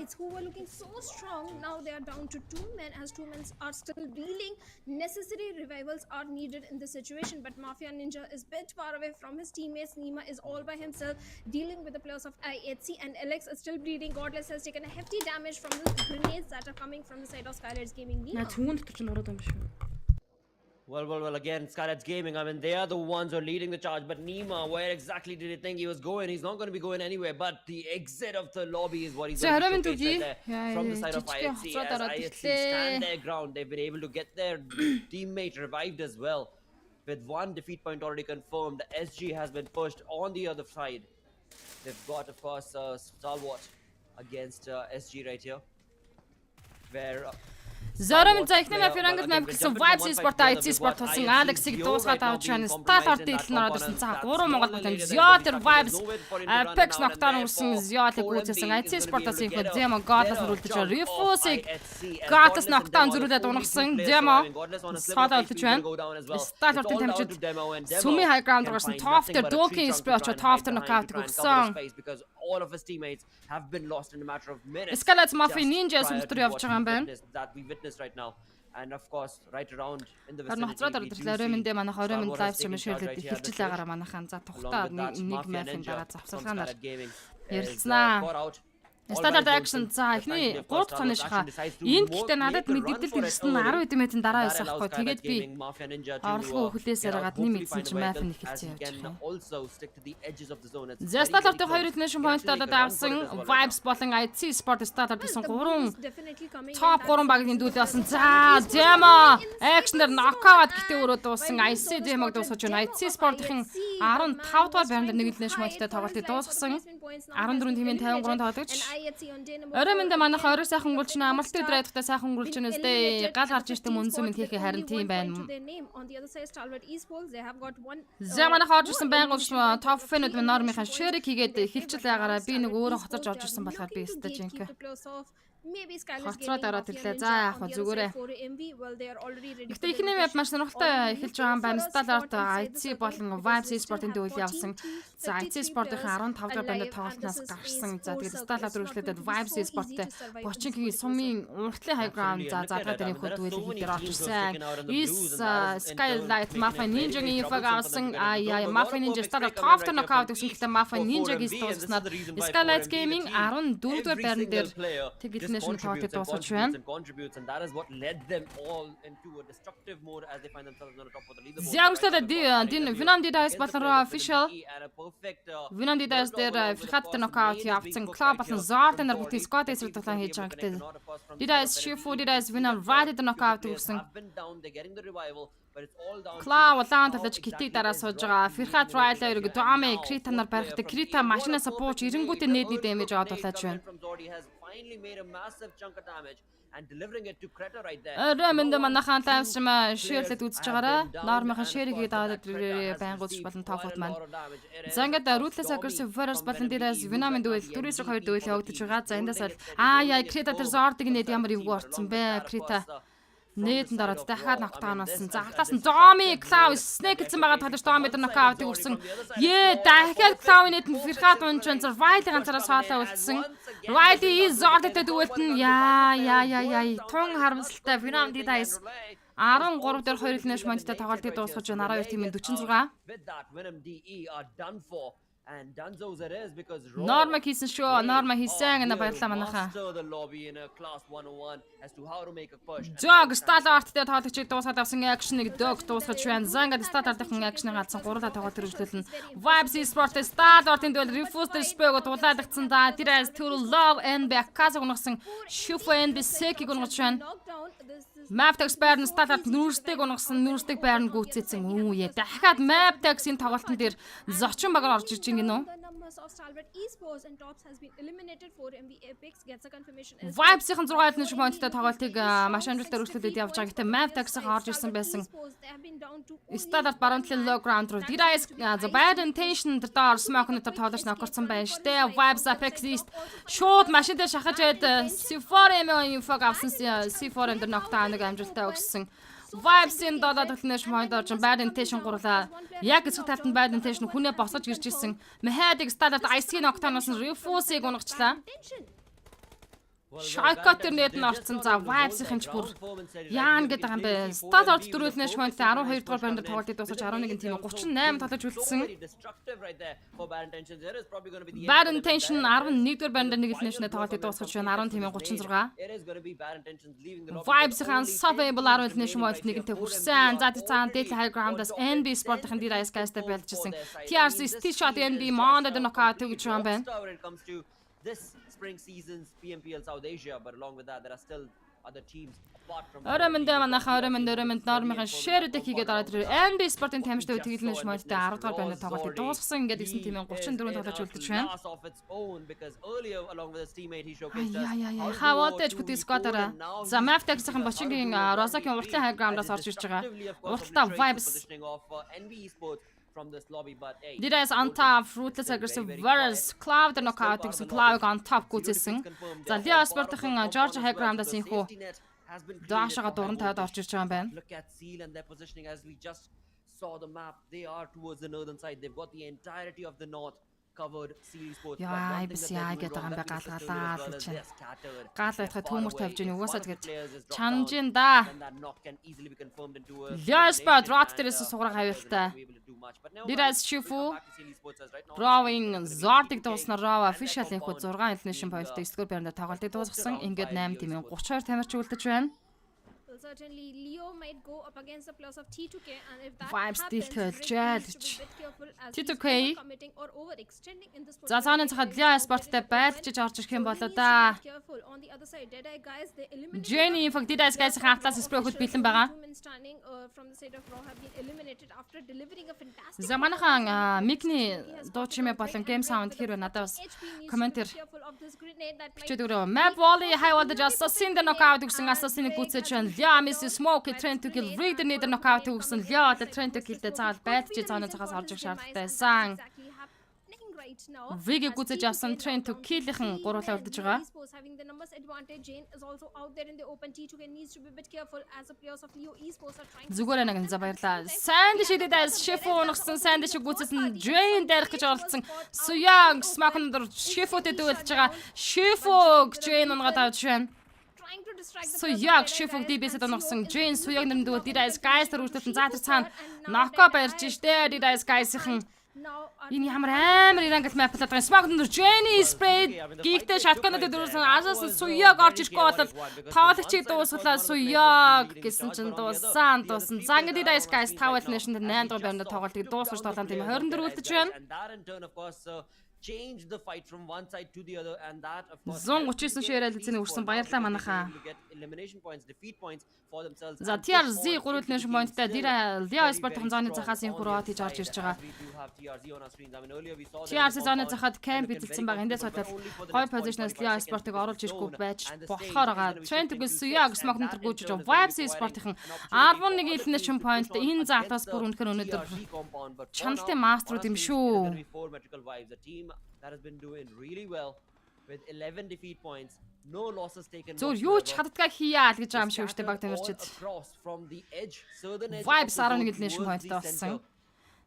Knights, who were looking so strong, now they are down to 2 men as 2 men are still dealing. Necessary revivals are needed in this situation, but Mafia Ninja is a bit far away from his teammates. Nima is all by himself dealing with the players of IHC, and Alex is still bleeding. Godless has taken a hefty damage from the grenades that are coming from the side of Skylights Gaming. Nima. Well, again, Skylights Gaming, I mean, they are the ones who are leading the charge, but Nima, where exactly did he think he was going? He's not going to be going anywhere, but the exit of the lobby is what he's going to showcase right there from the side of IHC. As IHC stand their ground, they've been able to get their teammate revived as well. With one defeat point already confirmed, the SG has been pushed on the other side. They've got, of course, Stalwart against SG right here, where... Зором захнаа фирангт нам гэсэн Vibes Sport IT Sport болсон Alex-ийг дуусгаад авч байна. Start дээл нараад ирсэн. За 3 Монгол болон Zioter Vibes Apex Nocturne үрсэн Zioter гүйцэсэн IT Sport-аас их Demo God-аас өрүүлдэж Refuse-ийг God-аас Nocturne зөрүүлээд унагсан. Demo саадаа үлдэж байна. Start-ын тамчид Sumi High Ground гарсан. Tofter Doki Sport Tofter knockout өгсөн. All of his teammates have been lost in a matter of minutes. Skylights Mafia Ninja сүлтөр явж байгаа юм байна. That we witness right now, and of course right around in the vicinity. Ороймондээ манайх ороймонд лайв стрим шеэрлээд хэлчихэл байгаараа манайхан за тухтаа нэг мэхийн дараа завсаргаанаар ярилцсанаа. Standard action за эхний 3 дахь цааны шахаа. Энд гэхдээ надад мэдээлэл ирсэн 10 хэдэн дараа байсан аахгүй. Тэгээд би орлого хөлөөсөө гараад нэм мэдсэн чинь map нь эхэлсэн явж байгаа. Standard 2 elimination point талаад авсан Vibes болон IC Sport Standard гэсэн 3 top 3 багийн дүүлээ болсон. За Demo action-ээр knockout гэхдээ өөрөө дууссан. IC Demo-г дуусгаж байна. IC Sport-ийн 15 дугаар байранд нэг elimination point-тэй тоглолтыг дуусгасан. 14 тимийн 53 тоглогч. Ороймонд манайх орой сайхан өнгөрч нэ амралтын драйвтай сайхан өнгөрч нэстэй гал харж ирсэн MUNZU минь хийхээ харин тийм байна. За манайх орж ирсэн байнгын топ фэнүүд нормынхаа шэрэг хийгээд эхэлчихэл байгаараа би нэг өөрөө хоцорж орж ирсэн болохоор би өстэй жинк. Хоцроод ороод ирлээ. За яах вэ зүгээрээ. Гэхдээ ихний мap маш сонирхолтой эхэлж байгаа юм байна. Standard IC болон Vibes Sport-ын дүүл явсан. За IC Sport-ийн 15 дахь банд тоглолтноос гарсан. За тэгээд Standard рүүшлээд Vibes Sport-тэй Бочингийн сумын уртлын high ground за задгаа дэрийн хөдөлгөөл хийхээр орж ирсэн. Skylight Mafia Ninja-гийн инфог авсан. Mafia Ninja Standard top knockout гэсэн ихтэй Mafia Ninja-гийн дуусснаар Skylight Gaming 14 дугаар байран дээр тэгээд national party дуусгаж байна. And that is what led them all into a destructive mode as they find themselves on the top of the leaderboard. Зягшлаад дин Vinamdidas болон official Vinamdidas дээр фрихат knockout явсан club болон Zart нар бүтэн squad эсрэг тоглоом хийж байгаа гэдэг. Didas Shifu Didas Vinam Ride knockout өгсөн. Клаа улаан талж китиг дараа сууж байгаа. Фирхат Райлер гэдэг Доме Крита нар барихтай Крита машинаас бууж ирэнгүүтээ нээдний дэмэж аваад тулаач байна. Finally made a massive chunk of damage and delivering it to Creta right there. Ремэнд манайхан лайв стрим шеэрлээд үзэж байгаараа. Нормынхан шеэр хийгээд аваад байнгуулж болон тофот маань. За ингээд Ruthless Aggressive Warriors болон дээрээс Venom-ын дүүл 4-2 дүүл явагдаж байгаа. За эндээс л Creta тэр Zord-ыг нээд ямар юу орцсон бэ? Creta нээдэн дараад дахиад knockdown болсон. За хатаас нь Zombie Cloud Snake гэсэн байгаа тоглож Zombie дээр knockout өгсөн. Дахиад Cloud нээдэн Фирхат унжин Riley ганцаараа саалаа үлдсэн. Riley Zord-тэй дүүлт нь тун харамсалтай Venom Didas 13 дээр 2 elimination point-тэй тоглолтыг дуусгаж 12 тимийн 46. And Danzo's it is because Norma хийсэн шүү. Norma хийсэн энэ баярлалаа манайхаа. the lobby in a class 101 as to how to make a push. Jog Stallart-тэй тоглогчид дуусгаад авсан акшныг дог дуусгаж байна. Зангад Stallart-ын акшныг алдсан 3 тоглолт хэрэгжүүлэн Vibes Sport Stallart-ын дүүл Refuse Spego дуулаадагцсан да. Тэрээс Tour Love and Back-аас унгасан Shufu and Biseki унгаж байна. Maptex байр нь Stallart нүүрстэг унгасан нүүрстэг байр нь гүйцээсэн. Дахиад Maptex-ийн тоглолтын дээр зочин багаар орж ирж гинөө. Vibes-ийн 6 elimination point-тэй тоглолтыг маш амжилттай өргөжлүүлээд явж байгаа. Гэхдээ Maptex-ийн орж ирсэн байсан. Stallart баруунтлын low ground руу Didas the bad intention дээр Smoke-ны тоглож нокорсон байна штэ. Vibes Apex East шууд машинтай шахаж байд C4-ийн инфог авсан C4-ын дээр knockdown амжилттай өгсөн. Vibes-ийн доод elimination point орж bad intention гурлаа. Яг эсрэг талд нь bad intention хүнээ босгож ирж ирсэн. Mehad-ыг Stallart IC knockdown-аас Refuse-ийг унгахчлаа. Шайкотер нэт нь орцсон. За Vibes-ийн ч бүр яан гэдэг юм бэ. Сталорд дөрүүлнэ шмонт 12 дугаар байранд тоглолтыг дуусгаж 11 тийм 38 тоглож үлдсэн. Bad Intention 11 дугаар байранд нэглэнэ тоглолтыг дуусгаж байна 10 тийм 36. Vibes-ийн Unstoppable 11 шмонт нэгэнтэй хүрсэн. За цаан Deadly High Ground-аас NB Sport-ийн DRS Guys-тай байлжсэн. TRC Steel Shot NB Monday knockout гэж юм байна. This spring season's PMPL South Asia, but along with that, there are still other teams apart from. Örömöнд манайхаа өрөөмөнд нормын шерэдэг хийгээд ороод ирээ. NB Sport-ийн тамирчтай тэлэлэн шмонттой 10 дугаар байрны тоглолтыг дуусгасан. Ингээд 9 тимийн 34 тоглож үлдэж байна. Хаваатай ч бүтэц сквадаараа. За Maftex-ийн Бочингийн Розакийн уртлын high ground-аас орж ирж байгаа. Урталтаа Vibes Did on top, Fruitless Aggressive versus Cloud knockout гэсэн Cloud on top гүйцэлсэн. За Leo Sport-ийн Georgia High Ground-аас инхүү даашаага дуран тавьад орж ирж байгаа юм байна. Look at Seal and their positioning as we just saw the map. They are towards the northern side. They've got the entirety of the north covered. Seal Sports. Яа, бисяа гэдэг юм байна галгалаа л чинь. Гал байхад төмөр тавьж ийн угаасаа тэгээд чанжин да. Leo Sport рот дээрээс сугараа хавилтаа. Дирас Shifu Rowing Zordig дууснаар Row official инхүү 6 elimination point-тэй 9 дугаар байранд тоглолтыг дуусгасан. Ингээд 8 тимийн 32 тамирч үлдэж байна. Certainly Leo might go up against the plus of T2K and if that Vibes happens, T2K committing or overextending in this За цааны цахад Leo Sport-тай байлж орж ирэх юм болоо да. On the other side, Deadeye guys they eliminated Jenny Info Deadeye guys-ийн хатлаас спрей хөл бэлэн байгаа. standing from the side of Raw have been eliminated after delivering a fantastic За манайхан микний дуу чимээ болон game sound хэрвээ надад бас комментэр бичээд өгөө. Map Volley high voltage assassin the knockout гэсэн assassin-ыг гүйцээж байна. Leo Miss Smoke trying to kill Reader need the knockout гэсэн Leo the trying to kill the цаал байлж цааны цахаас орж ирэх шаардлагатай байсан. Виги гүцэж авсан train to kill-ийн гуруулаа үлдэж байгаа. Having the numbers advantage, Jane is also out there in the open. T2K needs to be a bit careful as the players of Leo Esports are trying. Зүгээр нэг за баярлаа. Сайн шидэдээс Shifu унагсан, сайн шиг гүцсэн Jane дээрх гэж оролцсон. Suyang Smacknder Shifu-тэй дүүлж байгаа. Shifu Jane унгаад авч байна. Suyang Shifu DBS-д унагсан. Jane Suyang нэр дүүл Didais guys төр үргэлжлэн заатар цаана Noka барьж штэ Didais guys-ийн энэ ямар амар ирангл map болоод байгаа. Smacknder Jenny spray гихтэй шатканад дөрөсөн асаас Suyang орж ирэхгүй бол тоглогчийг дуусглаа Suyang гэсэн чинь дууссан. За ингээд Didais guys 5 elimination 8 дугаар байранд тоглолтыг дуусгаж тоглоом тийм 24 үлдэж байна. Change the fight from one side to the other and that of course 139 ширэл эзэн үрсэн баярлаа манайхаа. Elimination points, defeat points for themselves. За TRZ 3 elimination point-тай Leo Sport-ын зооны захаас инхүү рот хийж орж ирж байгаа. TRZ зооны захад camp эзэлсэн байгаа. Эндээс болоод гой позишнаас Leo Sport-ыг оруулж ирэхгүй байж болохоор байгаа. Trent-гээс Suyang Smacknder гүйж Vibes Sport-ын 11 elimination point энэ заатаас бүр үнэхээр өнөөдөр чаналтай маструуд юм шүү. That has been doing really well with 11 defeat points, no losses taken. Зөв юу ч хаддгаа хийя л гэж байгаа юм шиг үүштэй баг тамирчид. Vibes 11 elimination point-тай болсон.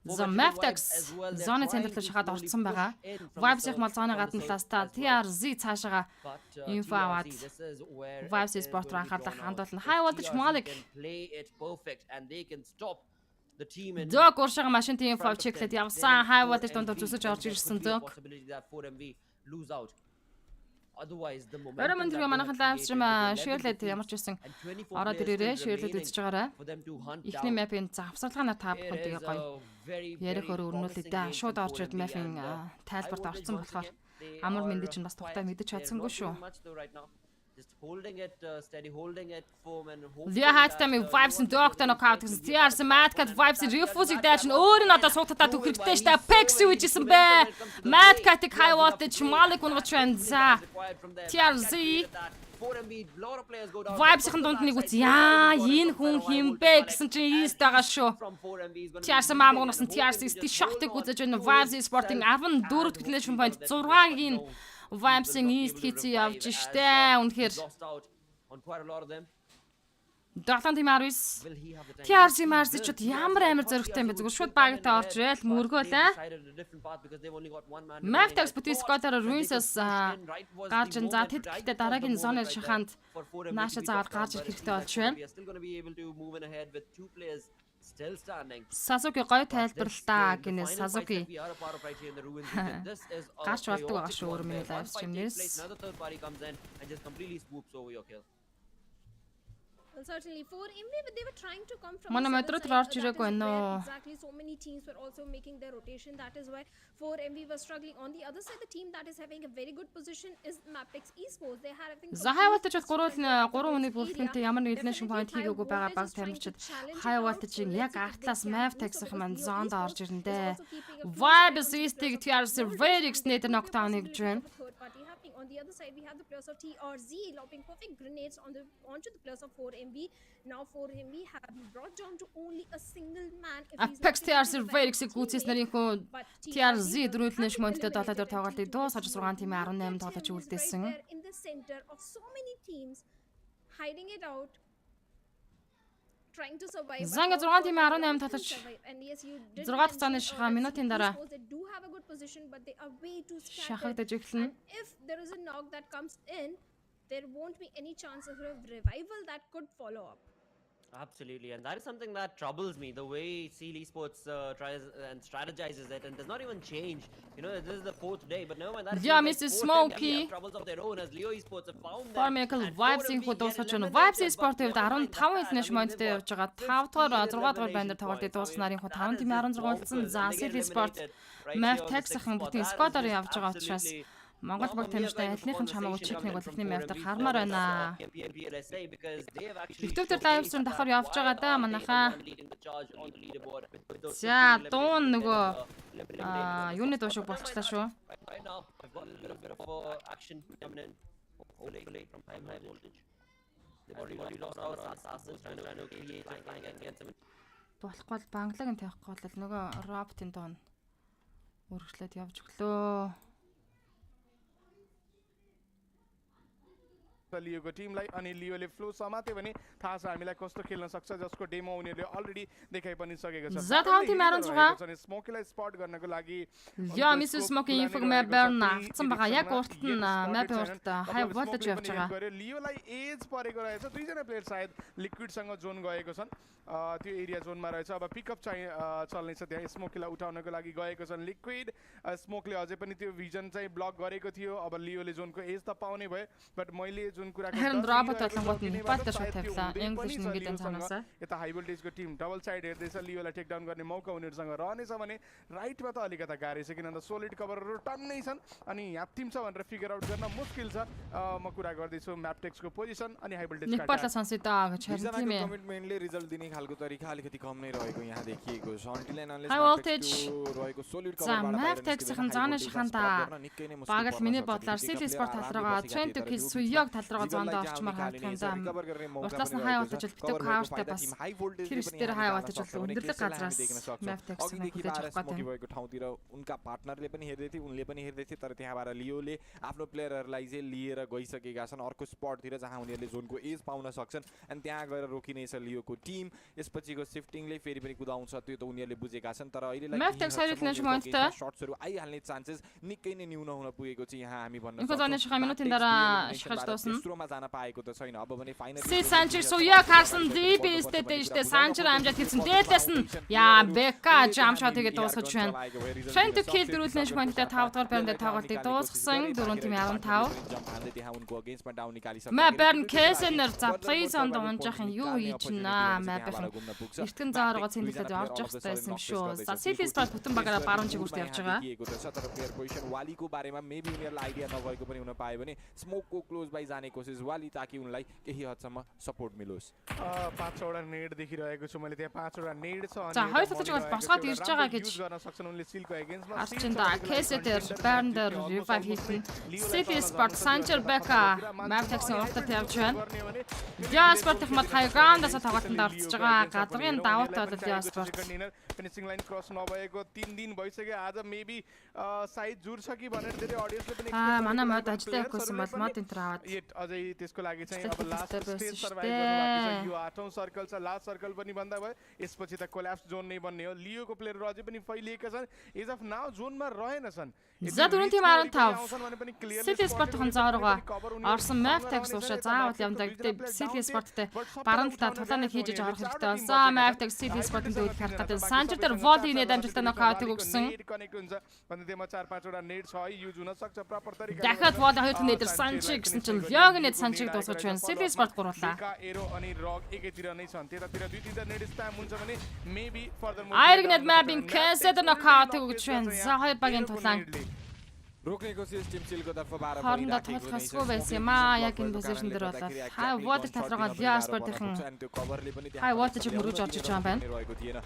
За Maftex зоны центрлал шахаад орцсон байгаа. Vibes-ийн мал зоны гадна талаас та TRZ цаашаага инфо аваад Vibes Sport руу анхаарлаа хандуулна. High voltage Malik play it perfect and they can stop the team in Дог уршаага машинтын инфо чеклээд явсан. High voltage донд зүсэж орж ирсэн Дог. Өрөөмөнд манайхан лайв стрим шеэрлээд ямар ч байсан ороод ирээрээ шеэрлээд үзэж байгаарай. Эхний map-ийн завсарлагаанаар та бүхэндээ гоё ярих өрөөнүүлээ дээ. Шууд орж ирээд map-ийн тайлбарт орсон болохоор амар мэндэ чинь бас тухтай мэдэж чадсангүй шүү. Just holding it steady, holding it firm and Leo хайттай Vibes and Doctor knockout гэсэн TRC Madcat Vibes refuse-ийг дайж өөр нь одоо суугтаа түүх хэрэгтэй штэ Pex үжсэн бэ. Madcat-ийг high voltage Malik унгаж байна. За TRZ Vibes-ийн дунд нэг үз яа энэ хүн хин бэ гэсэн чинь East байгаа шүү. TRC маамаг унасан TRC shot-ыг үзэж байна. Vibes Sport-ing 14 elimination point 6-гийн Vibes-ийн East хийцээ явж штэ. Үнэхээр Доглон тим 19. TRC Mars-чууд ямар амар зөрөгтэй юм бэ? Зүгээр шууд багтаа орж ирэл мөргөөлээ. Mavtex бүтэн скотоор Ruins-аас гарч ин за тэд гэхдээ дараагийн зоны шаханд нааша заавал гарч ирэх хэрэгтэй болж байна. Sasuke гоё тайлбарлаа гинэ Sasuke. Гарч болдог байгаа шүү өөр миний лайв стримнээс. Well, certainly for MV, but they were trying to come from Mana the metro other trot side, chire but ko that is no. where exactly so many teams were also making their rotation. That is why for MV was struggling. On the other side, the team that is having a very good position is Maptex Esports. They had everything. Захайвалт ч 3 хүний бүрэлдэхүүнтэй ямар нэгэн шиг point хийгээгүй байгаа баг тамирчид хайвалт чинь яг артлаас Mavtex-ийн маань зонд орж ирэндээ. Vibe East-ийг TRC very extended knockdown-ыг гэж байна. On the other side, we have the players of TRZ lobbing perfect grenades onto the players of 4MV. Now 4MV have been brought down to only a single man. Apex TRZ Verix-ийг гүйцээс нарийн хүн TRZ дөрүүлнэш мөндөд долоодор тоглолтыг дуусгаж 6 тимээ 18 тоглож үлдээсэн. In the center of so many teams hiding it out. Trying to survive. Занга 6 тимээ 18 тоглож 6 дахь цааны шаха минутын дараа шахагдаж эхэлнэ. If there is a knock that comes in, there won't be any chance of a revival that could follow up. Absolutely, and that is something that troubles me. The way Seal Esports tries and strategizes it, and does not even change. You know, this is the 4th day, but never mind that. Yeah, Mr. Smokey. Troubles of their own as Leo Esports have found them. Farmical Vibes-ийн худалдаж байна. Vibes Esports-ийг 15 international-д явж байгаа. 5 дахь 6 дахь байнаар тоглолтыг дуусгахаар 5 тим 16 үлдсэн. За Seal Esports Mavtex-ийн бүтэн сквадаар явж байгаа учраас Монгол баг тамирчтай альнийхэн ч хамаагүй чекник бол ихний Mavtex хармаар байна. YouTube дээр лайв стрим давхар явж байгаа да манайхаа. За дуун нөгөө юуны дуу шиг болчихлаа шүү. Болохгүй бол банглагын тавихгүй бол нөгөө роботын дуун өргөжлөд явж өглөө. लियोको टिमलाई अनि लियोले फ्लो समात्यो भने थाहा छ हामीलाई कस्तो खेल्न सक्छ जसको डेमो उनीहरुले अलरेडी देखाइ पनि सकेको छ स्मोकीलाई स्पट गर्नको लागि Ja, Mr. Smoky info map berna. Хацсан байгаа. Яг урт нь map урт хай voltage явж байгаа. लियोलाई एज परेको रहेछ दुई जना प्लेयर सायद लिक्विडसँग जोन गएको छन् त्यो एरिया जोनमा रहेछ अब पिकअप चाहिँ चल्ने छ त्यहाँ स्मोकीलाई उठाउनको लागि गएको छन् लिक्विड स्मोकले अझै पनि त्यो भिजन चाहिँ ब्लक गरेको थियो अब लियोले जोनको एज त पाउने भयो बट मैले जुन कुरा यता हाई भोल्टेजको टिम डबल साइड हेर्दैछ लियोलाई टेक डाउन गर्ने मौका उनीहरुसँग रहनेछ भने राइटमा त अलिकता गाह्रो छ किनभने सोलिड कभरहरु टन्नै छन् अनि यहाँ टिम छ भनेर फिगर आउट गर्न मुस्किल छ म कुरा गर्दै छु म्यापटेक्सको पोजिसन अनि हाई भोल्टेज कमिटमेन्टले रिजल्ट दिने खालको तरिका अलिकति कम नै रहेको यहाँ देखिएको छ अन्टिल एन्ड हाई भोल्टेज रहेको सोलिड कभरबाट म्यापटेक्सийн зааны шаханта багал миний бодлоор Seal Esports талраа Trend to Kill суяг талраа зоонд орчмоор харагдах юм да. Уртлаас нь хай болтож бол битүү кавертай бас тэр өстөр хай болтож бол өндөрлөг газраас Mavtex-ийг хүлээж авах гэдэг भएको ठाउँतिर उनका पार्टनरले पनि हेर्दै थिए उनले पनि हेर्दै थिए तर त्यहाँबाट लियोले आफ्नो प्लेयरहरुलाई चाहिँ लिएर गइसकेका छन् अर्को स्पटतिर जहाँ उनीहरुले जोनको एज पाउन सक्छन् अनि त्यहाँ गएर रोकिनेछ लियोको टिम यसपछिको शिफ्टिङले फेरि पनि कुदाउँछ त्यो त उनीहरुले बुझेका छन् तर अहिले शट्सहरु आइहाल्ने चान्सेस निकै नै न्यून हुन पुगेको छ यहाँ हामी भन्न तेस्रोमा जान पाएको त छैन अब भने finally Sanchez суяг харсан deep state Sanchez амжаад хэлсэн дээдлээс нь яа бека jump shot-ыг дуусгаж байна. Trend to Kill дөрөвдүгээр шмантай 5 дахь байранд тоглолтыг дуусгасан 4 тим 15. Маберн Кэсенер заплay зонд унжахын юу хийж наа Маберн. Эртгэн зааргаа цэмбэлээд орж явах гэсэн юм шүү. Seal Esports бүтэн багаараа баруун чигүүрт явж байгаа. वालीको बारेमा मेबी उनीहरुलाई आइडिया नभएको पनि हुन पाए भने स्मोकको क्लोज बाइ जाने कोसिस वाली ताकि उनलाई केही हदसम्म सपोर्ट मिलोस् 5 वटा नेड देखिरहेको छु मैले त्यहाँ 5 वटा नेड छ अनि होइन चाहिँ बसगत ирж байгаа гэж गर्न सक्छन् उनले सिलको अगेन्स्टमा Archinda Keseter Bernder revive хийсэн Seal Esports Sanchez Beka Mavtex-ийн уртад явж байна. Sport-ийн мод хайгаандаас тоглолтод орцож байгаа. Гадрын давуутай бол Sport फिनिशिङ लाइन क्रस नभएको 3 दिन भइसक्यो आज मेबी साइड जुर्छ कि भनेर धेरै ऑडियन्सले पनि манай мод ажиллах гэсэн бол мод энтер аваад अझै त्यसको लागि चाहिँ अब लास्ट स्टेज सर्भाइभ गर्नु बाँकी छ यो 8औं सर्कल छ लास्ट सर्कल पनि बन्दा भयो यसपछि त कोल्याप्स जोन नै बन्ने हो लियोको प्लेयरहरु अझै पनि फैलिएका छन् एज अफ नाउ जोनमा रहेनछन् Задурunти маран тав. City Sport ханзаарга орсон Map Tax уушаа заавал явдаг. City Sport-тэй баруун талаа тулааны хийж харах хэрэгтэй. За Map Tax City Sport-ын төвд харах гэдэг. Санчер дээр volley нэ дамжуултаа нокаут өгсөн. Дахиад volley хоёр нэ дээр Санчи гэсэн чинь Лёг нэ Санчиг дуусгаж байна. City Sport гурлаа. Айргнэд Map-ийн Caset нокаут өгч байна. За хоёр багийн тулаан रोक्ने कोसिस टिम सिलको तर्फबाट Хоорондоо тоглохсгүй байсан юм аа яг энэ позишн дээр болоо. Хай water татрага Диаспортын хай water чиг мөрөж орж иж байгаа юм байна.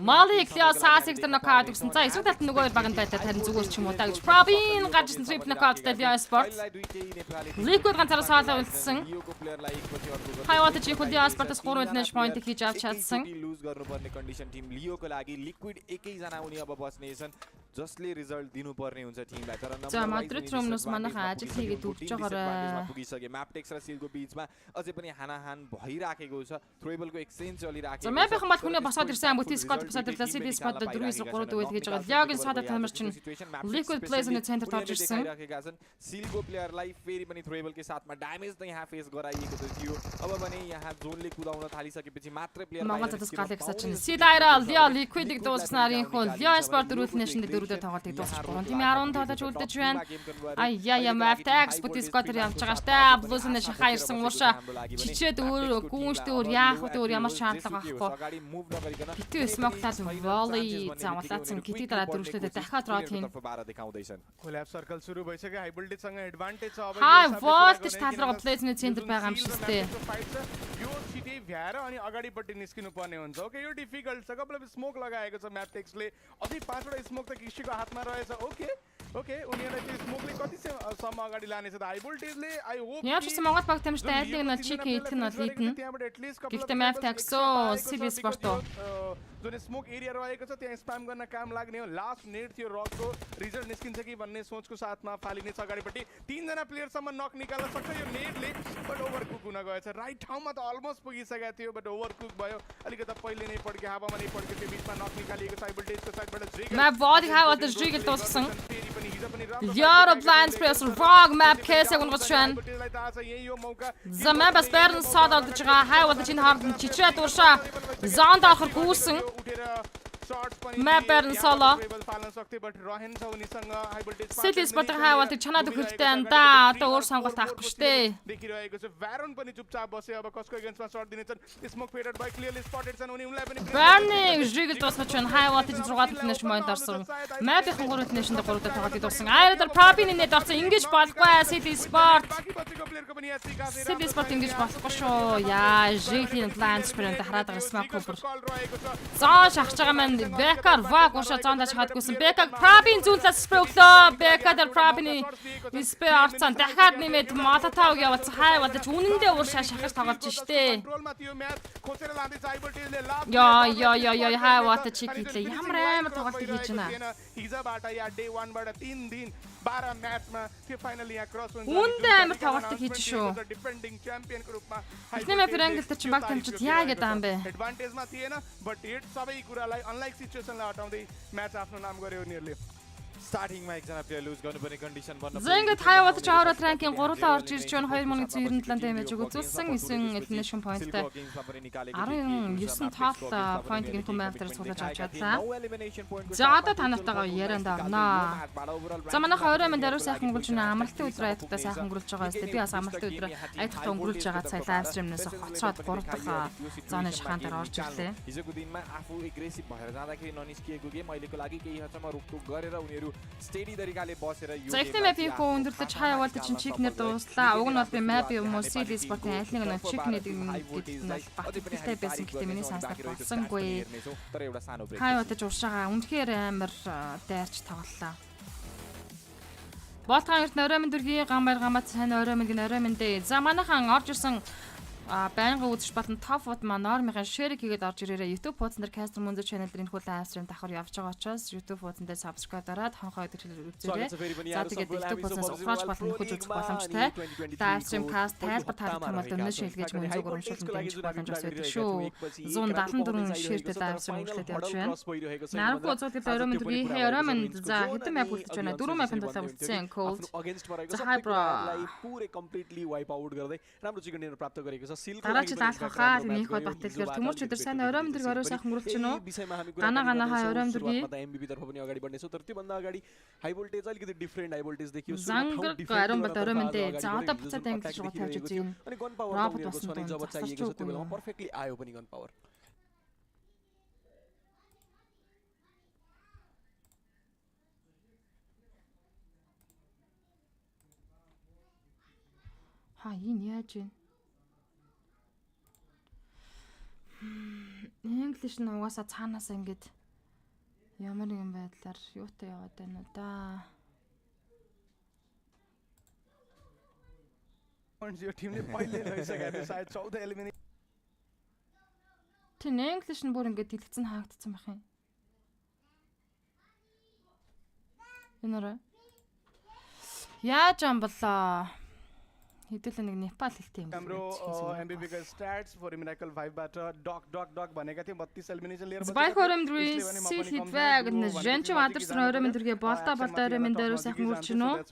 Мали Клиас Сасиг дээр нокаут гэсэн. За эсвэл талд нөгөө баганд байдаг харин зүгээр ч юм уу дагж Пробин гарчсан трип нокауттай Диаспорт. Liquid ганцаараа саалаа үлдсэн. Хай water чиг Диаспортоос 3 match point хийж авч чадсан. लुज गर्नुपर्ने कन्डिसन टिम लियोको लागि लिक्विड एकैजना उनी अब बस्नेछन् जसले रिजल्ट दिनुपर्ने हुन्छ टिमलाई तर За Мадрид Ромнос манайх ажил хийгээд өгч байгаарай. पुगिसके म्यापटेक्स र सिलको बीचमा अझै पनि हानाहान भइराखेको छ थ्रोएबलको एक्सचेन्ज चलिराखेको За Map-ийн мал хүний босоод ирсэн амбути Scott босоод ирлээ. City Sport 4-3 дүүл хийж байгаа. Лёгийн садад тамирч чинь Liquid Plays-ын центрт орж ирсэн. सिलको प्लेयरलाई फेरि पनि थ्रोएबलकै साथमा ड्यामेज त यहाँ फेस गराइएको थियो अब पनि यहाँ जोनले कुदाउन थालिसकेपछि मात्र प्लेयर Монгол цадас галыг сачин. Сидайра Лё Liquid-ийг дуусгснарын хөл Лё Sport дөрөвлнэшэнд дөрөвдөр тоглолтыг дуусгаж 3 тим 10 тоглож үлдэж байна. Аяя Map Tax Buti Scott явж байгаа штэ. Blues-ны шахаа ирсэн ууша. Чичээд өөр гүүнштэй өөр яах вэ өөр ямар шаардлага байхгүй. Битүү smoke тал volley заавалаацсан гитий дараа дөрвөлтөд дахиад рот хийн. कोल्याप्स सर्कल सुरु भइसक्यो हाइब्रिडसँग एडभान्टेज छ अब High voltage तालरको प्लेसमा सेन्टर байгаа юм шиг тээ. यो छिटै भ्याएर अनि अगाडिपट्टि निस्किनु पर्ने हुन्छ ओके यो डिफिकल्ट छ कपल स्मोक लगाएको छ म्यापटेक्सले अझै 5 वटा स्मोक त किसीको हातमा रहेछ ओके उनीहरुले त्यो स्मोकले कति सम्म अगाडि लानेछ त हाई भोल्टेजले I hope Яаж ч Монгол баг тамирчтай айлын нь чик хийх нь лидэн. Гэхдээ Map Tax оо City Sport Jun smoke area रहेको छ त्यहाँ स्प्याम गर्न काम लाग्ने हो लास्ट नेट थियो रकको रिजल्ट निस्किन्छ कि भन्ने सोचको साथमा फालिने छ अगाडिपट्टि 3 जना प्लेयरसम्म नक निकाल्न सक्छ यो नेटले बट ओभरकुक हुन गएछ राइट ठाउँमा त अलमोस्ट पुगिसकेको थियो बट ओभरकुक भयो अलिकति पहिले नै पड्क्यो हावामा नै पड्क्यो त्यो बीचमा नक निकालिएको छ हाइभोल्टेजको साइडबाट जिगल Map volley хаа одоо Jigal дуусгасан. Яро Blind Space Rock Map case унгаж байна. За Map Sparrow саад олдож байгаа. Хай болож энэ хаалт чичрээд уушаа. Зонд орохор гүйсэн. Map Baron solo. City Sport хай болож чанаад өгөхтэй анда. Одоо өөр сонголт авахгүй штэ. देखिरहेको छ भ्यारोन पनि चुपचाप बसे अब कसको अगेन्स्टमा शट दिनेछन् smoke faded by clearly spotted छन् उनीलाई पनि Barney Jigal дуусгаж байна. Хай болож 6 финиш point орсон. Map-ийн 3 финишэнд 3 дахь тоглолтыг дууссан. Айрдар Propin нэт орсон. Ингэж болохгүй City Sport. City Sport ингэж болохгүй шүү. Яа, Jigal Blind Space хараад байгаа smoke cover. Зоо шахаж байгаа маань Бекар ваг уушаа зоондаж хадгүйсэн. Бекар Propin зүйлээс спрей өглөө. Бекар Propin-ий спрей орцсон. Дахиад нэмээд Молотов явуулсан. Хай болож үнэндээ уушаа шахаж тоглож штэ. Яа хай вата чик хийлээ. Ямар амар тоглолт хийж байна. हिजोबाट या डे 1 बाट 3 दिन 12 म्याचमा त्यो फाइनली यहाँ क्रस हुन्छ Үндэ амар тоглолт хийж шүү. डिफेन्डिङ च्याम्पियनको रूपमा Эхнэмээ Фрэнгл чинь баг тамчид яа гэдэг юм бэ? एडभान्टेजमा थिएन बट हिट सबै कुरालाई अनलाइक सिचुएसनलाई हटाउँदै म्याच आफ्नो नाम गर्यो उनीहरुले स्टार्टिङमा एकजना प्लेयर लुज गर्नुपर्ने कन्डिसन बन्न Зэнгэ тайват чааврат ранкинг 3-аа орж ирж байна 2997 дэмэж өгүүлсэн 9 elimination point-тай 19 тоол point-ийн комментээр суулгаж авч чадлаа. За одоо та нартайгаа ярианд орно. За манайх орой минь даруй сайхан өнгөрч байна. Амралтын өдрөө айттай сайхан өнгөрүүлж байгаа өстэй. Би бас амралтын өдрөө айттай өнгөрүүлж байгаа цай лайв стримнээс хоцроод 3 дахь зооны шахаан дээр орж ирлээ. हिजोको दिनमा आफू एग्रेसिभ भएर जाँदाखेरि ननिस्किएको गेम अहिलेको लागि केही हदसम्म रुकटुक गरेर उनीहरू स्टेडी तरिकाले बसेर यो За ихтэй map-ийг өндөрлөж хаяа болтой чинь чикнэр дууслаа. Уг нь бол би map юм уу City Sport-ийн айлын нэг чикнэд гэдэг нь багттай байсан гэхдээ миний санснаар болсонгүй. तर एउटा सानो ब्रेक Хаяа болтой уушаага үнэхээр амар дайрч тоглолоо. Болтгаан эрт орой минь дүргийн гамбар гамбат сайн орой минь дээ. За манайхан орж ирсэн байнга үзэж батан топ фот манормын шеэр хийгээд орж ирээрээ YouTube хуудсан дээр Cast MUNZU channel дээр энэ хөл live stream давхар явж байгаа учраас YouTube хуудсан дээр subscribe дараад хонхоо үзээрэй. За тэгээд YouTube хуудаснаас ухрааж батан нөхөж үзэх боломжтой. Live stream cast тайлбар таах юм бол дөрмөс шилгээж MUNZU урамшуулсан дэмжих боломжтой байдаг шүү. 174 шеэртэй live stream үйлчлээд явж байна. Наргүй үзүүлэлт орой мэдрэг орой мэнд за хэдэн map үлдэж байна. 4 map-д болоо үлдсэн cold. За hybrid पुरै कम्प्लिटली वाइप आउट गर्दै राम्रो चिकन डिनर प्राप्त गरेको छ सिल्क дараа чи даалах хаа нэг хот баттэлгээр төмөрч өдөр сайн орой мэдрэг орой сайхан мөрөлч нь विषयमा हामी гана хаа орой мэдрэг एमबीबी तर्फ पनि अगाडि बढ्ने छौ तर त्यो भन्दा अगाडि हाई भोल्टेज अलिकति डिफरेन्ट हाई भोल्टेज देखियो зангар орой бат орой мэндэ за одоо буцаад англи шууд тавьж үзье अनि गन पावर पनि छ नि जब चाहिएको छ त्यो बेलामा परफेक्टली आयो पनि गन पावर энэ яаж вэ? English нь угаасаа цаанаас ингэж ямар нэгэн байдлаар юутай яваад байна уу да. यो टिमले पहिले लैसकेको थियो सायद 14 एलिमिनेट Тин English нь бүр ингэж дэлгэцэн хаагдсан байх юм. Энэрэ. Яаж ам болоо? Хэдүүлээ нэг Непал хэлтэй юм. हाम्रो MBB का stats for miracle 5 बाट डक भनेका थिए 32 एलिमिनेसन लिएर Spikeorem 3 сил хитвэг Женч Мадерс орой мэндэргээ болдоо орой мэндээр сайхан үрчнө.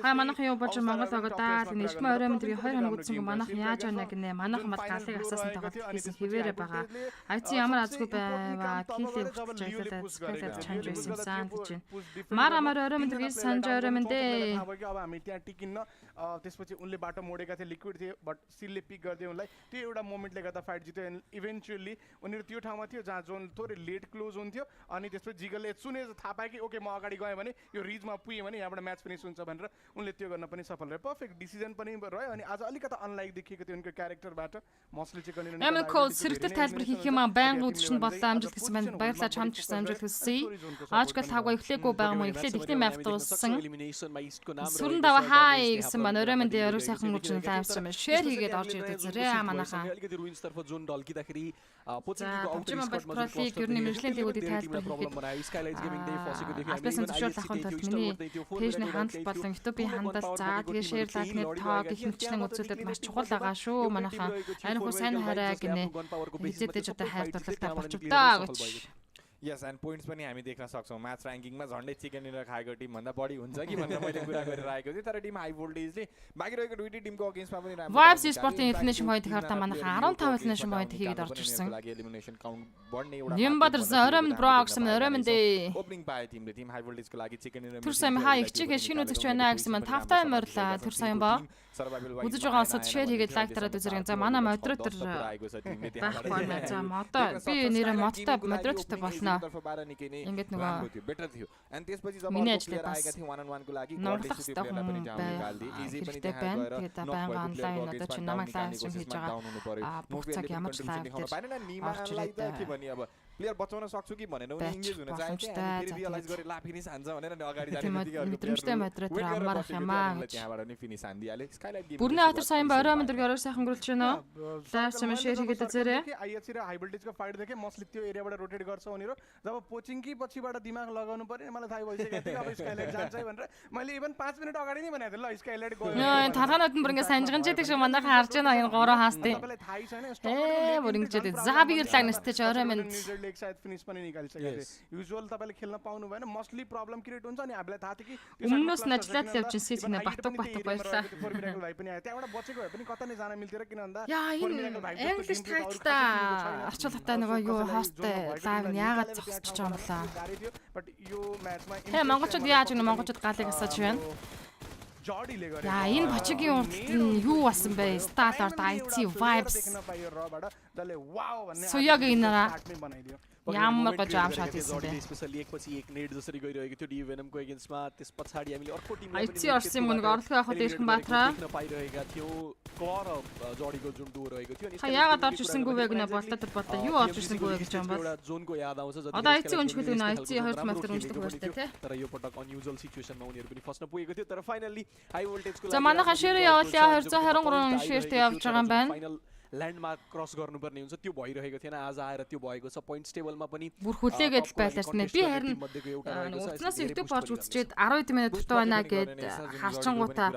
Хай манах юу болж Монгол огодаа нэшмэ орой мэндэргээ 2 хоног үдсэн манах яаж байна гинэ. Манах мал галыг асаасан тагаад хийсэн хിവэрэ байгаа. Айц ямар азгүй байваа. Килээ хөтлөж ажиллаад спелэд чанж байсан сан гэж байна. Мар амар орой мэндэргээ санж орой мэндэ. अब हामी त्यहाँ टिकिन्न त्यसपछि उनले बाटो मोडेका थिए लिक्विड थिए बट सिलले पिक गर्दै उनलाई त्यो एउटा मोमेन्टले गर्दा फाइट जित्यो एन्ड इभेन्चुअली उनीहरू त्यो ठाउँमा थियो जहाँ जोन थोरै लेट क्लोज हुन्थ्यो अनि त्यसपछि जिगलले सुने थाहा पाए कि ओके म अगाडि गएँ भने यो रिजमा पुगेँ भने यहाँबाट म्याच फिनिस हुन्छ भनेर उनले त्यो गर्न पनि सफल रहे पर्फेक्ट डिसिजन पनि रह्यो अनि आज अलिकता अनलाइक देखिएको थियो उनको क्यारेक्टरबाट मसले चिकन Ямар кол сэрэгтэл тайлбар хийх юм аа байнга үдшин боллоо амжилт гэсэн байна. Баярлалаа чамд ч амжилт хүсье. Аажгал тавга эхлэхгүй байгаа мó эхлээд ихний мэп дууссан. Сүрэн дава хай гэсэн байна. Орой мэнд яруу сайхан үдшин таймсрам шеэр хийгээд орж ирдэг зэрэг манайхаа. अलिकति रुइन्स तर्फ जोन ढल्किदाखेरि पोचिङको आउटर स्क्वाड гэрний мэржлийн тэгүүдийг тайлбар хийгээд स्काइलाइज गेमिङ дэй фосико देखियो Аспесан зөвшөөрөл авахын тулд миний пэйжний хандлт болон YouTube-ийн хандлт за тэгээ шеэр лайкны тоог их хэмжлэн үзүүлэлт маш чухал байгаа шүү манайхаа. Ань хөө сайн хараа гинэ. Хизээдэж одоо хайртуулалтаа болчихдоо гэж. Yes, and points पनि हामी देख्न सक्छौं म्याच र्याङ्किङमा झन्डै चिकन डिनर खाएको टिम भन्दा बढी हुन्छ कि भनेर मैले कुरा गरिरहेको थिएँ तर टिम हाई भोल्टेजले बाँकी रहेको दुईटै टिमको अगेन्स्टमा पनि राम्रो Vibes Sport-ийн elimination point харта манайхаа 15 elimination point хийгээд орж ирсэн. elimination count बढ्ने एउटा Нимбадр оройн бро гэсэн оройн дэ. ओपनिङ पाए टिमले टिम हाई भोल्टेजको लागि चिकन डिनर Тэр сайн хаа их чиг шинэ үзэгч байна гэсэн маань 5 тайм орлаа. Тэр сайн ба. Үзэж байгаа улсад шеэр хийгээд лайк дараад үзэрэг. За манай модератор байхгүй байна. За модоо би нэрээ модтой модератортай болно. Ингээд нөгөө बेटर थियो अनि त्यसपछि जब миний ажлыг бас आएका थिए 1-on-1 को लागि नर्दख स्टक पनि хэрэгтэй байна. Тэгээд байнга онлайн одоо чи намайг лайв стрим хийж байгаа. Бүх цаг ямар ч лайв дээр орж ирээд के भन्ने अब प्लेयर बचाउन सक्छु कि भनेर उनी इंगेज हुन चाहन्थे अनि फेरि रियलाइज गरे ला फिनिस हान्छ भनेर अगाडि जाने बित्रै मодератор амарах юмаа гэж. त्यहाँबाट नि फिनिस हान्दिहाले स्काइलाइट गेम Бүрний хатар сайн орой мэндэр орой сайхан гөрөлж байна. Лайв стрим шеэр хийгээд үзээрэй. आईएचसी र हाई भोल्टेजको फाइट देखे मसले त्यो एरियाबाट रोटेट गर्छ उनीहरू जब पोचिङकी पछिबाट दिमाग लगाउनु पर्यो मलाई थाहा भइसकेको थियो अब स्काइलाइट जान्छ भनेर मैले इभन 5 मिनेट अगाडि नै भनेको थिएँ ल स्काइलाइट गयो. Тарханууд нь бүр ингэ санжигч гэдэг шиг манайхан харж байна энэ гороо хаастай. तपाईलाई थाहै छैन Бүр ингэчээд за би лагнастай ч орой мэнд लेग सायद फिनिस पनि निकालिसकेको थियो. युजुअल तपाईले खेल्न पाउनु भएन मस्टली प्रब्लम क्रिएट हुन्छ अनि हामीलाई थाहा थियो कि өмнөөс нь ажиллаад л явж сэтгнэ батук баярлаа. फोरमिराकल भाइ पनि आयो त्यहाँबाट बचेको भए पनि कता नै जान मिल्थ्यो र किन भन्दा Яа энэ English тайлтаа орчуулгатай нөгөө юу хосттэй лайв нь яагаад зогсчихж байгаа юм болоо. बट यो म्याचमा Хэ монголчууд яаж гэнэ монголчууд галыг асааж байна. जडीले गरे Яа энэ бочигийн урт нь юу басан бэ? Starlord IT vibes. देख्न पाइयो रबाट जसले वाउ भन्ने Суяг инара नै बनाइदियो. ямар गज जाम shot хийсэн бэ? स्पेशली एकपछि एक नेट जसरी गइरहेको थियो डी वेनमको अगेन्स्टमा त्यस पछाडी हामीले अर्को टिमलाई IT орсон юм нэг орлого авах дэшин батраа. पाइरहेका थियौ क्लर जडीको जुन डुओ रहेको थियो अनि Яагаад орж ирсэнгүй вэ гэнэ болтоо тэр болтоо юу орж ирсэнгүй вэ гэж юм бол. एउटा जोनको याद आउँछ जति Одоо IT өнчгөл үнэ IT 2 мастер өнчдөг байртай тий. तर यो पटक अनयुजुअल सिचुएसनमा उनीहरु पनि फस्न पुगेको थियो तर फाइनली हाई भोल्टेजको За манайхан шеэр явуулъя 223 шеэртэй явж байгаа юм байна. ल्यान्डमार्क क्रस गर्नुपर्ने हुन्छ त्यो भइरहेको थिएन आज आएर त्यो भएको छ पोइन्ट्स टेबलमा पनि Бурхуллээгээд байлаарснаа би харин утнаас ихтэй борч үзчихэд 12 минут тутаа гээд харчангуудаа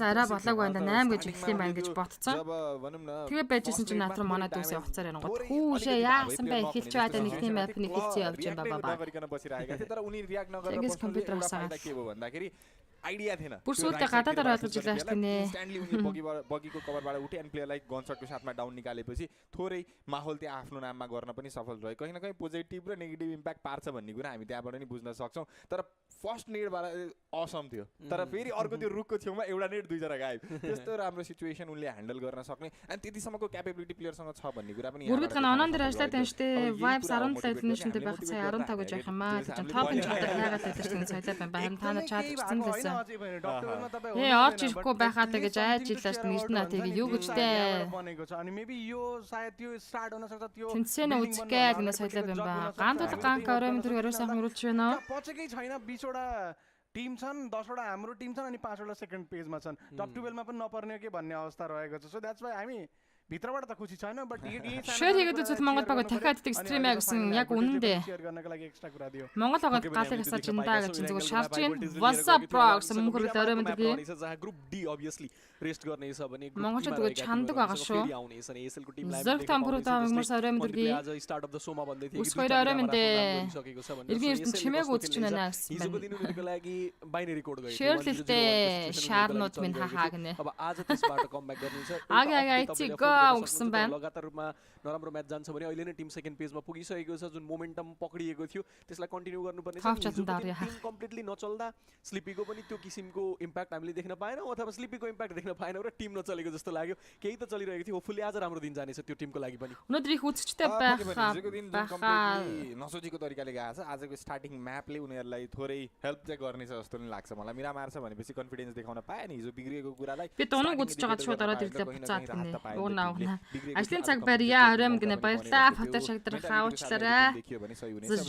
зараа болоог байна 8 гэж эхлэх юм байна гэж ботцсон. Тэгээ байжсэн чинь натруу манай дүүсээ уцаар янгууд хүүшээ яасан бэ эхэлж байгаа нэг тийм апп нэг хэлцээ явж байна бабаа. तर उनी रियाक्ट नगरेर कम्प्युटर के भयो भन्दाखेरि आइडिया थिएन पुर्सुते गातातर ойлгож илээс тэнэ स्ट्यान्डली उनी बगीको कभरबाट उठे अनि प्लेयरलाई गनशटको साथमा डाउन निकालेपछि थोरै माहौल त्यहाँ आफ्नो नाममा गर्न पनि सफल रह्यो कहीं न कहीं पोजिटिभ र नेगेटिभ इम्प्याक्ट पार्छ भन्ने कुरा हामी त्यहाँबाट नि बुझ्न सक्छौं तर फर्स्ट नेडबाट असम थियो तर फेरि अर्को त्यो रुखको छेउमा एउटा नेड दुई जना गायब त्यस्तो राम्रो सिचुएसन उनले ह्यान्डल गर्न सक्ने अनि त्यतिसम्मको क्यापेबिलिटी प्लेयरसँग छ भन्ने कुरा पनि Бүргэд анаандар ажиллаад байна штэ vibes 17 нэшнтэй байх цаа 15 гэж яах юм аа гэж топ нь яагаад байдаг чинь соёлоо байна та нар чадчихсан лээсэн орч ирэхгүй байхаатай гэж айж илээс нэрнэ тэгээ юу гэжтэй अनि मेबी यो सायद त्यो स्टार्ट हुन सक्छ त्यो тэнцэнэ үзгээд нэ соёлоо байна ба ганцхан ганк оройм тэр өрөөс ахын үрүүлж байна पचेकै छैन 20 वटा टिम छन् 10 वटा हाम्रो टिम छन् अनि 5 वटा सेकेन्ड पेजमा छन् टप 12 मा पनि नपर्ने के भन्ने अवस्था रहेको छ सो द्याट्स व्हाई हामी भित्रबाट त खुसी छैन बट шер хийгээд үзвэл Монгол баг дахиад экстрим гэсэн яг үнэндээ शेयर गर्नको लागि एक्स्ट्रा कुरा दियो Монгол баг галыг асаж индаа гэж зүгээр шаарч байна WhatsApp Pro гэсэн мөнгөөр өрөөм дэргээ जहाँ ग्रुप डी obviously रेस्ट गर्ने छ भने Монгол चाहिँ чандаг байгаа шүү एसएल को टिमलाई Зөрг тамбурууд амарс өрөөм дэргээ आज स्टार्ट अफ द शोमा भन्दै थियो उसको өрөөм дэ иргэн чимээг үзэж байна наас हिजोको दिन उनीहरुको लागि बाइनरी कोड गयो Шерлэлтэй шаарнууд минь хахаа гинэ अब आज त्यसबाट कमब्याक गर्नुहुन्छ आगे उक्सन байна लगातार रूपमा नराम्रो म्याच जान्छ भने अहिले नै टिम सेकेन्ड पेजमा पुगिसकेको छ जुन मोमेन्टम पक्रिएको थियो त्यसलाई कन्टिन्यू गर्नुपर्ने छ टिम कम्प्लिटली नचल्दा स्लिपीको पनि त्यो किसिमको इम्प्याक्ट हामीले देख्न पाएनौं अथवा स्लिपीको इम्प्याक्ट देख्न पाएनौं र टिम नचलेको जस्तो लाग्यो केही त चलिरहेको थियो होपफुली आज राम्रो दिन जानेछ त्यो टिमको लागि पनि उनीहरु खुचटे नसोचेको तरिकाले गएको छ आजको स्टार्टिङ म्यापले उनीहरुलाई थोरै हेल्प चाहिँ गर्नेछ जस्तो नि लाग्छ मलाई मिरा मार्छ भनेपछि कन्फिडेन्स देखाउन पाए नि हिजो बिग्रिएको कुरालाई Питону гуцж байгаа ч удаараа тэрлээ буцаад гинэ. Уунаа. Ажлын цаг барья өрөөм гинэ баярлаа. Фото шагдар хаауучлаарай.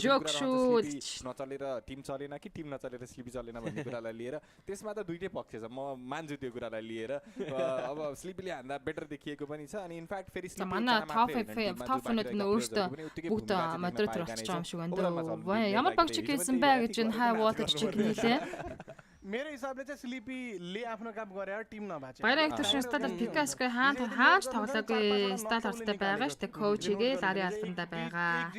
Жок шүү. नचलेर टिम चलेन कि टिम नचलेर स्लिपी चलेन भन्ने कुरालाई लिएर त्यसमा त दुईटै पक्ष छ म मान्छु त्यो कुरालाई लिएर अब स्लिपीले हान्दा बेटर देखिएको पनि छ अनि इनफ्याक्ट फेरि sleepy top minute në urshtë buta më të rastçam shuando. Ямар багч гэсэн бэ гэж хай voltage check нийлээ. मेरो हिसाबले चाहिँ स्लिपीले आफ्नो काम गरेर टिम नभाचे. Баярын төшин статер пикасгүй хааж тоглоогүй статерттай байгаа штэ коучигээ лари албанда байгаа.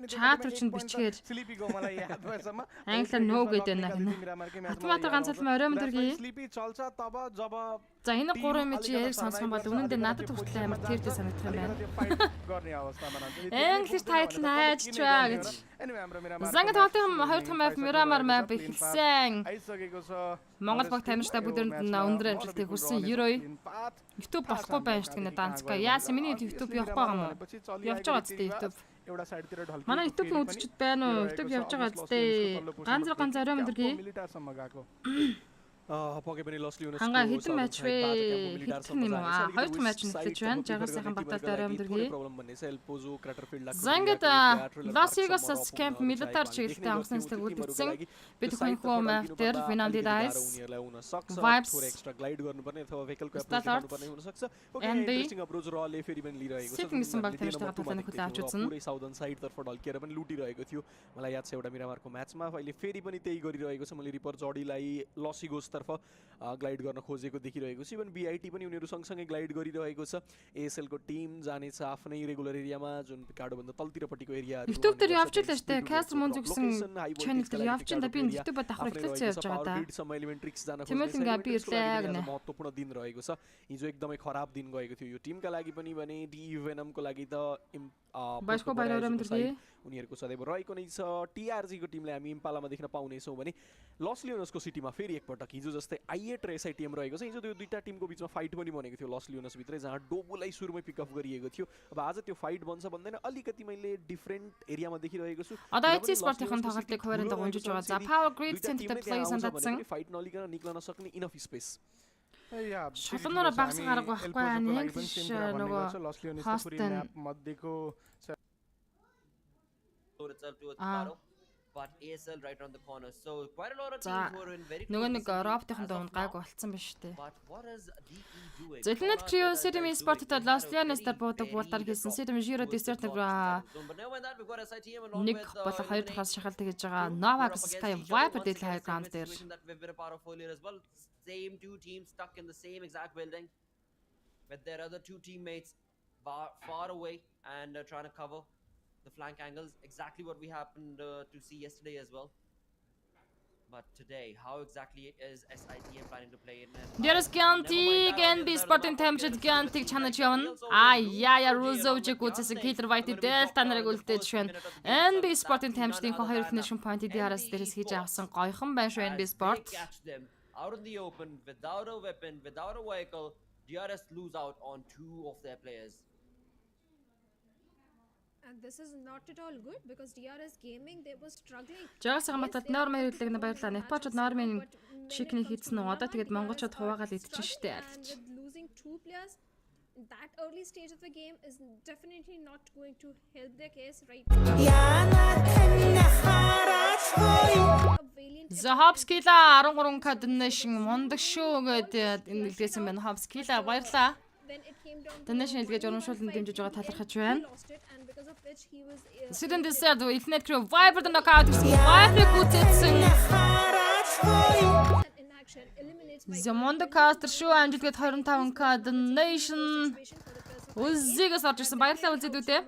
Чаатар чинь бичгээр स्लिपीको मलाई याद भएसम्म англиар no гэдэг байна. Автоматар ганцхан өрөөм дэргий. स्लिपी चल्छ तब जब За энэ 3 мэч яг сонссон бол үнэндээ надад хүртэл амар тэрдээ санагдсан байна. गर्ने अवस्थामा रहन्छ. English title хайж чаа гэж. Занга тоглолтын 2 дахь map Miramar map ихсэн. आइसकेको छ. Монгол баг тамирчтай бүгдээр өндөр амжилтыг хүрсэн Ерой. YouTube болохгүй байна шүү дээ данцка. Яасан миний YouTube явахгүй байгаа юм уу? Явж байгаа зү YouTube. एउटा साइडतिर ढल्किन्छ. Манай YouTube үзчихэд байна уу? YouTube явж байгаа зү. Ганц өрөөм дэргий. मिलिटारसम्म गएको. पके पनि लसली हुन Ханга хэдэн матч вэ? Хэдэн юм аа? Хоёр дахь матч нэхлэж байна. Жагар сайхан баталтай өрөөм дэргий. प्रॉब्लम भन्ने छ एल्पोजो क्राटरफिल्ड Зангад Лас-Вегас camp military чиглэлтэй анхнаастай үлдсэн. Бид хөнхөө мафтер Finland Dice Vibes extra glide गर्नुपर्ने अथवा भेहिकलको एप्रोच गर्नुपर्ने हुन सक्छ ओके इन्ट्रेस्टिङ अप्रोच रले फेरि पनि लिइरहेको छ Setting सँग тамирчтай татаны खुला авч үзсэн. पुरै साउदर्न साइड तर्फ ढल्केर पनि लुटिरहेको थियो मलाई याद छ एउटा मिरामारको म्याचमा अहिले फेरि पनि त्यही गरिरहेको छ मैले रिपर जडीलाई लसिगोस तर्फ ग्लाइड गर्न खोजेको देखिरहेको छु इभन बीआईटी पनि उनीहरु सँगसँगै ग्लाइड गरिरहेको छ एएसएल को टिम जानेछ आफ्नै रेगुलर एरियामा जुन पिकाडो भन्दा तलतिरपट्टिको एरियाहरु YouTube дээр явж л штэ Cast MUNZU гэсэн channel дээр явж энэ би YouTube давхар эхлэлцээ явж байгаа да. एलिमेन्ट्रिक्स जान Тэмээлэнгээ би ирлээ гэнэ. महत्त्वपूर्ण दिन रहेको छ हिजो एकदमै खराब दिन गएको थियो यो टिमका लागि पनि भने डी वेनमको लागि त बाइसको बाहिर өрөөम दर्गी उनीहरुको सदैव रहेको नै छ टीआरजी को टिमले हामी इम्पालामा देख्न पाउने छौं भने लस लियोनसको सिटीमा फेरि एकपटक हिजो जस्तै आईएट र एसआईटीएम रहेको छ हिजो त्यो दुईटा टिमको बीचमा फाइट पनि बनेको थियो लस लियोनस भित्रै जहाँ डोबुलाई सुरुमै पिकअप गरिएको थियो अब आज त्यो फाइट बन्छ भन्दैन अलिकति मैले डिफरेन्ट एरियामा देखिरहेको छु अदायची स्पर्टको тоглолтыг хуваарьнд гонжиж байгаа. За Power Grid Center play сандатсан. फाइट नलिकन निक्लन सक्ने इनफ स्पेस Шалнараа багс гарах байхгүй нэг нөгөө хостен मध्येको itself to its bottom. but ASL right around the corner. So quite a lot of За teams who are in very нөгөө close нэг vicinity роботын as дунд of гайг now. болцсон биш үү? But what is DE doing? За Элнет What Crew are City guys Sport-тэй doing? They Los had a Leones-дар very буудаг буулаар varied хийсэн. crop City Zero towards the Desert north side of the zone. But now when that we've got SITM along нэг with болон хоёр Illuminate, дахаас шахалт хийж байгаа who Nova are up Sky against each other Viper once дээд again. хай Same граунд дээр. situation that we've been a part of earlier as well. Same two teams stuck in the same exact building with their other two teammates far away and trying to cover the flank angles. Exactly what we happened to see yesterday as well. But today, how exactly is SITM planning to play in? Дээрс Гантиг NB Sport-ын тамирчид Гантиг чанаж явна. Яа Рузовжиг үзсэн Killer White Delta нарыг үлдээж швэн. NB Sport-ын тамирчдын хоёр finish point дээрээс дээрээс хийж авсан гойхон байна шүү NB Sport. Catch them out in the open without a weapon, without a vehicle. DRS lose out on two of their players. And this is not at all good because DRS Gaming they were struggling. Жагс хамгаалалт Нормын хэллэг нь баярлаа. Непалчууд Нормын чикний хийцэн нь одоо тэгээд монголчууд хуваагаад идчихэн штэ айлч. Losing two players in that early stage of the game is definitely not going to help their case right now. За Hopskila 13 coordination мундаг шүү гэдэг нэлгээсэн байна. Hopskila баярлаа. Donation илгээж урамшуулсан дэмжиж байгаа талархаж байна. Student Desert Elnet Crew Viper the knockout гэсэн Viper гүцэтсэн. Замондо кастер шүү амжилтгээд 25k donation үзэгээс орж ирсэн. Баярлалаа үзэдүүдээ.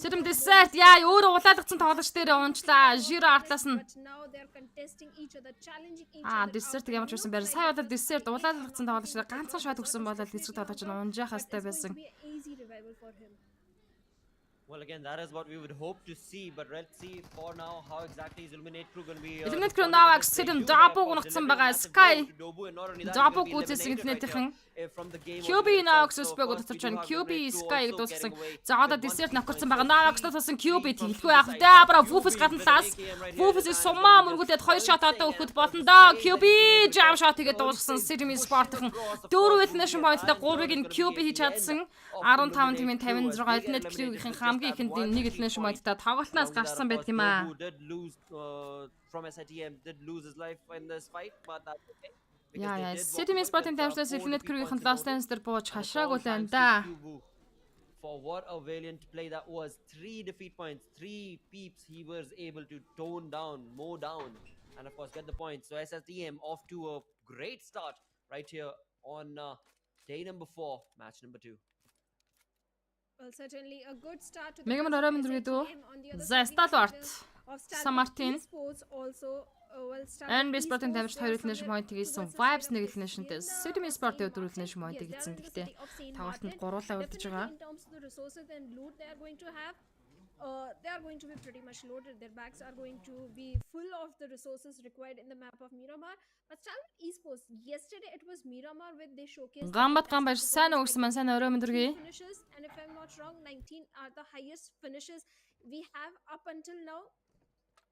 Student Desert яа өөрөө улаалгацсан тоглогч дээр унчлаа. Жиро артлаас нь Desert ямар ч байсан байр. Сая удаа Desert улаалгацсан тоглогч дээр ганцхан шот өгсөн бол Desert тоглогч нь унжаах хастай байсан. Well, again, that is what we would hope to see, but let's see for now how exactly is Illuminate Crew going to be. Illuminate Crew now accident double гунагцсан байгаа. Sky double гүцсэн интернетийн QB Nox спэг дотор чинь QB Sky-г дуусгасан. За одоо Desert нөхөрсөн байгаа. Nox дуусгасан QB тэлэхгүй яах вэ? Абра Woofus гадна талаас. Woofus сумаа мөргүүлээд 2 шот одоо өгөхөд болно доо. QB jam shot хийгээд дуусгасан. City Sport-ын 4 elimination point-тай 3-ыг нь QB хийж чадсан. 15-56 Illuminate Crew-ийн хамгийн ихэнд нэг elimination point-тай тоглолтноос гарсан байт юм аа. From SITM did lose his life in this fight, but that's okay. Яа, City Sport-ын тамирчлаас Illuminate Crew-ийн Lost Lands дээр бууж хашраагүй л байна да. For what a valiant play that was. 3 defeat points, 3 peeps he was able to tone down, mow down, and of course get the points. So SSTM off to a great start right here on day number 4, match number 2. Well, certainly a good start to the Мегамар оройн дөрвөдөө. За Stalwart, San Martin, NB Sport-ын тамирчид 2 elimination point хийсэн. Vibes 1 elimination дээр City Sport-ийн 4 elimination point хийсэн. Гэхдээ тоглолтод гуруулаа үлдэж байгаа. They are going to be pretty much loaded. Their bags are going to be full of the resources required in the map of Miramar. But Stalwart Esports, yesterday it was Miramar where they showcased Гамбат гамбаш сайн өгсөн маань сайн оройн дөргий. finishes, and if I'm not wrong, 19 are the highest finishes we have up until now.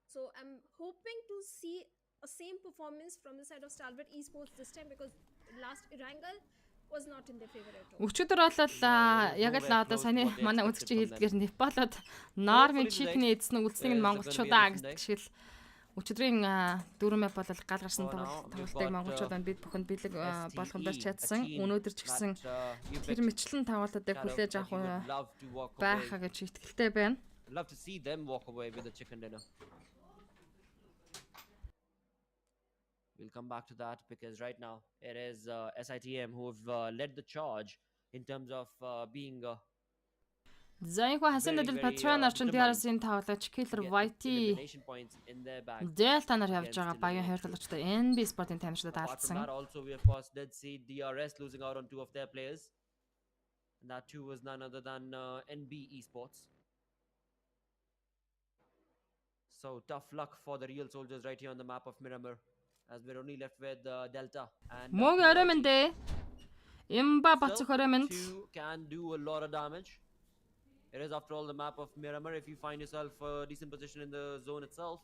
So I'm hoping to see a same performance from the side of Stalwart Esports this time because last Irangal was not in their favor at all. Өчигдөр болол яг л одоо саяны манай үзэгч хэлдгээр Непалод Нормын чикний эзэн үлдсэнийг нь монголчуудаа гэдэг шиг л өчигдрийн 4 мap болол гал гарсан тоглолтыг монголчуудаа бид бүхэнд бэлэг болгон барьж чадсан. Өнөөдөр ч гэсэн тэр мэтлэн тоглолтуудыг хүлээж авах байхаа гэж итгэлтэй байна. I'd love to see them walk away with a chicken dinner. We'll come back to that because right now it is SITM who have led the charge in terms of being За энэ хасан дэдэл Patron орчин DRS-ийн тоглогч Killer White Delta нар явж байгаа багийн хоёр тоглогчтой NB Sport-ын тамирчдад алдсан. That also we of course did see DRS losing out on 2 of their players. And that too was none other than NB Esports. So tough luck for the real soldiers right here on the map of Miramar. As we're only left with Delta and Мог оройн дээ. Имба бацх оройн. Can do a lot of damage. It is after all the map of Miramar. If you find yourself a decent position in the zone itself,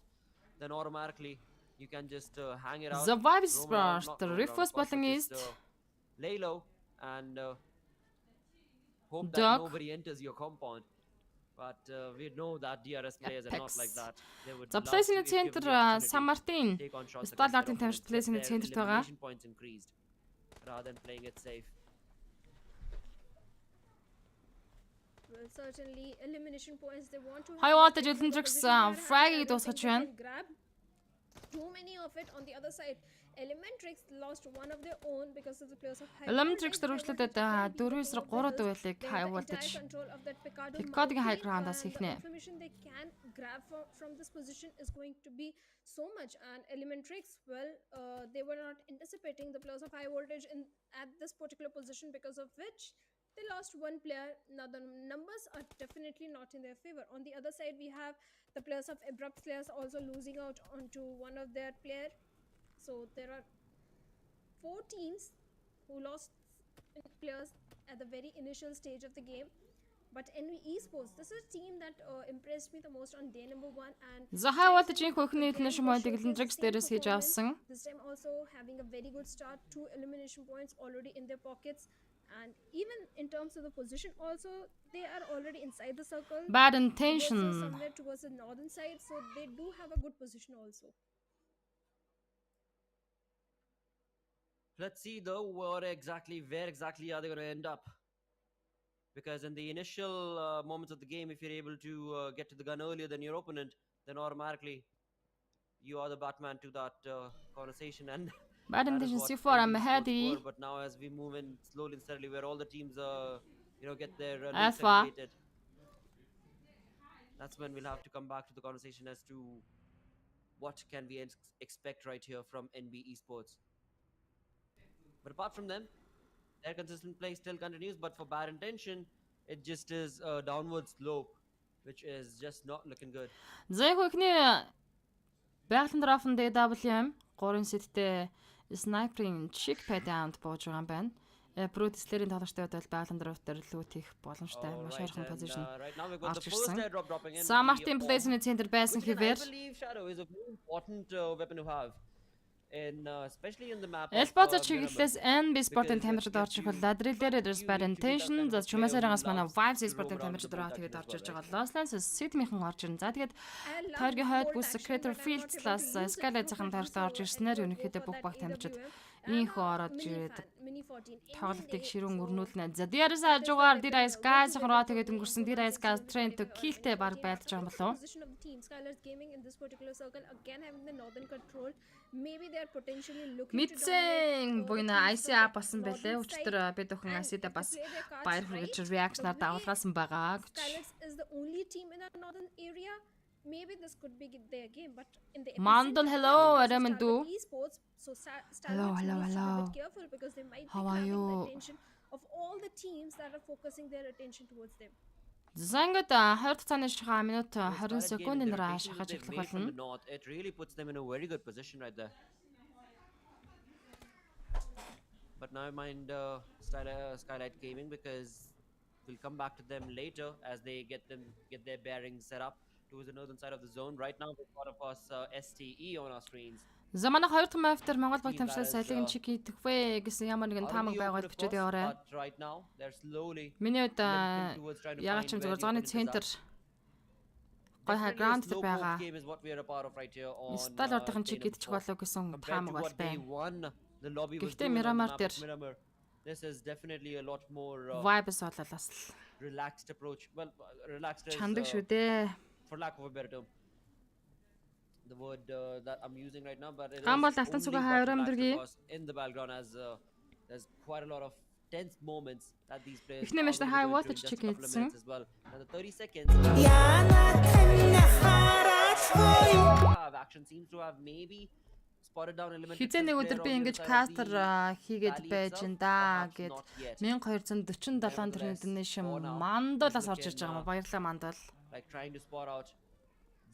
then automatically you can just hang it out. The Vibe Sport, the Rifus Button is lay low and hope that nobody enters your compound. But we know that DRS players are not like that. They would За love to, place-ийн if given центр the opportunity, Сан Мартин take on shots against Сталлардын their тамирч opponents, get place-ийн their центрт байгаа. elimination points increased rather than playing it safe. Well, certainly elimination points they want to have. Хоёр but удаа in the Жилэн position they are frag-ийг having, I don't дуусгаж think they байна. can grab too many of it. On the other side, Elementrix lost one of their own because of the players of high Elementrix дөрвөлтөд 4-3 дуйлыг хайвуулдаж Picardгийн high ground-аас хийхнэ. Information they can grab from this position is going to be so much, and Elementrix, well, they were not anticipating the players of high voltage at this particular position, because of which they lost one player. Now the numbers are definitely not in their favor. On the other side, we have the players of Abrupt Slayers also losing out onto one of their player. So there are 4 teams who lost players at the very initial stage of the game. But NV Esports, this is a team that impressed me the most on day number 1. And За хайвуулдаж инх хөхний элинишн поинтыг Лендрикс дээрээс хийж авсан. This time also having a very good start, 2 elimination points already in their pockets. And even in terms of the position also, they are already inside the circle. Bad Also intention. somewhere towards the northern side, so they do have a good position also. Let's see though where exactly are they going to end up? Because in the initial moments of the game, if you're able to get to the gun earlier than your opponent, then automatically you are the Batman to that conversation. And Bad that is intention what C4 I'm NB ahead. Sports were. But now as we move in slowly and steadily, where all the teams get their links Alpha. activated, that's when we'll have to come back to the conversation as to what can we expect right here from NB Esports. But apart from them, their consistent play still continues, but for Bad Intention, it just is a downward slope, which is just not looking good. За яг хөхний байгалийн драфтын DWM 3 сеттэй снайперын чик падаунд бууж байгаа юм байна. Pro Display-ийн тоглогчтой бол байгалийн драфт дээр лүүт хийх боломжтой. Маш ойрхон позишн Right now we've got орж the first ирсэн. airdrop dropping in. Сан Мартин place-ийн центр байсан Which again, хэвээр I believe Shadow is a very important weapon to have. In especially in the map of Элбоцо Miramar. чиглэлээс NB Sport-ын тамирчид орж ирэх бол Ladril-дээр there's Bad Intention, за Чумасарангаас манай Vibes Sport-ын тамирчид ороод тэгээд орж ирж байгаа. Lostlands Sydney-хэн орж ирнэ. За тэгээд Тойргийн хойд бүс Secretary Fields-лаас Skylight-ын тамирчид орж ирснээр ерөнхийдөө бүх баг тамирчид инхүү ороод ирээд тоглолтыг ширүүн өрнүүлнэ. За DRS хажуугаар DRS guys руу тэгээд өнгөрсөн DRS guys trend to kill-тэй баг байлдаж байгаа юм болов уу? Position of the team, Skylar's Gaming in this particular circle, again having the northern control. Maybe they are potentially looking to Мэдсэн буйна IC app басан байлээ. Өчтөр бид өхөн IC-дэ бас баяр хүргэж reaction-аар дагуулгаасан байгаа гэж. Skylar's is the only team in the northern area. Maybe this could be their game, but in the Mandon, hello, Aramandu. Esports, so Hello, Skylar's hello, needs to be a hello. bit careful because they might How be are having you? the attention of all the teams that are focusing their attention towards them. За ингээд 20 цагааны шахаа минут With 20 Scarlet секундын Gaming, they're дараа taking шахаж the эхлэх lead from the болно. north. It really puts them in a very good position right there. But now mind Skylight Gaming, because we'll come back to them later as they get their bearings set up towards the northern side of the zone. Right now we've got of course STE on our screens. За манай 2 дахь маптер Монгол баг тамирчдаас салигийн чиг хийх вэ гэсэн ямар нэгэн таамаг байгаад бичээд яваарай. But right now they're slowly Миний хувьд limping towards trying to ягаад ч find юм where зүгээр the зооны opponent is центр at. гой Definitely a граунд slow байгаа. poke game is what we are a part of right here on Стал урдхан чиг day идчих number болов гэсэн 4. Compared to таамаг бол what they байна. won, the lobby was Гэхдээ doing on the Miramar map of дээр Miramar. This is definitely a lot more Vibes болол бас relaxed approach. Well, relaxed is чандаг шүү дээ. for lack of a better term. The word that I'm using right now, but it is Гамбол алтан only цуга got хайрам relaxed дэргий. because in the background as there's quite a lot of tense moments that these players Эхний are матчта gonna high go into in voltage just a check couple of хийсэн. minutes as well. Another 30 seconds. Action seems to have maybe spotted down Elementrix Хизээ нэг өдөр би ингэж кастер хийгээд байж ин да гэд 1247 төрний donation мандуулаас орж ирж байгаа юм. Баярлалаа мандуул. like trying to spot out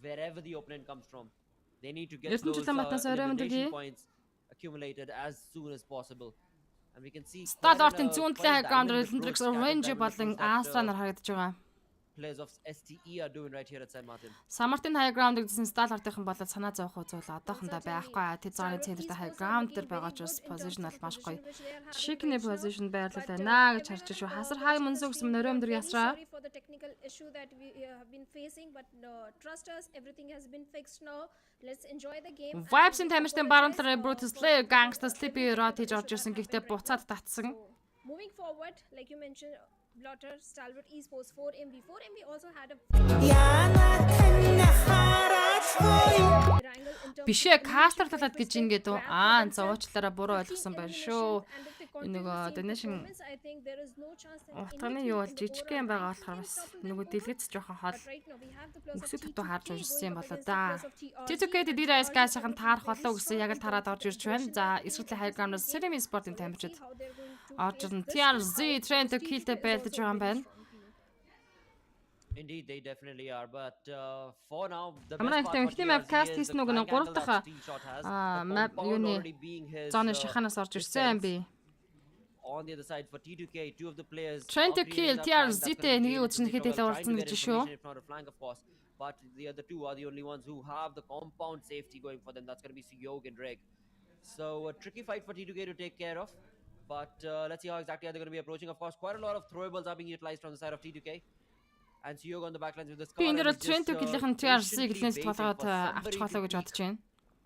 wherever the opponent comes from. They need to get Ертөнцийн those чулаамтнаас орой elimination өндөргий. points accumulated as soon as possible. And we can see Стал quite ортын зүүн талын quite a граунд diamond Лендрикс approach, Orange diamond болон approach that, Astra нар харагдаж байгаа. players of STE are doing right here at San Martin. Самартын high ground гэсэн стал артынхан болоод санаа зовох үзвэл одоохондоо байхгүй. Тэд зооны центрт high ground дээр байгаа ч бас position бол маш гоё. Шикний position байрлал байна гэж харж шүү. Хасар хай мөнзүү гэсэн өрөөмдөр ясраа. Sorry for the technical issue that we have been facing, but trust us, everything has been fixed now. Let's enjoy the game. Vibes-ийн тамирчдын баруунтар Brutus Lee Gangsta Sleepy Rod хийж орж ирсэн гэхдээ буцаад татсан. Moving forward, like you mentioned, Blotter, Stalwart Esports 4MV. 4MV also had a Бишээ кастер талаад гэж ингээд за уучлаарай буруу ойлгосон байна шүү. Нөгөө donation утганы юу бол жижигхэн байгаа болохоор бас нөгөө дэлгэц жоохон хол өсөд тутуу харж уншсан юм болоо да. TTK DRS гайсахан таарах болоо гэсэн яг л тараад орж ирж байна. За эсрэглэн хайграмнаас Seremi Sport-ын тамирчид орж ирнэ. TRZ Trend to kill the belt байгаа юм байна. Indeed, they definitely are. But for now, the Амраа best ихтэй part for ихний map TRZ cast is хийсэн the нөгөө flank 3 angle that дахь Steel Shot has. map The compound юуны already being his, зоны шаханаас орж ирсэн би. on the other side for T2K, two of the players Trying to are creating kill that TRZ flank that's -тэй gonna be нэгийг created үзснэхэд in the илүү middle, урдсан trying to гэж get шүү. information in front of flank, of course. But the other two are the only ones who have the compound safety going for them. That's going to be Suyog and Reg. So a tricky fight for T2K to take care of. But let's see how exactly they're going to be approaching. Of course, quite a lot of throwables are being utilized from the side of T2K. And Suyog on the backlines with the Би scar. энэ and дөр he's Trent just, to-ийн TRZ гэлнээс толгойд авч хоолоо гэж бодож байна.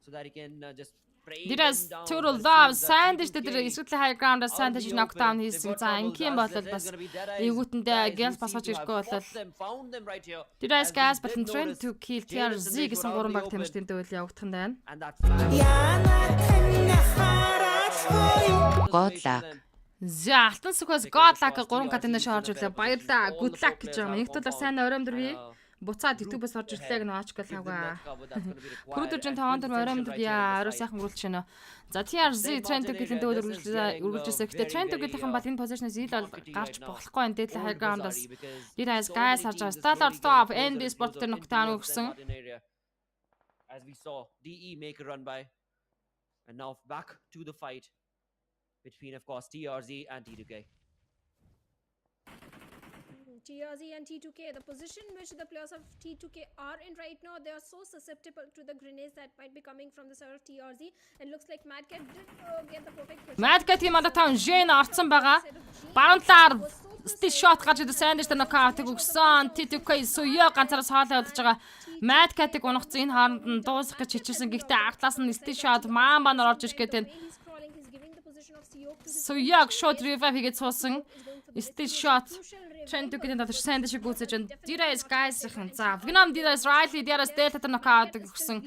so that he can just spray Дээрээс them down. Total But it Love seems that сайн дэжтэй T2K тэр эсрэглэн high ground-аас сайн out in дэж the knockdown open. хийсэн. They've got За troubles ингийн as бол there's бас gonna be Dead Eyes ээгүүтэндээ guys who гэлс seem to босоожгүй have бол fought them, found them right here. Дээрээс As we guys did батлан Trent notice to kill Jameson TRZ Rage гэсэн were out in гурван the баг open. тамирчдын дэвэл явагдах нь байна. And that flag. God luck. За алтан сүхээс God luck 3 катанаш орж ирлээ. Баярлаа. Good luck гэж байгаа. Нэг талаар сайн өрөөмдөргий. Буцаад YouTube-аас орж ирлээ гэнэ очгол хавга. Крүүдэржин таван дээр өрөөмдөр яа орой сайхан гүрэлж байна. За TRZ Trent гэлэн дэвэл үргэлжлэсэн. Гэтэ Trent гэлийнхэн бол энэ позишнээс ил бол гарч болохгүй энэ дээл high ground-аас. Дээрээс guys харж байгаа. Stalwart top NB Sport дээр knockdown өгсөн. As we saw DE make a run by. And now back to the fight between, of course, TRZ and T2K. TRZ and T2K, the position which the players of T2K are in right now, they are so susceptible to the grenades that might be coming from the side of TRZ. And looks like Madcat did get the perfect position. Madcat-ийн Malatown Jane орцсон байгаа. Баруунтаар Steel Shot гарч ирсэн сайн дэжтэй нокаутыг өгсөн. T2K Suyo ганцаараа хоолой удаж байгаа. Madcat-ыг унагцсан энэ хооронд нь дуусах гэж хичээсэн. Гэхдээ артлаас нь Steel Shot маан орж ирэх гэдэг. Suyo shot revive хийгээд суусан. Steel Shot Trent to-ийн дотор сайн дэшиг гүйцэж байна. DRS guys-ийн за Vietnam DRS Riley DRS Delta нокаутыг өгсөн.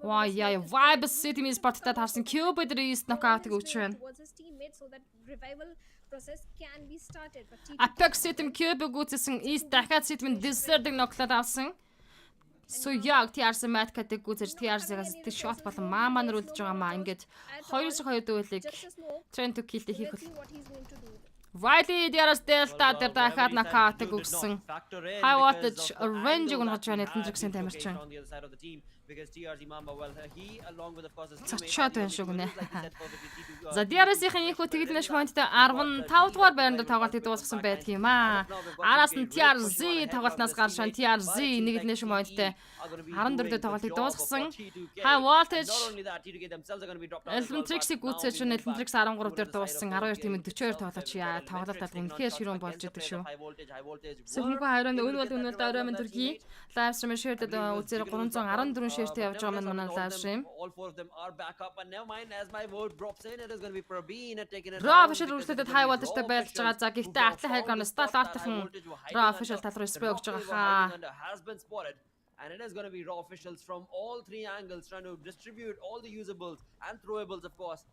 Ваа яа Vibe City Sport-тай таарсан Cube DRS нокаутыг өгч байна. Apex City Cube гүйцсэн East дахиад City Desert-ыг ноклоод авсан. So яг TRZ Madcat-ыг гүйцэж TRZ-гаас Steel Shot болон маамаа нар үлдэж байгаа маа. Ингээд 2-2 дүүлийг Trent to kill-тэй хийх бол Riley DRS Delta дээр дахиад нокаутыг өгсөн. High voltage range-ыг унгаж байна Эдэндрэгсийн тамирчин. Because TRZ Mamba, well, he along with, of course, Цочоод байна шүү гинэ. За DRS-ийн их тэгэл нэш поинттай 15 дугаар байранд тоглолтыг дуусгасан байдаг юм аа. Араас нь TRZ тоглолтноос гарч шан TRZ нэг нэш поинттай 14 тоглолтыг дуусгасан. High voltage Electrix-ийг гүйцээж Electrix 13 дээр дууссан 12 тийм 42 тоглолт яа тоглолт алга үнэхээр ширүүн болж идэг шүү. Сүхэнгүй хайранд өнөөл орой мэн төрхий лайв стрим ширтэд үзээр 314 ширтэй явж байгаа манай лайв стрим. Raw official үргэлжлүүлээд high voltage-тай байлж байгаа. За гэхдээ Atlas High-ын Stalwart-ын Raw official тал руу спрей өгч байгаа хаа. And it is going to be raw officials from all three angles trying to distribute all the usables and throwables, of course,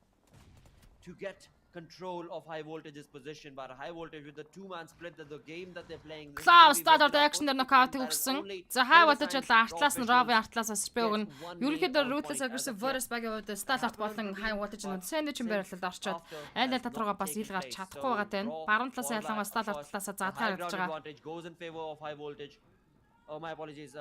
to get control of high voltage's position. But high voltage with the two-man split, that the game that they're playing. Klaus Stalwart action дээр нокаутыг өгсөн. За high voltage бол Atlas нь Raw-ын Atlas-аас спрей өгнө. Ерөнхийдөө Ruthless aggressive versus багийн хувьд Stalwart болон high voltage нь сэндвичийн байрлалд орчоод аль аль татваргаа бас ил гарч чадахгүй байгаа тань. Баруун талаас ялангуяа Stalwart талаасаа задгаар гарч байгаа. Goes in favor of high voltage. Oh, my apologies.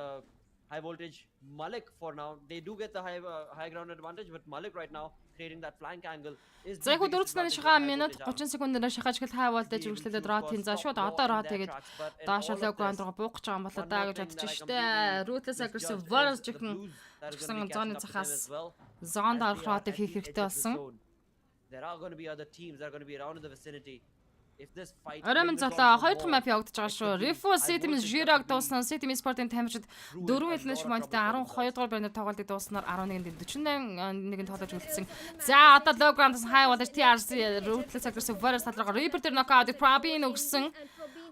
High voltage Malik for now. They do get the high ground advantage, but Malik right now creating that flank angle is За яг дөрөвчнээ шахаа минут 30 секундээр шахаж гэл хай волтаж үргэлжлүүлээд ротын за шууд одоо рот тэгээд даашаа лог раунд руу буугч байгаа юм болоо даа гэж бодож штэ. Ruthless aggressive versus жихэн зооны цахаас зоонд орох ротыг хийх хэрэгтэй болсон. There are going to be other teams that are going to be around in the vicinity. If this fight Оройн залаа хоёр дахь map явагдаж байгаа шүү. Refo City-ийн Жираг дууснаа City-ийн Sport-ийн тамирчид 4 элнэш моменттэй 12 дугаар байрны тоглолтыг дууснаар 11-нд 48-нд тоглож үлдсэн. За одоо low ground-аас хай болож TRC Ruthless aggressive versus талраагаар Reaper дээр knockout Probin өгсөн.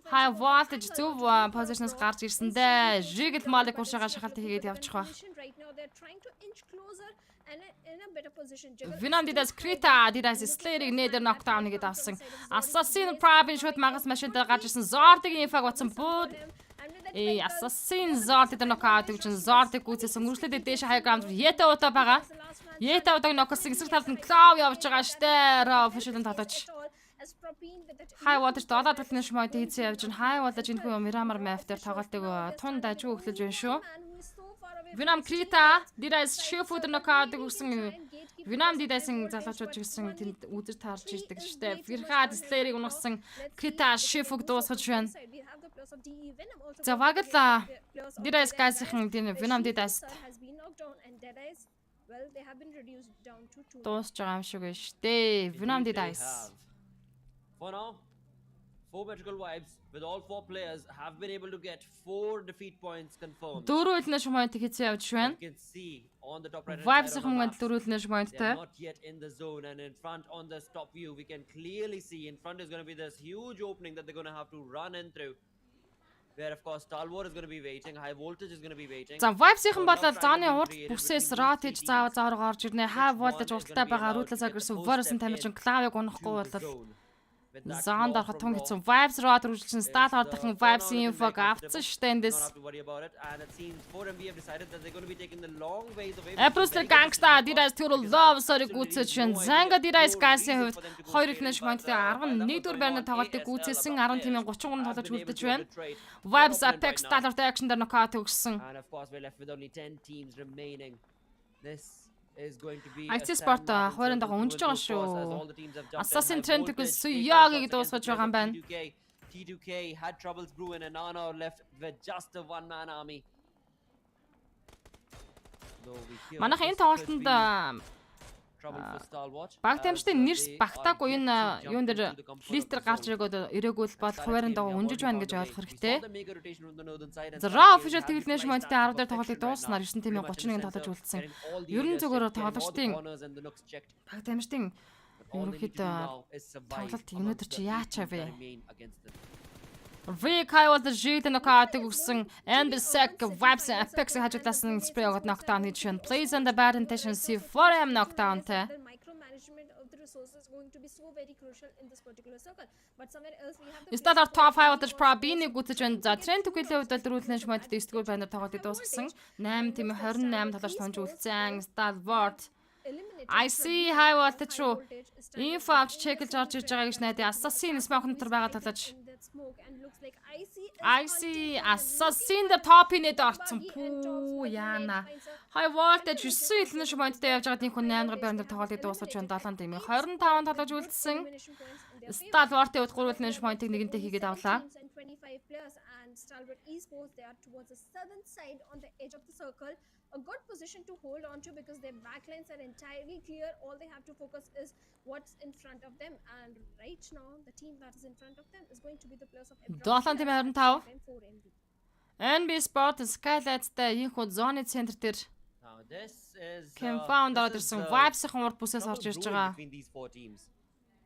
High voltage зөв position-аас гарч ирсэндээ Jigel Malik уршаага шахалт хийгээд явчих байх. Vinamdidas Krita Didas Slayer нээдэр knockdown нэгэд авсан. Assassin Probin шууд магас машинтай гарч ирсэн. Zord-ийн инфаг батсан бууд. Assassin Zord дээр knockout гэж Zord-ыг гүйцээсэн. Үргэлжлээд дээш high ground Yeta удаа байгаа. Yeta удааг knock-сан эсрэг талд нь Claw явж байгаа штэ. Official-ын тоглож. High voltage долоод талын шмойд хийцээ явж байна. High voltage энэ хүн Miramar map дээр тоглолтыг тун дажгүй хөглөж байна шүү. Vinam Krita Didas Shifu дээр knockout өгсөн. Vinam Didas-ын залуучууд гэсэн тэнд үдэр таарч ирдэг штэ. Firhad Slayer-ыг унгасан Krita Shifu-г дуусгаж байна. За вагла Didas гайсхийн тийм Vinam Didas дуусж байгаа юм шиг байна штэ. Vinam Didas. For now, 4 metrical vibes with all 4 players have been able to get 4 defeat points confirmed. Дөрөв элнэш момент хийцээ явж байна. You can see on the top right Vibes хүмүүс дөрөв элнэш моменттэй. not yet in the zone, and in front on the top view we can clearly see in front is going to be this huge opening that they're going to have to run in through. Where of course Stalwart is going to be waiting, high voltage is going to be waiting. За Vibes-ийн болоод зааны урд бүсээс рот хийж заавар гарч ирнэ. High voltage урттай байгаа Ruthless aggressive versus тамирчин Claw-ыг унахгүй болол Zond ороход тун хийсэн Vibes руу үргэлжлүүлсэн Stal ордохон Vibes info авцсан штэ эндээс. Apple Gangsta Didas Total Love sorry гүйцэж шин Zanga Didas Gas-ийн хувьд 2 элнэш моменттэй 11 дугаар байрны тоглолтыг гүйцээсэн 10 тимийн 33 тоглож үлдэж байна. Vibes Apex Stal ортой action дээр knockout өгсөн. And of course we're left with only 10 teams remaining. This is going to be IT Sport хойронд байгаа унжиж байгаа шүү. Assassin Trend-ийг Suyaгийг дуусгаж байгаа юм байна. T2K had troubles brewing and now left with just a one-man army. Манайх энэ тоглолтод баг тамирчдын нэрс багтаагүй энэ юун дээр листер гарч ирээгүй бол хуваарьнд байгаа унжиж байна гэж ойлгох хэрэгтэй. Raw official тэглэнэ шмонттой 10 дээр тоглолтыг дууснаар 9 тимийн 31 тоглож үлдсэн. Ерөн зөвгөөр тоглогчдын баг тамирчдын ерөнхийдөө тоглолт юмнуудэр чи яачаа вэ? Kai was the Jit and the car to sing and the sec Vibes and Apex hajutasan spray of knockdown hit plays on the bad intention see for him knockdown te. Micromanagement of the resources is going to be so very crucial in this particular circle. But somewhere else we have the Is that our top 5 wattage Probin гүтэж байна. За Trend төлөв өдөлрүүлнэ шмонт 9-р байнаар тоглолтыг дуусгасан. 8 тийм 28 талаар тонж үлдсэн. Stalwart I see high voltage руу info авч чекэлж орж ирж байгаа гэж найдаа. Assassin smoke дотор байгаа талаж. I see Assassin the top in it орцсон. Пүү яана. High voltage 9 элнэш моменттэй явж байгаа тийм хүн 8-р байранд тоглолтыг дуусгаж байна. 7 тийм 25 талаж үлдсэн. Stalwart-ийн 3 элнэш моментыг нэгэнтээ хийгээд авлаа. Stalwart esports they are towards the southern side on the edge of the circle, a good position to hold on to because their backlines are entirely clear. All they have to focus is what's in front of them, and right now the team that is in front of them is going to be the players of 7-25 NB Sport Skylights-тай энэ хөө зоны центр дээр Confound орсон Vibes-ийн урд бүсээс орж ирж байгаа.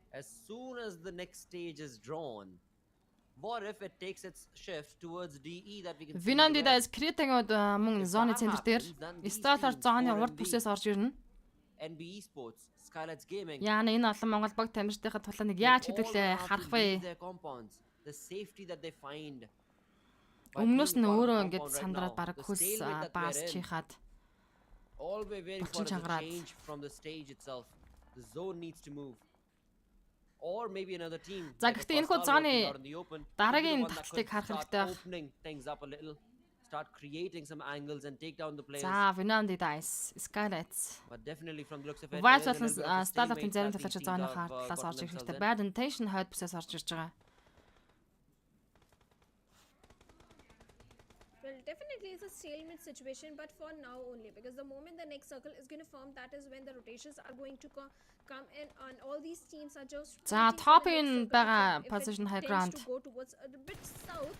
As soon as the next stage is drawn, what if it takes its shift towards DE that we can see? Vinamdidas Krita-г мөн зоны центр дээр Stalwart зоны урд бүсээс орж ирнэ. NB Esports, Skylights Gaming. Яна энэ олон Монгол баг тамирчдынхаа тулааныг яаж хэдүүлээ харах вэ? The safety that they find. Өмнөөс нь өөрөө ингэж сандраад бараг хөлс баас чихад. All we're waiting for is a change from the stage itself. The zone needs to move. Or maybe another team. За гэхдээ энэ хөө зоны дараагийн талтыг харах хэрэгтэй. start creating some angles and take down the players. За, Vinandi Dice, Skylights. But definitely from the looks of it, White there is a little bit of a Startup-ын stalemate зарим that талаач these зооны teams have, талаас орж gotten ирэх themselves хэрэгтэй. in. Bad intention хойд бүсээс орж ирж байгаа. Well, definitely it's a stalemate situation, but for now only, because the moment the next circle is going to form, that is when the rotations are going to come in, and all these teams are just За, waiting for the top-ын next circle to байгаа form. If it position high tends ground. to go towards a bit south,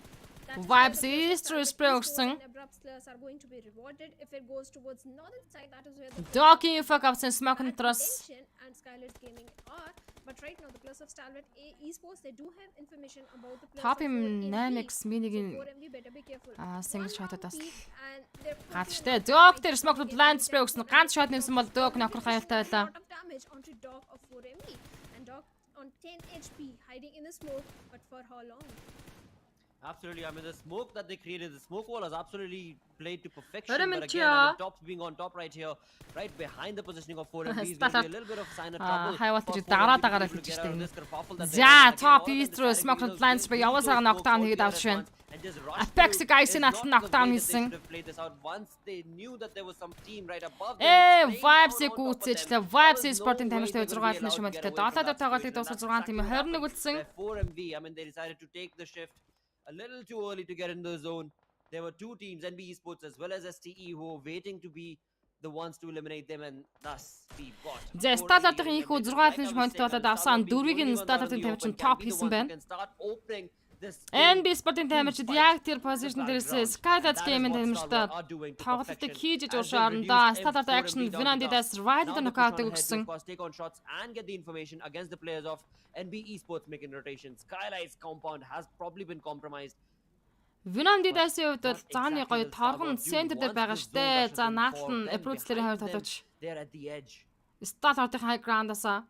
that is Vibes where the east players to spray and өгсөн. abrupt players are going to be rewarded. If it goes towards northern side, that is where the Doki fuck up since smoke Bad trust. intention and Skylight Gaming are, but right now the players of Stalwart Esports, they do have information about the players Top-ын of 4MV. Dynamics So minig-ийн 4MV better be careful. single One shot-д round бас peak and they're галжтай. putting Dog a дээр fight smoke against blind them. spray өгсөн. Ганц shot нэмсэн бол Dog нокор хайлттай A байлаа. lot of damage onto Dog of 4MV, and Dog on 10 HP hiding in the smoke, but for how long? Absolutely, I mean the smoke that they created, the smoke wall has absolutely played to perfection. Wait a But minute, again, I mean, yeah. Tops being on top right here, right behind the positioning of 4MV is going to Start be a little bit of sign of Ah, trouble. хайвал for тэр 4MV дараа to be дагараа able to хэлж get out of штэ. this kerfuffle that they're in. За, And again, top all of them east through decided to smoke use blind those spray big явуулсараа smokes knockdown all хийгээд together авч at байна. once and just rush Apex through guys is in not at the knockdown way that they хийсэн. should have played this out. Once they knew that there was some team right above them, Vibes-ийг гүйцээчлээ. Vibes Sport-ын тамирчтай 6 6 хэлнэ шумэлтэй. 7-д тоглолтыг дуусгаж 6 тийм 21 үлдсэн. 4MV, I mean, they decided to take the shift a little too early to get in the zone. There were two teams, NB Esports as well as STE, who were waiting to be the ones to eliminate them, and thus we got. За, Startup-ын их 6 point болоод авсан. 4-ийг нь Startup-ын тамирчин top хийсэн байна. NB Sport-ын тамирчид яг тэр position дээрээс Skylight Gaming тамирчтай тоглолтыг хийж иж уушаарандаа Startup action Vinandi Dice right to knockout-ыг өгсөн. Take on shots and get the information against the players of NB Esports making rotation. Skylight's compound has probably been compromised. Vinandi Dice-ийн хувьд бол зааны гоё торгон center дээр байгаа штэ. За, наадлал нь approach-лэрийн хувьд толгоч. They're at the edge. Startup-ын high ground-асаа.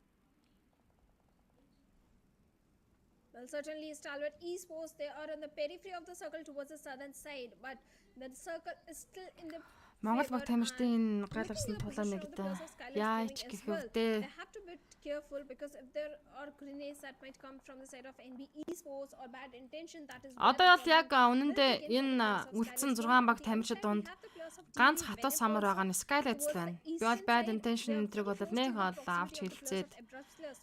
Well, certainly Stalwart Esports, they are on the periphery of the circle towards the southern side, but the circle is still in the Монгол favor баг тамирчдын and галарсан looking at the тулаан position of the нэгдэ. players of Skylight Яач Gaming гэх as well. үгтэй. They have to be careful, because if there are grenades that might come from the side of NB Esports or bad intention, that is Одоо бол яг үнэндээ энэ үлдсэн 6 баг тамирчид донд ганц хатуу самар байгаа нь Skylights байна. Би бол bad intention энтриг бол нэг бол авч хилцээд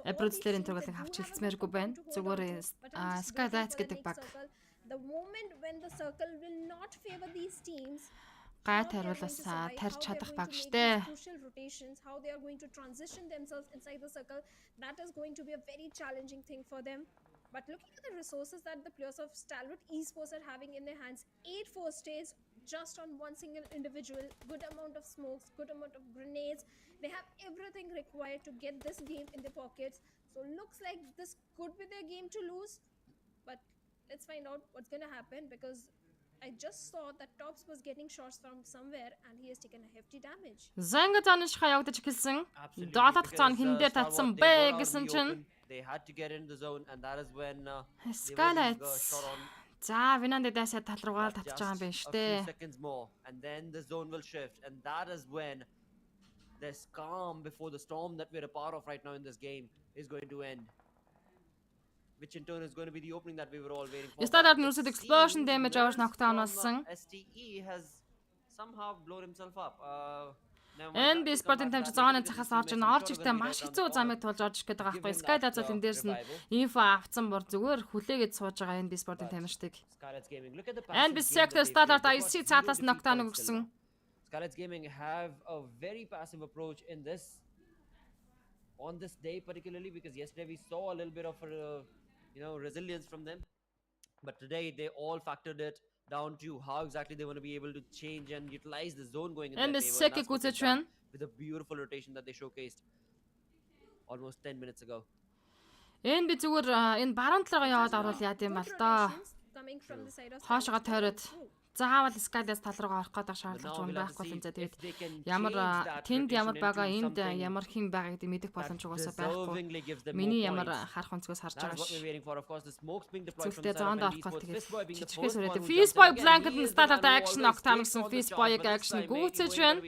Abroad-лэрийн төрөл авч хилцмээргүй байна. Зүгээр Skylights гэдэг баг the moment when the circle will not favor these teams, гай тариулаас тарьж чадах баг штэ. crucial rotations, how they are going to transition themselves inside the circle, that is going to be a very challenging thing for them. But looking at the resources that the players of Stalwart Esports are having in their hands, 8 first aids just on one single individual, good amount of smokes, good amount of grenades. They have everything required to get this game in their pockets. So looks like this could be their game to lose. But let's find out what's gonna happen, because I just saw that Tops was getting shots from somewhere and he has taken a hefty damage. Занга заныш хаягдаж эхэлсэн. 7 дахь цаан хиндэ татсан бэ гэсэн чинь They had to get in the zone, and that is when Skylights. За, Vinandi Dice тал руугаа татж байгаа юм байна штэ. seconds more, and then the zone will shift, and that is when this calm before the storm that we're a part of right now in this game is going to end. Which in turn is going to be the opening that we were all waiting for. Startup But it нүүсэд explosion seems damage авч Nurse knockdown from, болсон. STE has somehow blown himself up. NB Sport-ын тамирчин зооны цахаас орж ин орж ихдээ маш хэцүү замыг тулж орж ирэх гэдэг байгаа байхгүй. Skylights бол энэ дээрс нь инфо авцсан бор зүгээр хүлээгээд сууж байгаа NB Sport-ын тамирчдыг. Skylights Gaming, look at the NB passive game Sector that they Startup played. They IC got цаатаас beautifully knockdown poised өгсөн. Skylights Gaming have a very passive approach in this, on this day particularly, because yesterday we saw a little bit of resilience from them, but today they all factored it down to how exactly they want to be able to change and utilize the zone going in their NB favor, and Sector that's what they've гүцэж done байна. with a beautiful rotation that they showcased almost 10 minutes ago. NB зүгээр энэ баруун талаараа яваад орвол яа гэм бал доо. Coming from the side of Хоошоо тойроод заавал Skylights тал руугаа орох гэдэг шаардлага байна байхгүй юм за. Тэгээд ямар тэнд ямар байгаа энд ямар хин байгаа гэдэг мэдэх боломж угаасаа байхгүй. Миний ямар харах өнцгөөс харж байгаа ш. Зүйлтэй зоонд орох тэгээд чичгээс үрээд Fishboy Blanket нь Startup action knockdown гэсэн Fishboy-ыг action гүйцэж байна.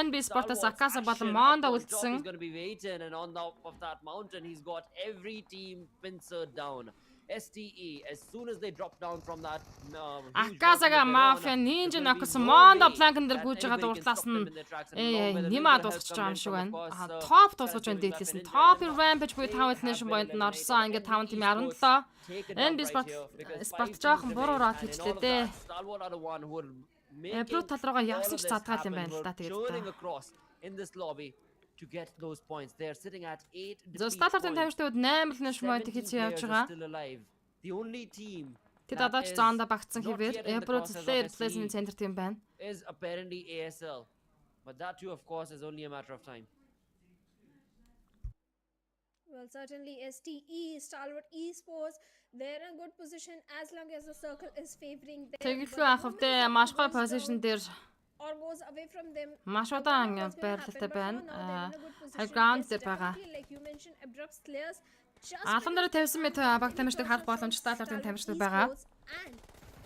NB Sport-аас Akasa болон Mondo үлдсэн. He's going to be waiting, and on top of that mountain he's got every team pincered down. STE, as soon as they drop down from that Акказага Mafia Ninja наксан Mondo Plank дээр гүйж байгаа дуртлаас нь Nima дуусгаж байгаа юм шиг байна. Топ дуусгаж байна дээдлээс нь Top Rampage буюу 5 elimination point нь орсон. Ингээд 5 тийм 17. Энэ спорт жоохон буруугаар хийчлээ дээ. Брут тал руугаа явсан ч задгаал юм байна л да тэгээд. In this lobby to get those points. They're sitting at 8. За стартын тавьчдад 8 elimination point хийж явж байгаа. The only team Тэд одоо ч зоонда багтсан хэвээр Брут Slayer placement center team байна. Is apparently ASL. But that too of course is only a matter of time. Well, certainly STE, Stalwart Esports, they're in a good position as long as the circle is favoring them. Тэгэлгүй ах хөвдөө маш гоё position дээр or goes away from them. Маш удаан байрлалтай байна. Ground дээр байгаа. Like you mentioned, abrupt players. Алан дээр тавьсан мэт баг тамирчдыг харах боломжтой талаар тамирчдад байгаа. And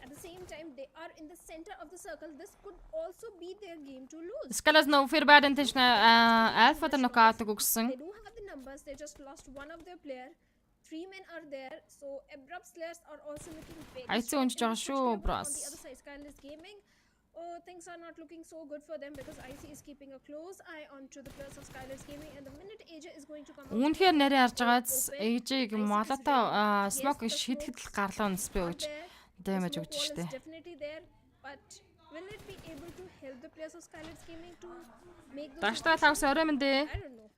at the same time, they are in the center of the circle. This could also be their game to lose. Skalas no fear bad intention alpha дээр knockout өгсөн. They do have the numbers. They just lost one of their player. 3 men are there. So abrupt players are also looking very strong. On the other side, Skyless Gaming. Oh, things are not looking so good for them because IC is keeping a close eye onto the players of Skyless Gaming, and the minute AJ is going to come out. Үнэхээр нэрээ харж байгааз AJ-г молото smoke шидэхэд л гарлаа спэ өгч damage өгч штэ. Definitely there, but will it be able to help the players of Skyless Gaming to make those? Даштай тавс орой мэндэ. I don't know.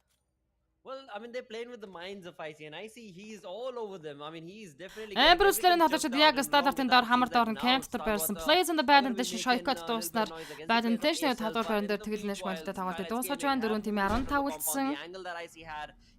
Well, I mean, they're playing with the minds of IC, and IC, he's all over them. I mean, he's definitely... Bruce-лэрийн толгойд яг стандартын доор хамар доор нь camp-тер байсан. Plays on the bad intention shortcut дууснаар bad intention тавдугаар байран дээр тэгэл нэш монтой тоглолтыг дуусгаж байна. 4 тийм 15 үлдсэн.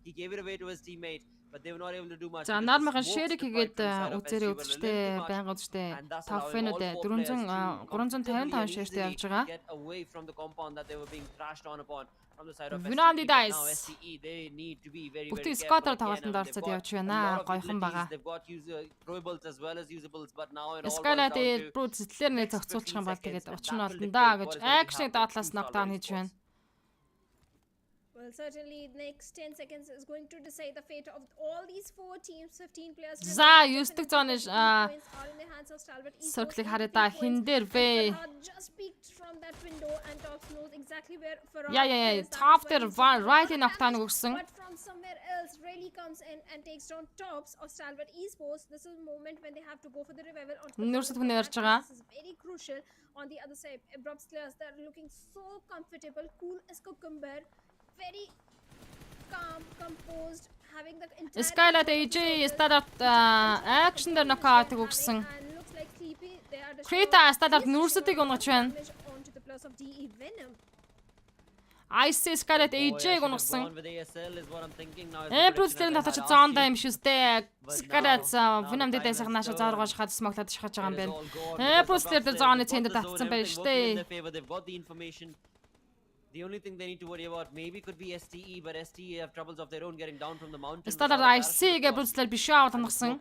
He gave it away to his teammate, but they were not able to do much. За нармахан шэрэг хийгээд үзээрээ үзчихтэй байнга үзчихтэй. Top fan-үүд 355 шэртэй явж байгаа. Get away from the compound that they were being trashed on upon. Vinandi dice. Now SCE, they need to be very Бүтэн careful. Scott-аар тоглолтод орцод явж байна. Гойхон байгаа. They've got throwables as well as usables, but now it all Skylight Bruce зэтлэр нэ зохицуулчих юм бол тэгээд очин олдондаа гэж action доотлаас knockdown хийж байна. Well, certainly next 10 seconds is going to decide the fate of all these 4 teams. 15 players. За 9 дэх зооны circle-ыг хараа хин дээр вэ? Just peeked from that window and Top knows exactly where Farah. Yeah. Top дээр right in knockdown өгсөн. But from somewhere else, Rayleigh comes in and takes down Tops of Stalwart Esports. This is the moment when they have to go for the revival. Нүүрсэд хүн ярьж байгаа. This is very crucial. On the other side, abrupt players that are looking so comfortable, cool as cucumber. Very calm, composed, having the entire Skylight AJ стандартaction дээр knockout өгсөн. Krita стандартд нүүрсэдийг унгаж байна. IC Skylight AJ-г унгасан. Bruce-лэрийн татаж зоондоо юм шүүстэй. Skylight Venom дэдээс ханааша зооргоош хад смоглаад шахаж байгаа юм байна. Bruce-лэр дээр зооны цэнд татсан байна штэ. The only thing they need to worry about maybe could be STE, but STE have troubles of their own getting down from the mountain. Standard IC-гээ Bruce-лэр биш аваад хангасан.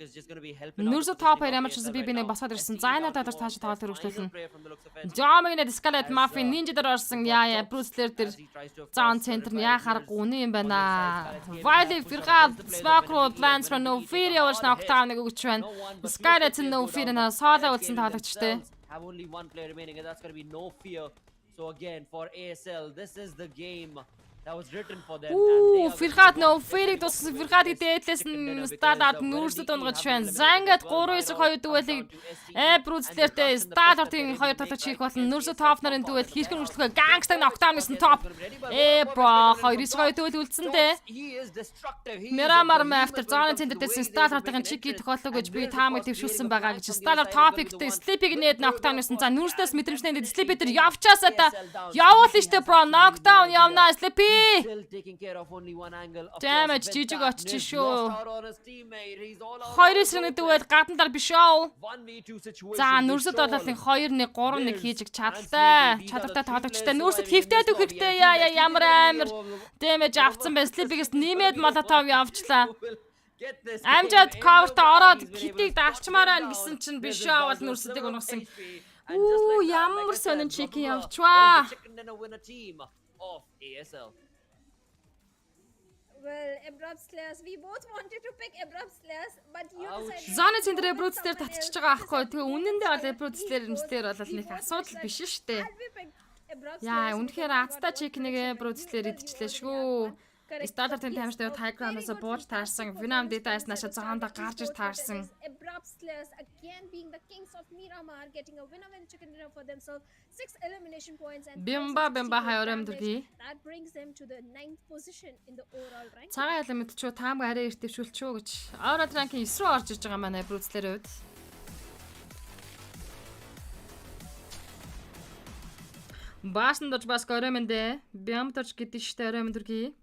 Нүүрсэ топ хоёр ямар ч би бинийг босоод ирсэн. Зайнаа дотор тааш тоглолт хэрэгжүүлсэн. Жомигнэ Skylight Mafia Ninja дээр орсон. Яа Bruce-лэр дээр зоон центр нь яхааргүй үнэн юм байна. Вайли фирхад Smoke Plans for No Fear явуулж knockdown-ыг өгч байна. Skylight No Fear на соло үлдсэн тоглогчтой. Have only one player remaining, and that's going to be No Fear. So again, for ASL, this is the game that was written for them. Фирхат No Fear-ийг туссан Фирхатыг дээдлээс нь стадад нүүрсэд унгаж байна. Зангад 3-2 дүүэлийг Bruce-лэртэй стадартын 2 тоглож хийх болно. Нүүрсэд топ нарын дүүэл хэрхэн үргэлжлэхөө гангстаг knockdown гэсэн топ. Бро 2-2 дүүэл үлдсэн дээ. Мирамар Master зоны центэрдээс стадартын чики тохиолдог гэж би таамаг төвшүүлсэн байгаа гэж стадар топиктэй Sleepy-г нээд knockdown гэсэн. За нүүрсдээс мэдрэмжтэй Sleepy дээр явчаасаа та явуулна штэ бро knockdown явна Sleepy. Still taking care of only one angle. Damage жижиг очиж шүү. 2-1 дүүэл гаднаар биш оо. За нүүрсэд бололын 2-1 3-1 хийж чадaltaй. Чадaltaй тоглогчтой нүүрсэд хөвтөөд өгөхтэй ямар амар damage авцсан байна. Sleepy-гээс нэмээд молотов явчлаа. Амжаад cover-та ороод хитийг даалчмаар байна гэсэн чинь биш аа бол нүүрсэдийг унгасан. Ямар сонин чики явчваа. Of ASL. Well, abrupt slash. We both wanted to pick abrupt slash, but you decided. Зоны центр Bruce-дээр татчихж байгаа аахгүй. Тэгээ үнэндээ бол Bruce-дээр нэрээр бол нэг асуудал биш шүү дээ. Яа, үнэхээр Азта чекнэгээ Bruce-дээр идчихлээ шүү. Стартертын тамирчтай Tiger-аас бууж таарсан. Venom Data-аас наашаа зоондоо гарч ир таарсан. Abrupt slash again being the kings of Miramar getting a winner and chicken dinner for themselves. 6 elimination points and Бимба хайрам дэргий. That brings them to the 9th position in the overall rank. Цагаан элемент ч таамаг арай иртвшүүлчихөө гэж. Aura ranking 9 руу орж иж байгаа манай Bruce-лэр үед. Баасан дож бас горемэндэ. Бямтарч гэдэг штэ оремэн дэргий.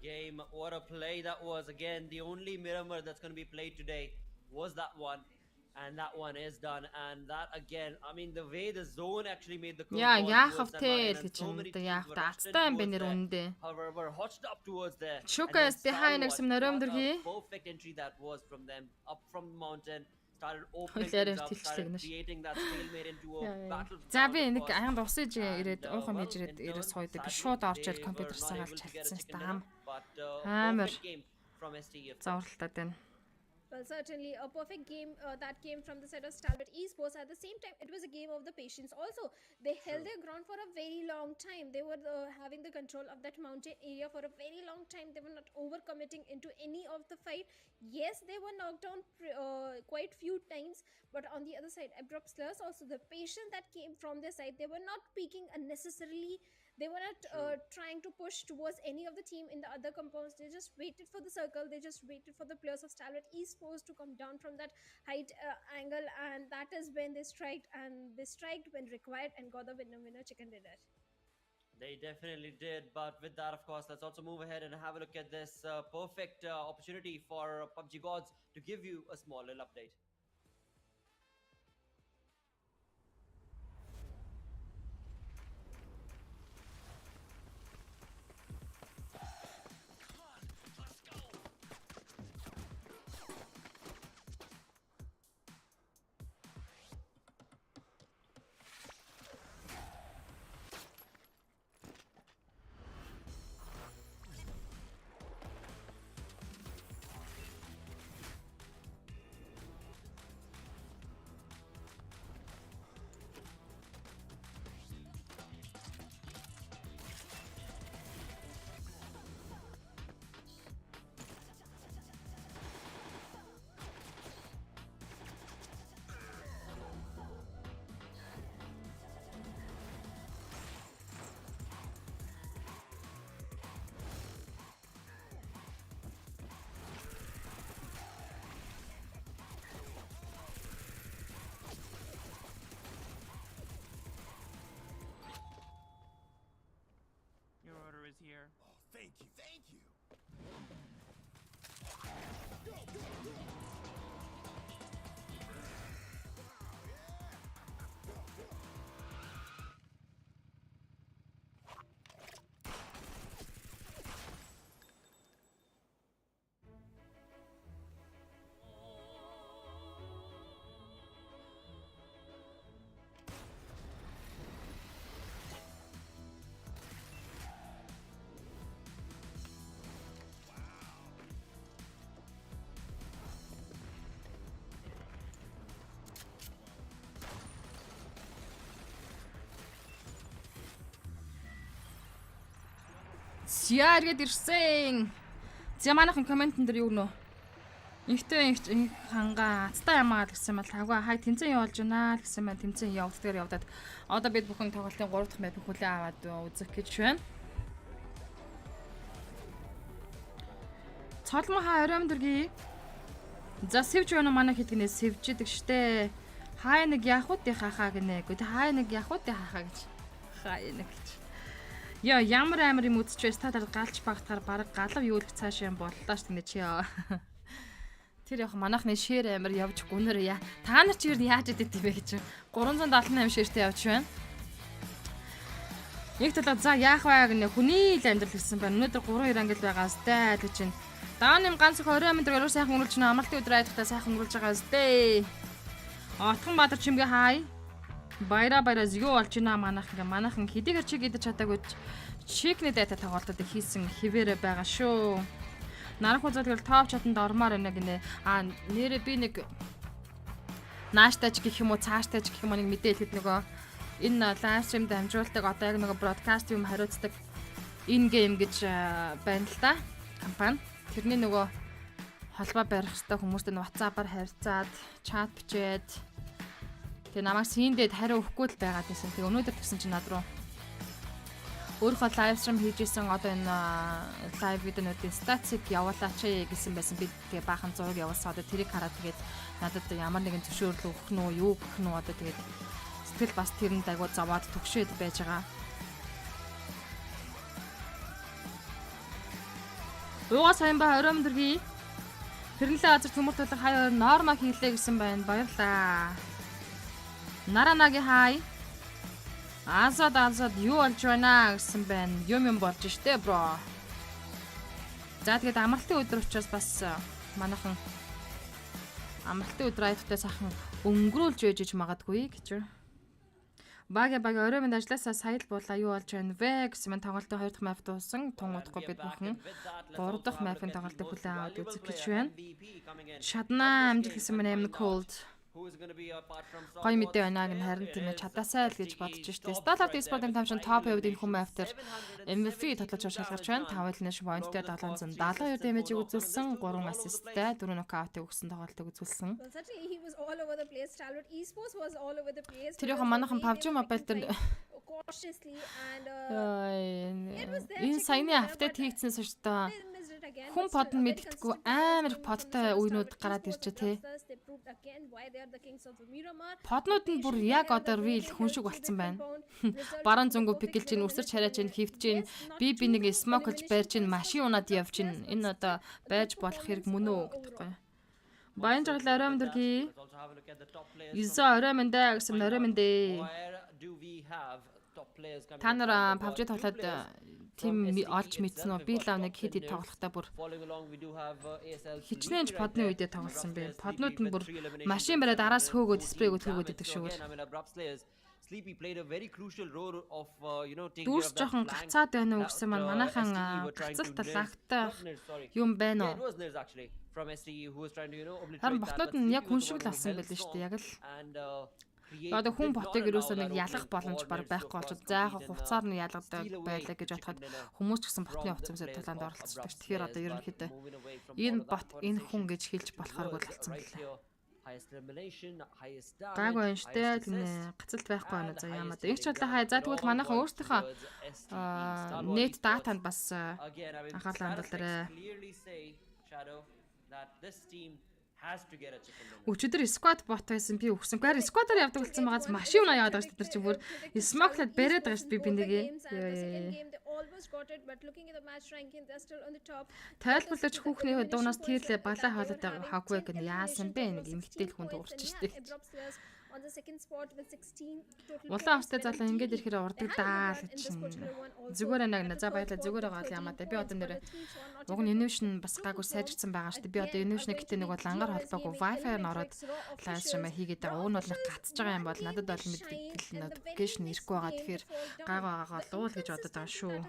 Game, what a play that was. Again, the only Miramar that's going to be played today was that one, and that one is done. And that again, I mean, the way the zone actually made the яах вэ гэж юм яах таацтай юм бэ нэр үндэ. However, hotched up towards there. Шукас behind гэсэн нөрөм дэргий. Perfect entry that was from them, up from the mountain. Started opening things up, started creating that stalemate into a battle. За би нэг аян дусаж ирээд уухам хийж ирээд сойдог. Шууд орж ирээд компьютер сагаалж чадсан юм. Амар зауралтай байна. Well, certainly a perfect game that came from the side of Stalwart Esports. At the same time, it was a game of the patience. Also, they held their ground for a very long time. They were having the control of that mountain area for a very long time. They were not overcommitting into any of the fight. Yes, they were knocked down quite few times, but on the other side, Abrupt Slurs, also the patience that came from their side, they were not peaking unnecessarily. They were not trying to push towards any of the team in the other compounds. They just waited for the circle. They just waited for the players of Stalwart Esports to come down from that height angle, and that is when they striked, and they striked when required and got the winner chicken dinner. They definitely did, but with that, of course, let's also move ahead and have a look at this perfect opportunity for PUBG Gods to give you a small little update. Here. Oh, thank you, thank you. Яа иргэд ирсэн. За манайхан комментэн дээр юу гэнэ? Инхтэй хангаа цтай ямаа гэсэн мэл тавга хай тэмцэн явуулж байна гэсэн мэл тэмцэн явуулдгаар явдаад одоо бид бүхэн тоглолтын 3 дахь мэпийг хүлээн аваад үзэх гэж байна. Цолмон хаа оройм дэргий. За сэвж байна манай хэлгнээ сэвжидэг штэ. Хай нэг яхуудын хахаа гинэ. Гэхдээ хай нэг яхуудын хахаа гэж. Хай нэг гэж. Яа ямар амар юм үзэж байс та галж багтахаар баг галав юу л цааш юм боллоо ш тэгнэ чи яа. Тэр яг манайхны шээр амар явж гүнэр яа. Та нар чи яаж идэв вэ гэж 378 шээртэй явж байна. Яг талаа за яах вэ гэнэ хүний л амьдрал гэсэн байна. Өнөөдөр 3-2 ангил байгаас даа гэж чинь. Дааны ганц их 20 минут өрөө сайхан өнгөрүүлж байна. Амралтын өдөр айдахтаа сайхан өнгөрүүлж байгаа зү. Отхон Баатар чимгээ хай. Баяра згөө болж байна манайхан хэдийгээр чи гэдэж чадаагүй чикний дата тоглолтод хийсэн хിവэрэ байгаа шүү. Нарах үзэл тэгэл топ чатанд ормоор байна гинэ. Нэрээ би нэг нааштай ч гэх юм уу цааштай ч гэх юм уу нэг мэдээлэл хэд нөгөө энэ лайв стрим дамжуулдаг одоо яг нөгөө бродкаст юм хариуцдаг in game гэж байна л да. Компани. Тэрний нөгөө холбоо барих хэрэгтэй хүмүүстэй WhatsApp-аар харьцаад чат бичээд тэгээ намайг синдээд хариу өгөхгүй л байгаад байсан. Тэгээ өнөөдөр тэгсэн чинь над руу өөрөө лайв стрим хийжсэн одоо энэ лайв видеонуудын статистик явуулаач гэсэн байсан. Би тэгээ баахан зураг явуулсан. Одоо тэрийг хараад тэгээд надад ямар нэгэн зөвшөөрөл өгөх нь үү, юу гэх нь үү одоо тэгээд сэтгэл бас тэрэнд агуу заваад төгшөөд байж байгаа. Уугаа сайн ба орой өндөргий. Тэрнлээ азар төмөр төлөг хаяа норма хийлээ гэсэн байна. Баярлаа. Наранагийн хай. Азад юу болж байна гэсэн байна. Юм болж штэ бро. За тэгээд амралтын өдөр учраас бас манайхан амралтын өдөр айттай сайхан өнгөрүүлж байж магадгүй гэж. Бага орой минь ажилласаа сая л буулаа юу болж байна вэ гэсэн мань тоглолтын 2 дахь мап дуусан. Тунгуудахгүй бид бүхэн 3 дахь мапын тоглолтыг хүлээн аваад үзэх гэж байна. Шаднаа амжилт гэсэн мань амин cold. Гой мэдээ байна гэн харин тийм ээ чадаасай л гэж бодож штэ. Сталарт e-спортын тамшин топ хувьд энэ хүмүүс автер MVP тоглож шалгарч байна. 5 элнэш поинттэй 772 дэмэжийг үзүүлсэн, 3 ассисттэй, 4 нокаутыг өгсөн тоглолтыг үзүүлсэн. Тэр яг манайхан PUBG Mobile дээр энэ саяны апдейт хийгдсэнээс шүү дээ. Хүн под нь мэддэггүй амар подтой үеинүүд гараад иржээ те. Поднууд нь бүр яг одоо real хүн шиг болцсон байна. Баруун зөнгөө пикэлж ийн, үсэрч хараач ийн, хөвтж ийн, би нэг смоколж байрч ийн, машин унаад явж ийн. Энэ одоо байж болох хэрэг мөн үү гэдэггүй. Баян жаргал орой өндөргий. Изо орой мэндэ гэсэн орой мэндэ. Та нар PUBG тоглоод тим олж мэдсэн үү? Би л нэг хэд тоглохтой бүр хичнээн ч подны үедээ тоглосон бэ. Поднууд нь бүр машин бариад араас хөөгөө дисплейгөө төгөөд идэг шүүгээр. Дүүрс жоохон гацаад байна уу гэсэн маань манайхан гацалт лагтай юм байна уу? Харин ботнууд нь яг хүн шиг л алсан байл шүү дээ. Яг л одоо хүн ботыг юусоо нэг ялах боломж баг байхгүй болчиход заахаа хуцаар нь ялгадаг байлаа гэж бодоход хүмүүс ч гэсэн ботны хуцамсаар талаанд оролцсон шүү дээ. Тэгэхээр одоо ерөнхийдөө энэ бот энэ хүн гэж хэлж болохоор бол алцсан байлаа. Гайг байна штэ тийм гацалт байхгүй байна за ямаа. Их ч бодлоо хай. За тэгвэл манайхан өөрсдийнхөө нэт датанд бас анхаарлаа хандуулаарай. Өчигдөр squad bot байсан би өгсөн. Гэхдээ squad-аар явдаг болсон байгаас машин унаа яваад байгаа шүү дээ. Тэр чинь бүр smoke-лад бариад байгаа шүү дээ би нэгээ. Тайлбарлаж хүүхний дуунаас тийрлээ балаа хаалаад байгаа хаггүй гэнэ яасан бэ нэг эмгтэл хүнд уурч шүү дээ. Улаан австай залуу ингэж ирэхээр урдаг даа л гэж зүгээр нэг за баялаа зүгээр байгаа л ямаа. Би одоо нэр уг нь innovation бас гайгүй сайжирсан байгаа шүү дээ. Би одоо innovation гэдэг нэг бол ангаар холбоогүй wifi-аар ороод live stream хийгээд байгаа. Уг нь бол нэг гацж байгаа юм бол надад бол мэдээлэл notification ирэхгүй байгаа. Тэгэхээр гайгүй байгаагаа л уул гэж бодод байгаа шүү.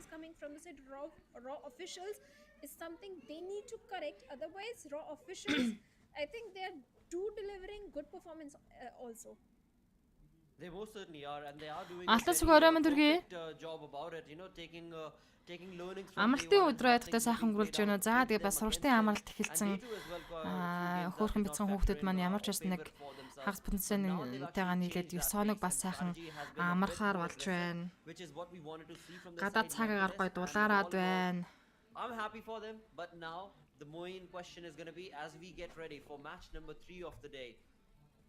I think they are delivering good performance also. They most certainly are and they are doing Алтан орой өндөргий. job about it, taking learnings from Амралтын өдрөө айдтай сайхан өнгөрүүлж байна. За тэгээ бас сургалтын амралт эхэлсэн. Хөөрхөн бяцхан хүүхдүүд маань ямар ч бас нэг хагас потенциалтэйгаа нийлээд 9 хоног бас сайхан амархаар болж байна. Гадаад цагаагаар гой дулаарад байна. I'm happy for them, but now the main question is going to be as we get ready for match number 3 of the day.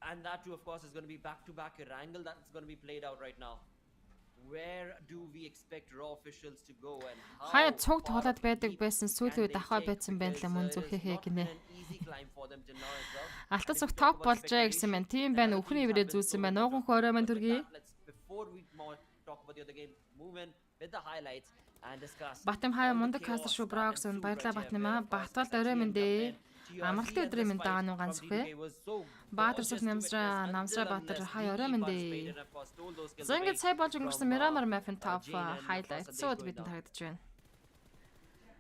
And that too, of course, is going to be back-to-back Erangel that's going to be played out right now. Where do we expect raw officials to go and how? Хаяа цуг тоглоод байдаг байсан сүүлийн үед ахаа байсан байна л мөн зүхэхэ гинэ. Алтан цуг топ болжээ гэсэн мэн. Тийм байна. Өхний иврээ зүүсэн байна. Ууган хорой мэн төргий. Before we talk about the other game, move in with the highlights and discuss. Батам хаяа мундаг кастер шүү бро гэсэн баярлаа Батнамаа. Батвал орой мэн дээ. Амралтын өдрийн минь даануу ганц үхвэ. Баатар сүх намсраа Баатар хаяа орой минь дээ. За ингээд сая болж өнгөрсөн Miramar Map-ын top highlights-ууд бидэнд харагдаж байна.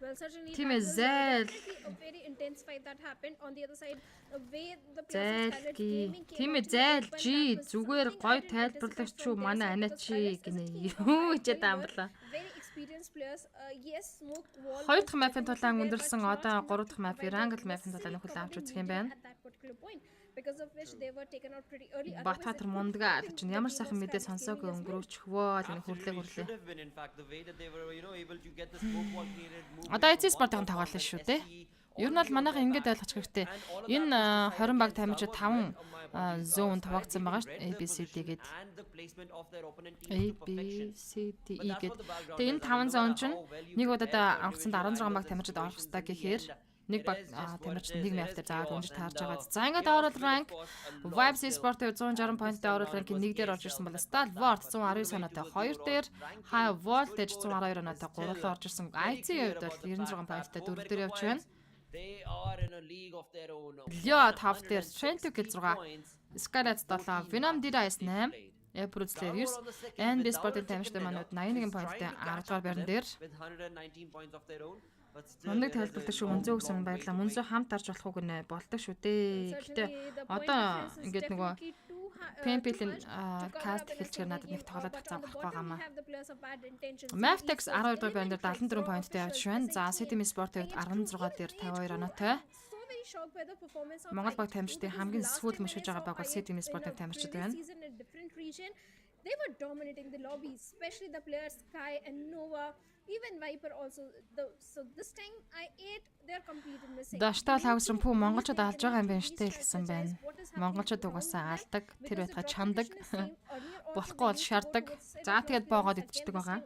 Well, certainly Team that is was Zell. definitely a very intense fight that happened. On the other side, the way the players of Scarlet Gaming came Team out to the Zell open, G that was зүгээр something гой I didn't anticipate тайлбарлагч from their манай side, анаа because чи Scarlet is a гинэ. team of Юу high гэж даамблаа. caliber, very experienced players. Yes, smoke wall. Хоёр was дахь мапын definitely тулаан there, өндөрлсөн but одоо not гурав enough дахь to мап provide Wrangel the мапын тулаан necessary хүлээн авч cover үзэх they юм байна. needed at that particular point, because of which they were taken out pretty early. Батхатар Otherwise, it could мундагаа have been чинь the ямар game сайхан of мэдээ Scarlet сонсоогүй Gaming as well. өнгөрөөчихвөө л Absolutely хөрлөө. should have been, in fact, the way that they were, able to get the smoke wall created, move Одоо it эцэс from спортын one тоглолт platform шүү like дээ. SE, Ер нь бол манайхан ингэж ойлгох хэрэгтэй. Энэ 20 баг тамирчид 5 зүүн туваагдсан байгаа шүү дээ. ABCD гээд. ABCDE гээд. Тэгээ энэ 5 зон чинь нэг удаад онгоцонд 16 баг тамирчид орох хэрэгтэй гэхээр нэг баг тамирчид нэг маптай заагаад өндөр таарж байгаа. За ингээд overall rank Vibes Sport-ийн 160 поинттай overall rank-ийн 1 дээр орж ирсэн бол Stalwart 119 оноотой 2 дээр, High Voltage 112 оноотой 3 руу орж ирсэн. IC-ийн хувьд бол 96 поинттай 4 дээр явж байна. They are in a league of their own. Лё 5 дээр, Trent Kill 6, Skylight 7, Venom Dice 8, April 9, NB Sport-ийн тамирчид манууд 81 поинттай 10 дугаар байран дээр. With 119 points of their own. Мундаг тайлбарладаг шүү Мөнзөө гэсэн баярлаа. Мөнзөө хамт тарж болох уу гэнэ болдог шүү дээ. Гэтэ одоо ингээд нөгөө Pempilen cast хэлчихээр надад нэг тоглоод тацаа авахгүй байгаамаа. Maftex 12 дугаар байран дээр 74 поинттай явж байна. За City Sport-ийн 16 дээр 52 оноотой. Монгол баг тамирчдын хамгийн сүүл мөшөж байгаа баг бол City Sport-ийн тамирчид байна. They were dominating the lobby, especially the players Sky and Nova, even Viper also. So this time I8 they're completely missing. Даштал хавсран пүү монголчууд алж байгаа юм байна штэ л гэсэн байна. Монголчууд угаасаа алдаг, тэр байтга чамдаг. Болохгүй бол шаарддаг. За тэгээд боогоод идчихдэг байгаа.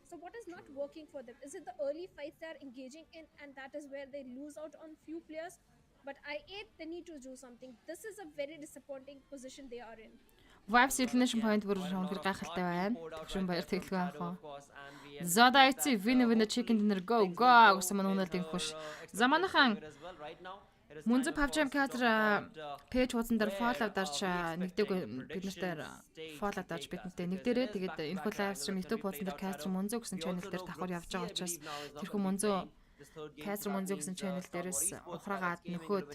So what is not working for them? Is it the early fights they are engaging in, and that is where they lose out on few players? But I8 they need to do something. This is a very disappointing position they are in. Vibes elimination point бүр өнөхөр гайхалтай байна. Төвшин баяр тэглэв аах уу. Zoda IC win chicken dinner go гэсэн мань үнэлт инхүш. За манайхан MUNZU PUBG Caster пэйж хуудсан дээр follow дарж нэгдэг бид нартай follow дарж бидэнтэй нэг дээрээ тэгээд энэхүү live stream YouTube хуудсан дээр Caster MUNZU гэсэн channel дээр давхар явж байгаа учраас тэрхүү MUNZU Caster MUNZU гэсэн channel дээрээс ухраагаад нөхөд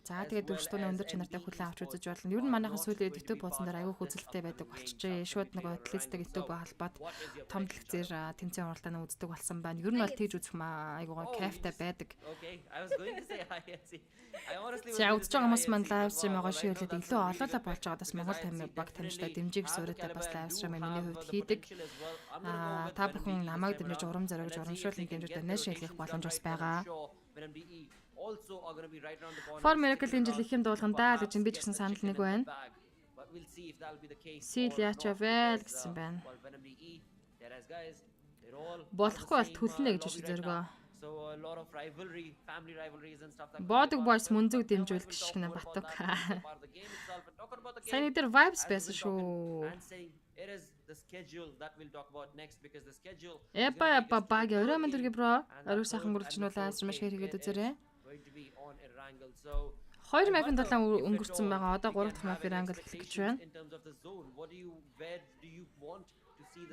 за тэгээд дөрвөлтөний өндөр чанартай хүлээн авч үзэж болно. Ер нь манайхан сүүлийн YouTube хуудсан дээр аягүй хүзэлтэй байдаг болчихжээ. Шууд нэг атлетик YouTube холбоод том дэлгэцээр тэмцээн уралдааны үздэг болсон байна. Ер нь бол тийж үзэх маа аягүй кайфтай байдаг. За үзэж байгаа хүмүүс маань live stream байгаа ширлээд илүү олоолаа болж байгаа бас Монгол тамир баг тамирчтай дэмжих суурьтай бас live stream миний хувьд хийдэг. Та бүхэн намайг дэмжиж урам зориг урамшуулсан дэмжиж donation хийх боломж бас байгаа. For Miracle энэ жил их юм дуулгандаа л гэж би ч гэсэн санал нэг байна. Сил яачавэ гэсэн байна. Болохгүй бол төлнө гэж зөргөө. Бодог boys MUNZU дэмжүүлэх шиг нэ батук. Сайн дээр vibes байсан шүү. Эпа баг өрөө мэн дэргэ бро. Орой сайхан гүрэлж нь бол ансар маш хийгээд үзээрэй. 2 мапын талаа өнгөрцөн байгаа. Одоо 3 дахь мапын англ эхлэх гэж байна.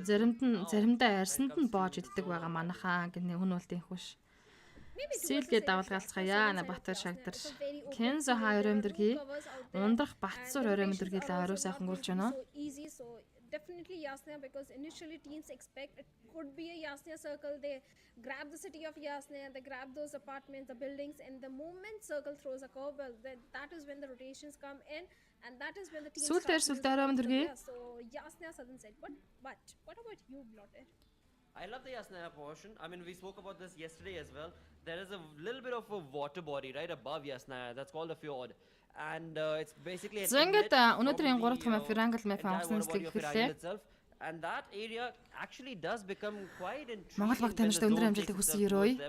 Заримдаа арьсанд нь боож иддэг байгаа манайхаа гинэ хүн үлдэх хүш. Сэлгээ давалгаалцгаая. Батар шагдар. Кензо хайрымдэрги. Ундрах Батсуур ойрымдэрги л орой сайхан гүрэлж байна. Definitely Yasna, because initially teams expect it could be a Yasna circle. They grab the city of Yasna, they grab those apartments, the buildings, and the moment circle throws a curveball, that is when the rotations come in, and that is when the team starts to use. So Yasna southern side. But what about you, Blotter? I love the Yasna portion. I mean, we spoke about this yesterday as well. There is a little bit of a water body right above Yasna. That's called a fjord. And it's basically ингээд өнөөдрийн 3 дахь мап Wrangel map авсныг хэллээ. And that area actually does become quite intriguing. Монгол баг тамирчид өндөр амжилтыг хүсэн ерөөй.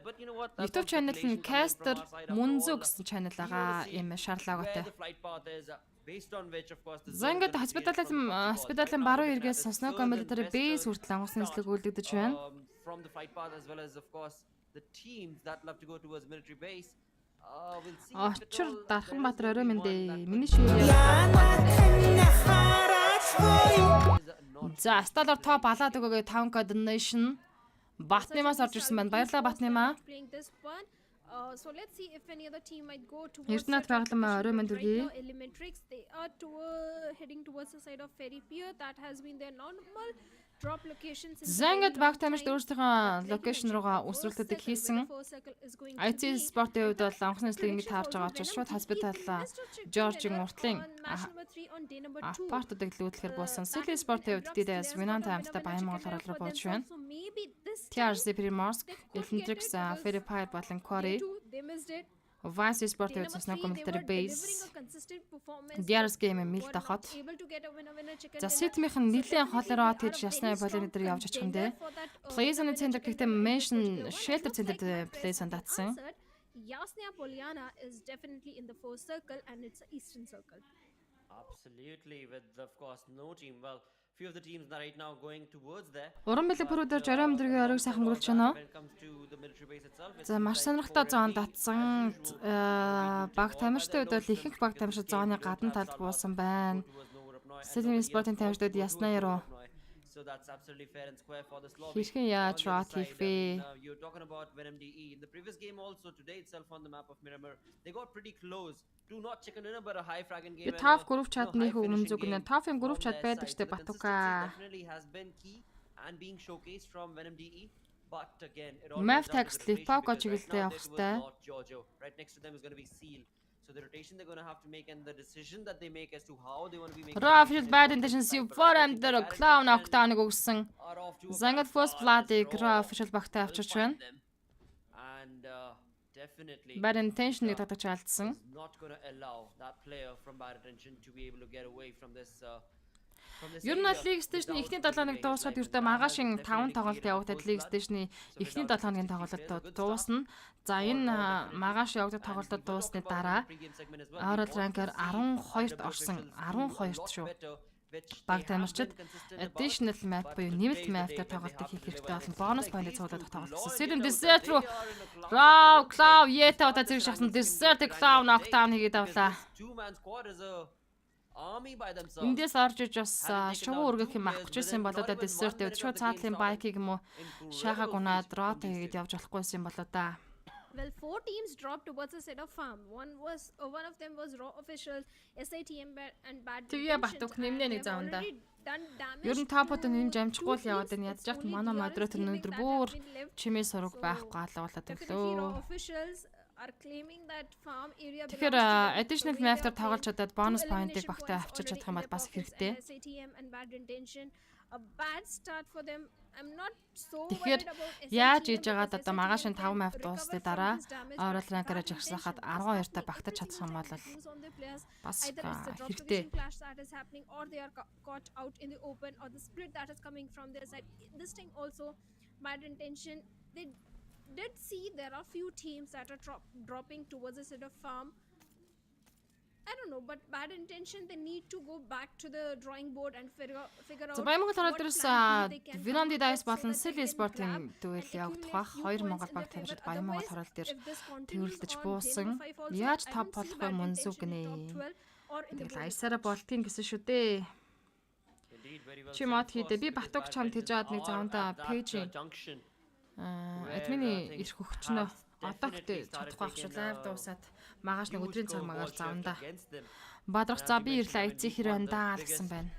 YouTube channel нь Caster MUNZU гэсэн channel байгаа юм шаардлагатай. За ингээд хоспиталын баруун эргээс Snow Military Base хүртэл онгоцны нислэг үлдэгдэж байна. From the flight path as well as of course the teams that love to go towards military base. We'll see. Очор дархан Баатар орой минь дээ. Миний шүүрээ. За, сталаар топ алаад өгөөгээ 5K donation. Батнымаас орж ирсэн байна. Баярлалаа Батнымаа. So let's see if any other team might go towards Эрдэнэт Багламаа орой минь дүргий. Elementrix. They are heading towards the side of Ferry Pier. That has been their normal drop location since Зангад баг тамирт өөрсдийнхөө локейшн руугаа үсрэлтүүдийг хийсэн. IT спортын хувьд бол анхны нэслийг нэг таарж байгаа учраас шууд хоспитал Жоржийн уртлын апартуудыг лүүдэхээр буусан. Сили спортын хувьд дэдэс Винан таймтай Баян Монгол орол руу бууж байна. TRC Приморск, Elementrix, Ferry Pier болон Quarry. Vice спортын хувьд Snowco Military Base. DRS game мэл тахад. За сетмийнх нь нэлийн холороо тэгж ясны полин дээр явж очих юм дээ. Place on the center гэхдээ mention shelter center place on татсан. Yasnya Polyana is definitely in the fourth circle and it's the eastern circle. Absolutely, with of course no team. Well, few of the teams that right now going towards there. Уран бэлэг бүрүүдээр жарим дэргийн оройг сайхан гөрүүлж байна. When it comes to the military base itself. За маш сонирхолтой зоон татсан. Баг тамирчтай үед бол ихэнх баг тамирчид зооны гадна талд буусан байна. Сэлмийн спортын тамирчдад яснаа яруу. So that's absolutely fair and square for this lobby. Хэрхэн яаж рот хийх вэ? You're talking about MDE. In the previous game also today itself on the map of Miramar, they got pretty close. Do not chicken in but a high fragging game. Top group chat нөх MUNZU гэнэ. Top-ын group chat байдаг штэ Батука. Definitely has been key and being showcased from MDE. But again, it all Map text Lipoka чиглэлтэй явах хэрэгтэй. Right next to them is going to be Seal. So the rotation they're going to have to make and the decision that they make as to how they want to be making. Raw bad intentions you for and the clown octane өгсөн. Зангад first blood-ыг Raw official багтаа авчирч байна. And definitely Bad intention-ыг татаж алдсан. not going to allow that player from bad intention to be able to get away from this Ер нь League Station эхний 7 хоног дуусгаад ердөө маргаашин 5 тоглолт явагдаад League Station-ы эхний 7 хоногийн тоглолтод дуусна. За энэ маргааш явагдах тоглолтод дуусны дараа Oral Ranker 12-т орсон. 12-т шүү. Баг тамирчид additional map буюу нэмэлт map дээр тоглолтыг хийх хэрэгтэй болон бонус point-ыг цуглуулах тоглолт гэсэн. Seven Desert руу Raw Cloud Yeta удаа зэрэг шахсан Desert Cloud Octane хийгээд авлаа. Эндээс орж иж бас шувуу өргөх юм авах гэжсэн болоо да Desert өд шууд цаатлын байкийг юм уу шахаг унаад рот хийгээд явж болохгүйсэн болоо да. Well, 4 teams dropped towards the side of farm. One of them was raw officials, SATM and bad. Тэгээ Батук нэмнэ нэг зааванда. Ер нь топод нэмж амжихгүй л яваад байна. Ядж яхад манай модератор өнөөдөр бүр чимээ сураг байхгүй алуулаад өглөө. Тэгэхээр additional map-таар тоглож чадаад bonus point-ыг багтаа авчирч чадах юм бол бас хэрэгтэй. Тэгэхээр яаж хийж байгаад одоо маргааш нь 5 map дуусны дараа Oral Ranker жагсаахад 12-та багтаж чадах юм бол бас хэрэгтэй. Did see there are few teams that are dropping towards the side of farm. I don't know, but bad intention, they need to go back to the drawing board and figure out. Баян Монгол ороод дээрээс Vinandi Dice болон Silly Sport-ын дуэл явагдах бах. 2 Монгол баг тавьж Баян Монгол ороод дээр тэрвэрлдэж буусан. Яаж топ болох вэ MUNZU гинэ. Тэгэл айсараа болтын гэсэн шүү дээ. Чи мод хийдэ. Би Батук чамд хийж аваад нэг заванда пэйж админы ирэх өгчнөө одоо гэдэг чадахгүй ах шүү лайв дуусаад магаш нэг өдрийн цаг магаар заванда. Бадрах за би ирлээ эцэг хэрэг даа гэсэн байна.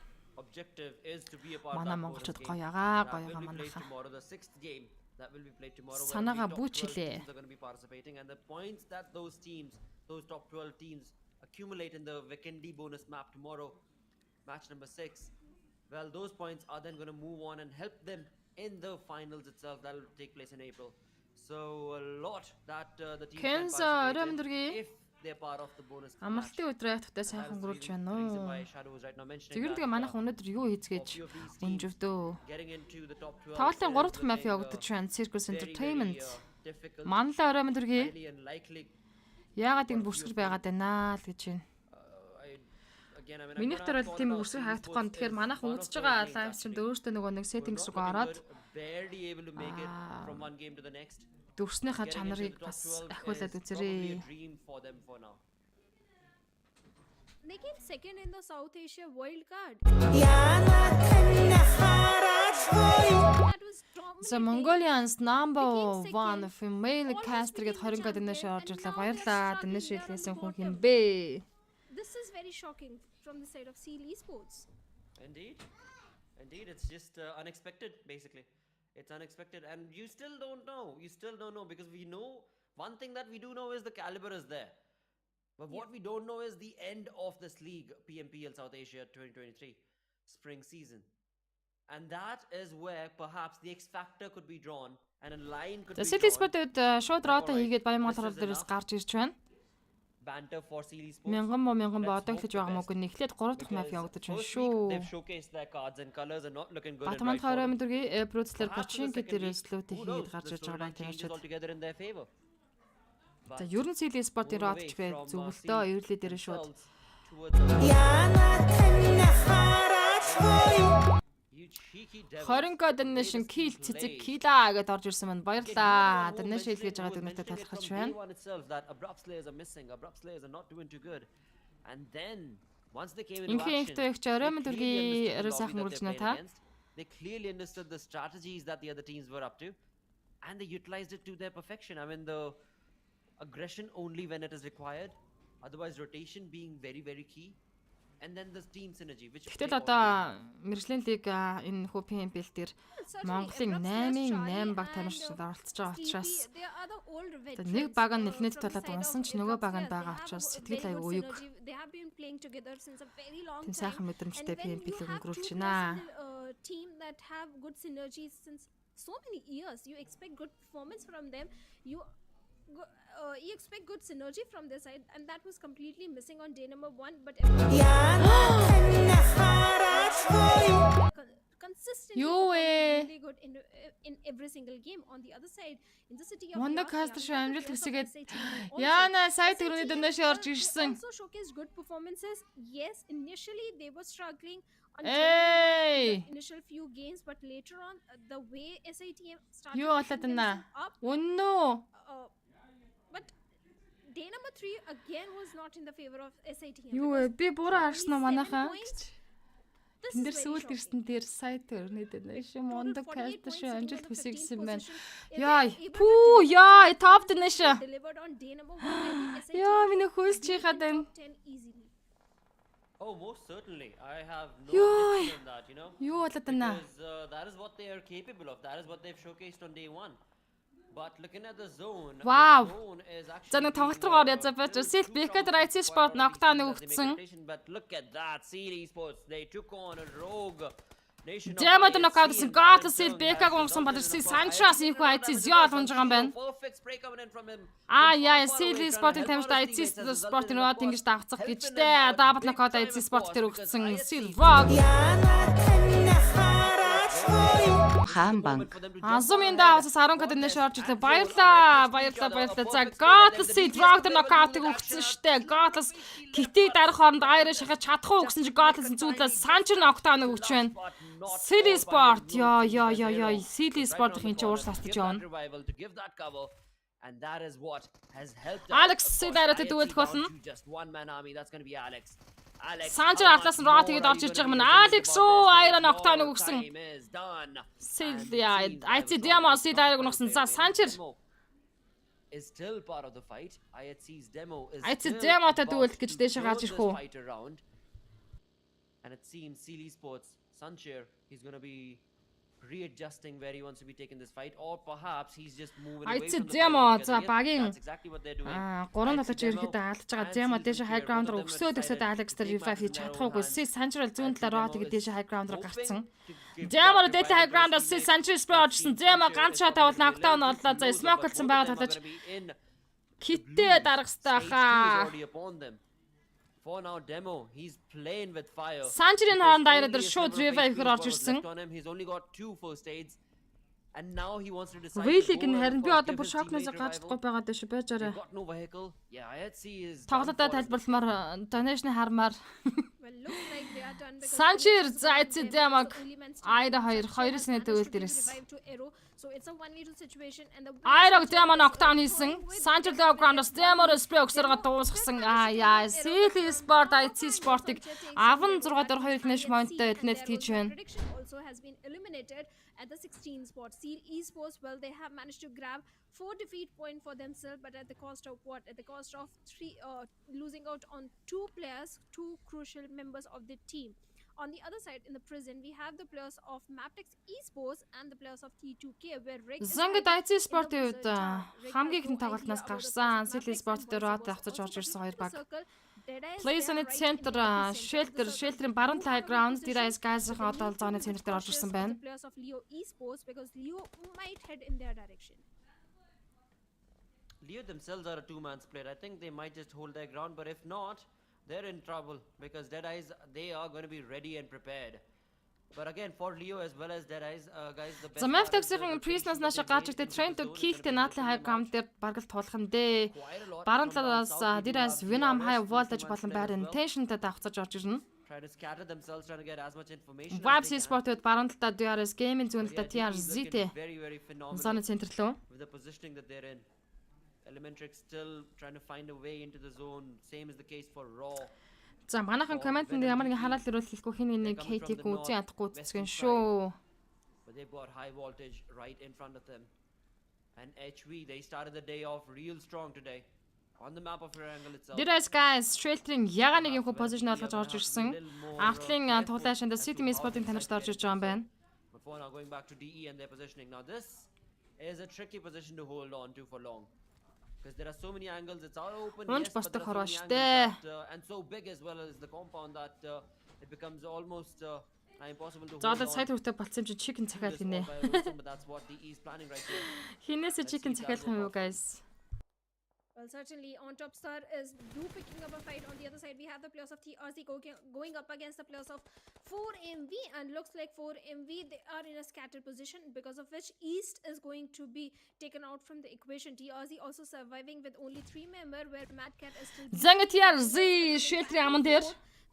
Манай монголчууд гоёгаа манайха. Санаага бүч хэлээ. Those top 12 teams accumulate in the Weekendi bonus map tomorrow, match number 6. Well, those points are then going to move on and help them in the finals itself that will take place in April. So a lot that the team can participate if they're part of the bonus. Амралтын өдрөө хаттай сайхан гөрүүлж байна уу? Тэгвэл манайх өнөөдөр юу хийцгээж өнжөвдөө. Тоглолтын 3 дахь map явагдаж байна. Circus Entertainment. Манлаа орой өдрөө яагаад ингэ бүрсгэр байгаад байна л гэж байна. Миний дотор бол тийм үрсэг хаагдахгүй. Тэгэхээр манайх үзэж байгаа лайв стримд өөртөө нөгөө нэг settings руу ороод дүрснийхаа чанарыг бас ахиулаад үзэрээ. They came second in the South Asia World Card. So Mongolians number 1 female caster гэд 20 гад нэшээ орж ирлээ. Баярлалаа. Нэшээ хэлсэн хүн хин бэ? This is very shocking from the side of Seal Esports. Indeed, it's just unexpected. Basically, it's unexpected, and you still don't know. Because we know one thing that we do know is the caliber is there. But what we don't know is the end of this league, PMPL South Asia 2023 spring season. And that is where perhaps the X factor could be drawn and a line could be drawn. Seal Esports шууд рота хийгээд Баянмал дээрээс гарч ирж байна. Banter for Seal Esports. Мянган ба одоо ихэж байгаа мөг нэхлээд 3 дахь маф явагдаж байна шүү. They've showcased their cards and colors are not looking good. Батман харам дэргийн Bruce-лэр Pachinko дээрээс лүүтэй хийгээд гарч ирж байгаа юм тийм ч. За ерөн Seal Esports-ийн ротч бай зөвлөлтөө эвэрлээ дээрээ шууд. Хоринко Donation kill цэцэг кила гэдээ орж ирсэн байна. Баярлаа. Donation хэлгэж байгаа дүгнэлтэд талархаж байна. Инхэнхтэй их оройн дүргийн сайхан үргэлж байна та. They clearly understood the strategies that the other teams were up to and they utilized it to their perfection. I mean the aggression only when it is required, otherwise rotation being very very key, and then the team synergy which Гэтэл одоо Мэргэжлийн лиг энэ хупийн бэл дээр Монголын 8-8 баг тамирчид оролцож байгаа учраас нэг баг нь нэлээд талаад унсан ч нөгөө баг нь байгаа учраас сэтгэл аяг уйг. Тийм сайхан мэдрэмжтэй PMP лиг өнгөрүүлж байна. Team that have good synergies since so many years. You expect good performance from them. You expect good synergy from their side, and that was completely missing on day number 1. But consistently really good in every single game. On the other side, in the city of Монда кастер амжилт хүсгээд яана сая төрөний дэндээс орж ирсэн. Also showcased good performances. Yes, initially they were struggling on the initial few games, but later on the way SITM started Юу болоод байна? Үнэн. But day number 3 again was not in the favor of SITM. Юу би буруу харсан уу манайхаа? Тэндэр сүүлд ирсэн дээр сая төрний дэндээс Монда кастер амжилт хүсье гэсэн байна. Яа, пүү яа, топ дэндээс. Delivered on day number 1. Яа, миний хөөс чихад байна. Oh, most certainly. I have no doubt on that, you know. Юу болоод байна? Because that is what they are capable of. That is what they've showcased on day 1. But looking at the zone, wow. The zone is actually За нэг тоглолт руу орё за бач. Seal Backup Rights Sport ногтаа нөгөгдсөн. But look at that. Seal Esports, they took on a rogue nation. Дэмэд нокаутсан гол Seal Backup гонсон баларсан Санчаас их айц зяал унж байгаа юм байна. Perfect spray coming in from him. Яа, Seal Sport-ийн тамирчид айц спортын рот ингэж давцах гэжтэй. Дабл нокаут айц спорт дээр өгсөн Seal Rock. Хаанбанк. Азуминда бас 10 код нэш орж ирлээ. Баярлаа. За Godless Seed Rock нокаутыг өгсөн штэ. Godless китийг дарах хооронд айраа шахаж чадахгүй гэсэн чи Godless зүйлээс Санчер ноктааныг өгч байна. Seal Sport. Яа. Seal Sport-ийн чи уурластаж явна. And that is what has helped Alex Seedara't дүүлэх болно. Just one man army. That's going to be Alex. Санчер атлаас нь рот тэгээд орж ирж байгаа юм. Алекс руу айраа ногтааныг өгсөн. Seal IC demo Seedarыг өгсөн. За Санчер is still part of the fight. IC's demo is IC demoтой дүүлэх гэж дэше гарч ирэх үү? And it seems Seal Esports Sancher he's going to be readjusting where he wants to be taking this fight, or perhaps he's just moving away from the demo fight. За багийн That's exactly what they're doing. 3 талч ерөнхийдөө алдаж байгаа. Demo дэше high ground руу өсөөд Alex дээр revive хийж чадахгүй. Seal Sancher зүүн талаар рот тэгээд дэше high ground руу гарцсан. Demo дэше high ground Seal Sancher spray орчихсон. Demo ганц шат тавал нокдаун боллоо. За smoke болсон байгаа талаж киттэй дарах хэрэгтэй хаа. For now demo he's playing with fire. Санчерийн хаан дайраа дээр шууд revive-гэр орж ирсэн. He's only got 2 first aids And now he wants to decide. Really гэн харин би одоо бүр шокноос гарч чадахгүй байгаад байна шүү байжаарай. Got no vehicle. Yeah, I'd see is. Тоглолтоо тайлбарламаар donation хармаар. Well, looks like they are done because Санчир зайцээ дэмаг айда 2-2-ны төвөлд ирсэн. so it's a 1v2 situation and the Айраг дэмаг нокдаун хийсэн. Санчир лоо граундс дэмор спрей өгсөргө дуусгасан. Яа, Silly Sport IC Sport-ыг 16-аар 2 финиш поинттой эднэт хийж байна. prediction also has been eliminated at the 16 spot. Seal Esports, well, they have managed to grab 4 defeat point for themselves, but at the cost of what? At the cost of losing out on 2 players, 2 crucial members of the team. On the other side, in the prison, we have the players of Maptex Esports and the players of T2K, where Rick is Зангид hiding IC Sport-ийн in үед the Rick хамгийн has ихэнх no тоглолтноос idea of the гарсан players of Silly Maptex Sport дээр Esports рот was авчиж also орж ирсэн present 2 in the баг. circle. Deadites, Place they on are its right in the center, epicenter of the shelter, circle. shelter-ийн баруун Who талын are ground in дээр position? guys-ийн So they одоо need to зооны be центр дээр орж cautious ирсэн of байна. the players of Leo Esports because Leo might head in their direction. Leo themselves are a 2-man split. I think they might just hold their ground, but if not, they're in trouble because Deadeyes, they are going to be ready and prepared. But again, for Leo as well as Deadeyes, guys, the best За Maptex-ийн Priest-наас нааш гарч ирдэг Train to Kill-тэй наадлын хай гам дээр баргалт туулах нь дээ. Баруун талаас Deadeyes Venom High Voltage болон байр Intention-тэй давхцаж орж ирнэ. trying to scatter themselves, trying to get as much information. Vibes Sport-д баруун талдаа DRS Gaming зүүн талдаа TRZ-тэй very, very phenomenal зооны центр лөө. with the positioning that they're in. Elementrix still trying to find a way into the zone. Same is the case for Raw. За манайхан комментэнд ямар нэгэн хараал ирүүл хэлэхгүй хин нэг KT-г үзэн ядахгүй үзсэн шүү. But they've got high voltage right in front of them. And HV, they started the day off real strong today. On the map of Triangle itself. Deadeyes guys, Shelter-ийн яга нэг юм позишн олгож орж ирсэн. Артлын туулаашинд City Sport-ийн танарт орж ирж байгаа юм байна. But for now, going back to DE and their positioning. Now this is a tricky position to hold on to for long. Because there are so many angles, it's all open, Унж yes, but there бостох are so хороо many штэ. angles that, and so big as well as the compound that it becomes almost impossible to За hold одоо on. сая төвтэй болцсон чинь chicken to цахиал this гинэ. wall by Wilson, but that's what DE is planning right here. Хинээс chicken цахиалах юм юу guys? Well, certainly on top star is picking up a fight. On the other side, we have the players of TRC going up against the players of 4MV, and looks like 4MV, they are in a scattered position, because of which East is going to be taken out from the equation. TRC also surviving with only 3 members, where Mad Cat is still Занга TRZ Shelter-ийн аман дээр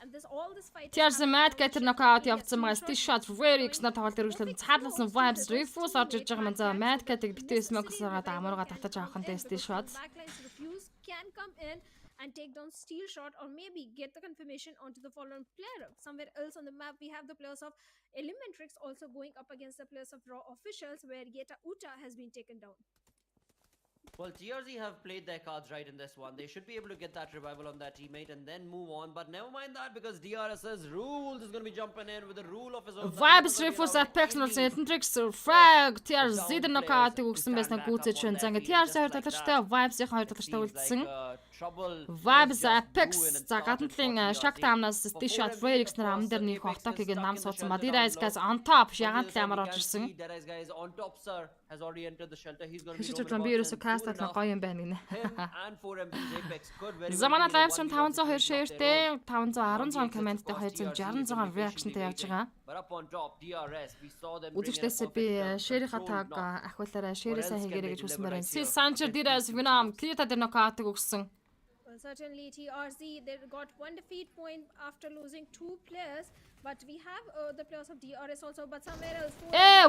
and this all this fight is TRZ happening Mad on Cat the knockout short явцсан байгаа. short Steel shot very X-нар тоглолт хэрэгжлэн цаадласан Vibes Refuse орж ирж байгаа маань за Mad Cat-ыг битээ smoke-сагаад амуурга татаж авах нь Steel shot. Backlines refuse can come in and take down Steel shot, or maybe get the confirmation onto the following player. Somewhere else on the map, we have the players of Elementrix also going up against the players of Raw Officials, where Yeta Uta has been taken down. Well, TRZ have played their cards right in this one. They should be able to get that revival on their teammate and then move on. But never mind that, because DRS's Rules is going to be jumping in with a rule of his own. Vibes Refuse Apex нуулсан Elementrix Frag TRZ дээр knockout-ыг өгсөн байснаа гүйцэж байна. Занга TRZ хоёр талчтай Vibes-ийн хоёр талчтай үлдсэн. Vibes Apex за гадна талын Shock Time-наас Steel shot very X-нар аман дээр нэг хохтокийг нам суудсан. Deadeyes guys on top ягаан талын амар орж ирсэн. Deadeyes guys on top, sir, has already entered the shelter. He's going to be Хичээж roaming би about ерөөсө and cast soon татлаа enough, гоё юм байна гинэ. him and 4MP's Apex could very За манай well be the live stream 502 share-тэй 516 One comment-тэй 266 reaction-тэй явж байгаа. But up on top, DRS, we saw them bring in a Үзэгчдээсээ би perfect, share-ийнхаа controlled tag knock. ахиулаарай, share-ээсээ хийгээрэй гэж хүсмээр байна. Right here. Sancher Deadeyes Venom Krita дээр knockout-ыг өгсөн. Well, certainly TRC, they got 1 defeat point after losing 2 players, but we have the players of DRS also, but somewhere else.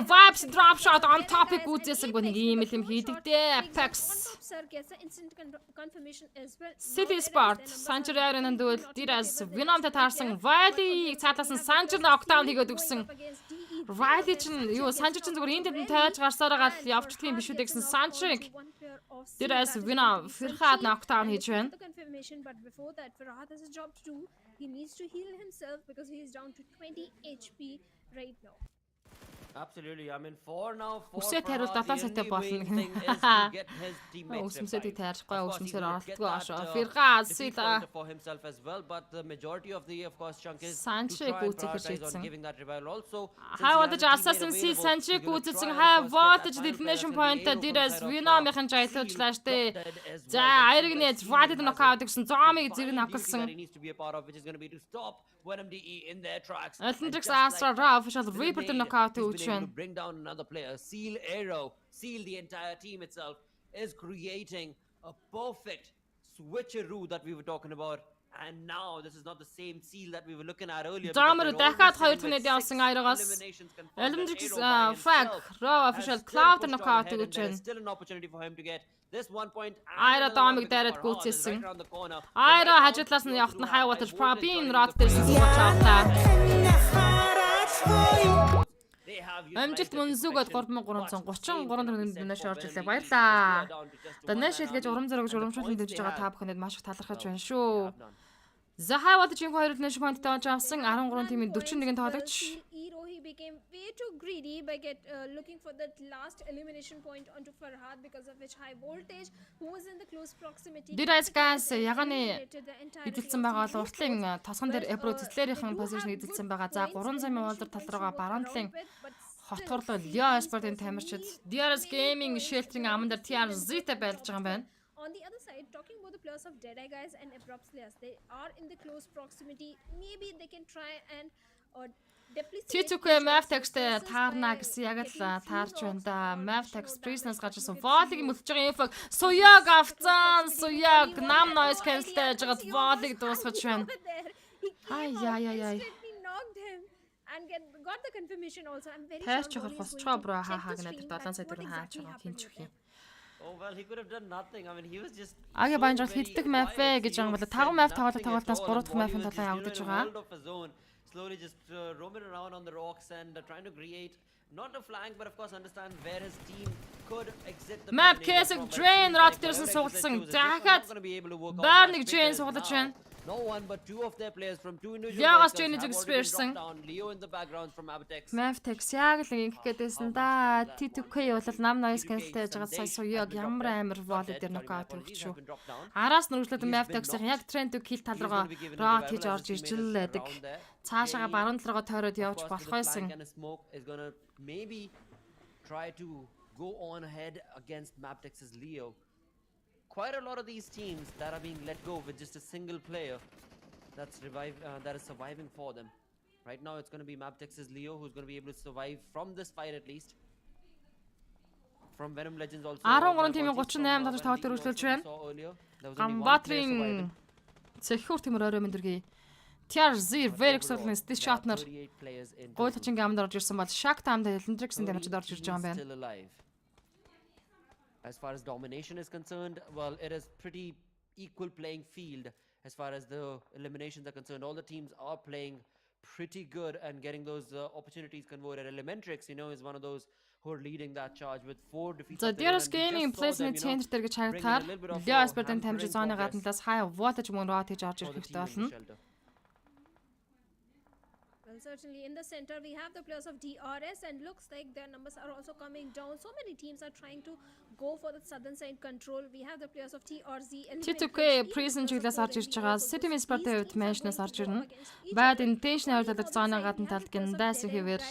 Vibes drop shot on top-ыг үзээсэг нэг ийм юм хийдэг дээ. Apex On top sir gets the instant confirmation as well. City Sport Sancher Iron дүүл Deadeyes Venom-тай таарсан Valley цаадласан Sancher knockdown хийгээд өгсөн. Valley чинь юу Sancher чинь зүгээр энд дэнд тайж гарсаараа гал явчихдаг юм биш үү гэсэн Sancher-ыг Deadeyes Venom Firhad knockdown хийж байна. Confirmation, but before that, Farhad has a job to do. He needs to heal himself because he is down to 20 HP right now. Absolutely. I mean, for now, for Үсээ тариул Farhad, 7 сеттэй the болно. only main thing is to get his teammates Үсмсэдийг revived. таарахгүй Of course, he's үсмсээр gonna get оролдохгүй that, ашаа. Firhad defeat Sita pointer for himself as well, but the majority of the, of course, chunk is to Санчиг try and үүсгэж prioritize шийдсэн. on giving that revival. Also, since Хай he удаж has a teammate Assassin C available, Санчиг he's gonna үүсгэн try, хай of course, get that voltage final definition player point as in the Deadeyes hero from Venom-ийн side of жаялуулчлаа штэ. Dead as За well. Айрыг нэ Valley knockout гэсэн Zombie-г зэрэг Final duty that ноколсон. he needs to be a part of, which is going to be to stop 1MDE in their tracks. Elementrix And just Astra like Raw that, official the Reaper grenade knockout he's been үүж able to bring down another player. Seal Arrow, Seal the entire team itself is creating a perfect switcheroo that we were talking about. And now this is not the same Seal that we were looking at earlier. Замар дахиад хоёр түнэд явсан Айрагаас Eliminations Fag Raw official Cloud knockout гэж байна. Still an opportunity for him to get this 1 point. Айра Домиг дайраад гүйцээсэн. Айра хажуудлаас нь явахт нь хай wattage Probin Rod дээрсэн сууж авлаа. Амжилт Munzuгод 3333 төгрөгийн дэнэш орж ирлээ. Баярлаа. Дэнэш хэлгэж урам зориг урамшуулсан дэмжиж байгаа та бүхэнд маш их талархаж байна шүү. За хай wattage 2 дэнэш поинттай болж авсан 13 тимийн 41 тоглогч. He became way too greedy by looking for that last elimination point onto Farhad, because of which High Voltage, who was in the close proximity. Дэрайс газ яганы эзэлсэн байгаа бол уртлын тосгон дээр Ebro Zetlering позишн эзэлсэн байгаа. За 300 доллар тал руугаа баруундлын хотгорлоо Leo Sport-ын тамирчид DRS Gaming Shelter-ийн аман дээр TRZ-тэй байлж байгаа юм байна. On the other side, talking about the players of Deadeye guys and Abrupt Slayers, they are in the close proximity. Maybe they can try and Титүкэ Mavtex-тэй таарна гэсэн яг л таарч байна да. Mavtex Prisoner-с гажсан волыг мөлж байгаа инфог Суяг авцсан. Суяг нам noise cancel-тэй жагаад волыг дуусгаж байна. Ай. And got the confirmation also. I'm very sure. Тайч хор босчоо бро хаа гэнэ 7 сая төгрөг хаач байгаа хинч үхий. Oh well, he could have done nothing. I mean, he was just Аги банжал хиддэг map гэж байгаа юм бол 5 map тоглолтоос 3 дахь map-ын толгой явагдаж байгаа. Slowly just roaming around on the rocks and trying to create not a flank, but of course understand where his team could exit the map case drain Rod дээрсэн сугалсан. Дахиад Barney Jane сугалж байна. No one but two of their players from two individual Ягас players Jane have down. Leo in the background from Mavtex. Mavtex яг л ингэх гээдсэн да. T2K бол нам noise cancel-тэй жагаад сая Суяг ямар амар volley дээр knockout өгч шүү. Араас нүргэлээд Mavtex-ийн яг trend to kill тал руугаа Rod хийж орж ирж л байдаг. Цаашаага баруун талраа тойроод явж болох байсан. Maybe try to go on ahead against Mavtex's Leo. Quite a lot of these teams that are being let go with just a single player that is surviving for them. Right now it's going to be Mavtex's Leo who's going to be able to survive from this fight at least. From Venom Legends also. 13 тимийн 38 тоглож тоглолт өргөжлүүлж байна. Гамбатрын цэхүүр тимэр орой мэндэргий. TRZ very excellent this shotner. Гойлчинг амд орж ирсэн бол Shaq таамд Hendrix-ийн дамжид орж ирж байгаа юм байна. As far as domination is concerned, well, it is pretty equal playing field as far as the eliminations are concerned. All the teams are playing pretty good and getting those opportunities converted. Elementrix, you know, is one of those who are leading that charge with 4 defeats. The DRS Gaming plays in the center дээр гэж харагдахаар Leo Sport-ын тамирчин зооны гадналаас High Voltage мөн Rod хийж орж ирэх хэрэгтэй болно. Well, certainly in the center we have the players of DRS, and looks like their numbers are also coming down. So many teams are trying to go for the southern side control. We have the players of TRZ. T2K Prison чиглэлээс орж ирж байгаа. City Sport-ийн хувьд Mansion-аас орж ирнэ. Bad Intention ойрлоод зооны гадна талд гиндас хэвээр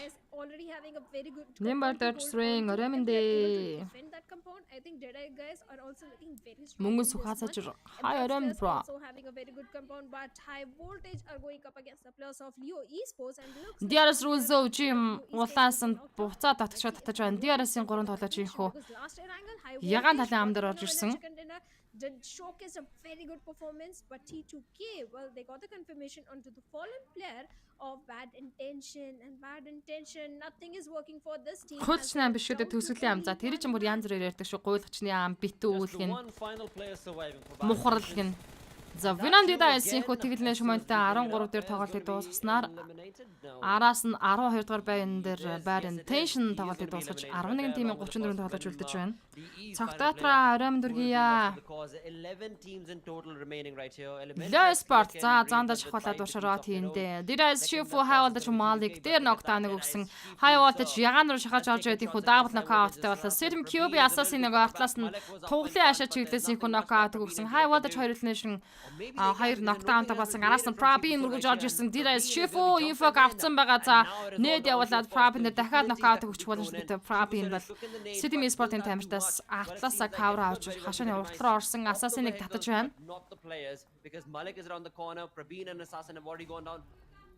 already having a very good Number 3 Oraminde. That compound, I think Deadeye guys are also looking very strong. Мөнгөн сухаасаж High Oraminde bro. Also having a very good compound, but High Voltage are going up against the players of Leo Esports, and looks DRS rules Jim улаасан буцаа татгачаа татаж байна. DRS-ийн 3 тоглож ийхүү. Ягаан талын амдар орж ирсэн. Did showcase a very good performance, but T2K, well, they got the confirmation onto the fallen player of Bad Intention, and Bad Intention, nothing is working for this team. Хөлчнээ биш үү төсөлийн ам. За тэр чинь бүр янз бүрээр ярьдаг шүү. Гуйлгчны ам, битүүлэх нь. Мухарлах нь. За Venom Dida-ийн хөө тэгэлнэ шумантай 13 дээр тоглолтыг дуусгаснаар араас нь 12 дугаар байран дээр Bad Intention тоглолтыг дуусгаж 11 тимийн 34 тоглож үлдэж байна. Цогтаатра оройн дүргийа. Leo Sport за заандаа шахуулаад уушроо тийндээ. Dida Shifu хавуулж Malik дээр нокдауныг өгсөн. High Voltage ягаан руу шахаж орж байдаг хүү double knockoutтай болоо. Serum Cube Assassin нэг артлаас нь туглын ашаа чиглэлээс хүү knockout өгсөн. High Voltage 2 elimination хоёр нокдаунтай болсон. Араас нь Probin мөргөж орж ирсэн. Dida Shifu info авцсан байгаа. За нэд явуулаад Probin дээр дахиад knockout өгч боломжтой. Probin бол City Sport-ын тамиртаас атлаасаа cover авч хашааны уртлаар орсон Assassin-ыг татаж байна. Not the players, because Malik is around the corner. Probin and Assassin have already gone down.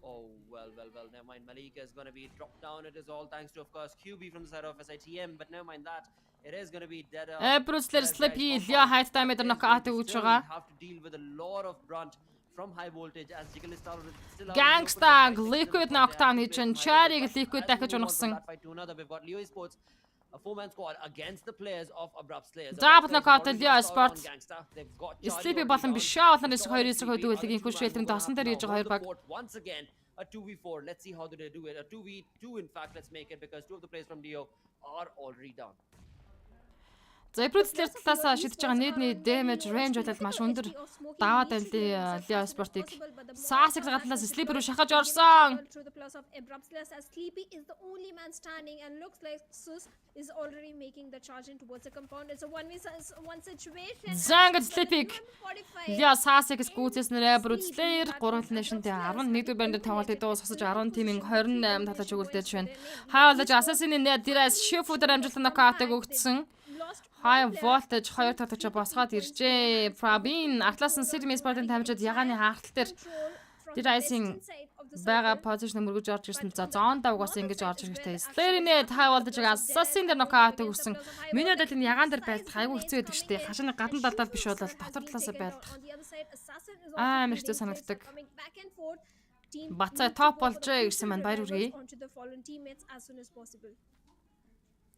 Oh, well, never mind. Malika is going to be dropped down. It is all thanks to, of course, QB from the side of SITM, but never mind that. It is going to be dead. Bruce slip хийлээ хайттай метр нокаут өгч байгаа. Have to deal with a lot of brunt from high voltage as Jigglystaff is still out. Gangsta liquid knockdown хийж чин Cherry liquid дахиж унагсан. We've got Leo Sports, a four-man squad against the players of Abrupt Slayers. Double knockout Leo Sports. Sleepy болон биш шаа болон дэс 2-2 хөдөлгөөлийн хүн шилтэн тоосон дээр хийж байгаа 2 баг. Once again, a 2v4. Let's see how do they do it. A 2v2 in fact, let's make it because two of the players from Dio are already down. За Bruce-лэр талаас шидэж байгаа нийтний damage range болол маш өндөр даваад байна Leo Sport-ыг. Саасыг гадлаас Sleepy руу шахаж орсон. Sleepy is the only man standing and looks like Sus is already making the charge in towards the compound. It's a 1v1 situation. Zangad Sleepy. Leo саасыг гүйцэснээр Bruce-лэр 3 нэшнтэй 11-р байранд тоглолтыг дуусгаж 10 тимийн 28 талаж өгүүлдэж байна. Хаалж Assassin-ийн Diras Shifu-дөр амжилттай нокаутыг өгсөн. High voltage 2 татагч босгоод иржээ. Probin Atlas-ын City Sport-ын тамжид ягааны хаалтал дээр Rising бага позишн мөргөж орж ирсэн. За зоондаа угаасаа ингэж орж ирэхтэй. Slayer-ийн high voltage Assassin дээр нокаут өгсөн. Миний бодлоо энэ ягаан дээр байлдах айгүй хэцүү байдаг штеп. Хашааны гадна талдаа биш болол дотор талаасаа байлдах. Мэрчтэй санагддаг. Бацаа топ болжээ гэсэн маань баяр хүргэе.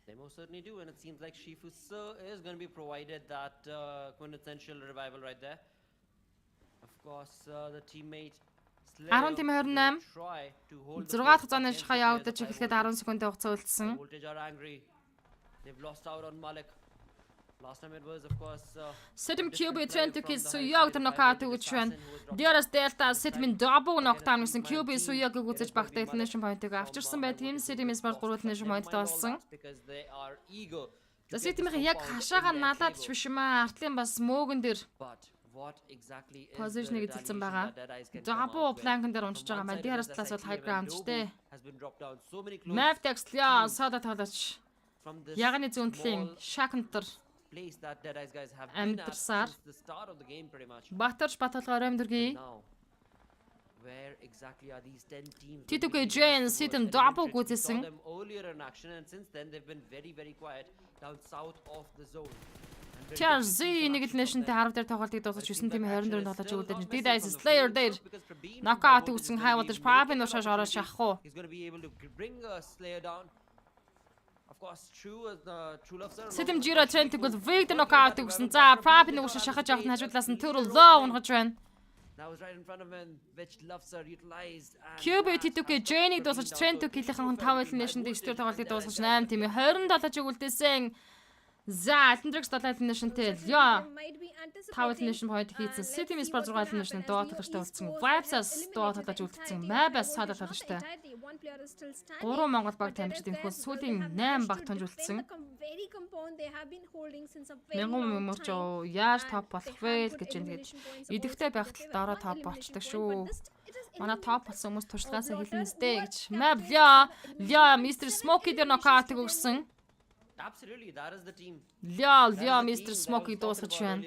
They most certainly do, and it seems like Shifu is going to be provided that quintessential revival right there. Of course, the teammate Slayer will try to hold the 6 хугацааны шахаа явагдаж эхлэхэд 10 секундын хугацаа үлдсэн. Voltage are angry. They've lost out on Malik. Last time it was, of course, Sitim QB trying to kill Suyog to knock out which one. Diaras Delta Sitim double knockdown with QB Suyog үзэж багтаа nation point-ыг авчирсан бай. Тийм Sitim Sport 3 nation point таалсан. За Sitim-ийн яг хашаага налаад ч биш юм аа. Артлын бас мөөгөн дээр position-ыг эзэлсэн байгаа. Double plank-ын дээр уншиж байгаа маань. Diaras талаас бол high ground штэ. Map text яа сада таалаач. Яганы зүүнтлийн шакнтар place that Dead Eyes guys have been at since the start of the game pretty much. Батарч баталгаар амдэрги. Where exactly are these 10 teams? Титүгэ Jane Sitem double гүзсэн. Them earlier in action and since then they've been very quiet down south of the zone. TRZ нэг л нэшнтэй 10 дээр тоглолтыг дуусгаж 9 тимийн 24 тоглож өгүүлж Dead Eyes Slayer дээр knockout үзсэн high voltage Probin уушааш ороод шахах уу. He's going to be able to bring Slayer down. Of course, true as the true love sir. Sitem Jiro Trent гол Victor knockout өгсөн. За Probin уушаа шахаж авах нь хажуудлаас нь Total Low унгаж байна. That was right in front of him, which love sir utilized. QB Tituke Jane-ийг дуусгаж Trent килийнхэн 5 нэшнтэй 9 тоглолтыг дуусгаж 8 тимийн 27 өгүүлдээсэн. За Atlantrix 7 нэшнтэй яа 5 нэшн point хийсэн. City Sport 6 нэшн доо талштай үлдсэн. Vibes-аас доо талж үлдсэн. Map-аас саад талштай. 3 Монгол баг тамирчид энэ хөл сүүлийн 8 баг тонж үлдсэн. Мянган мөрч яаж топ болох вэ гэж ингэж идэвхтэй байхад дараа топ болчдаг шүү. Манай топ болсон хүмүүс туршлагаасаа хэлнэ сте гэж. Map яа Mr. Smokey дээр knockout өгсөн. Absolutely, that is the team. Yeah, Mr. Smokey дуусгаж байна.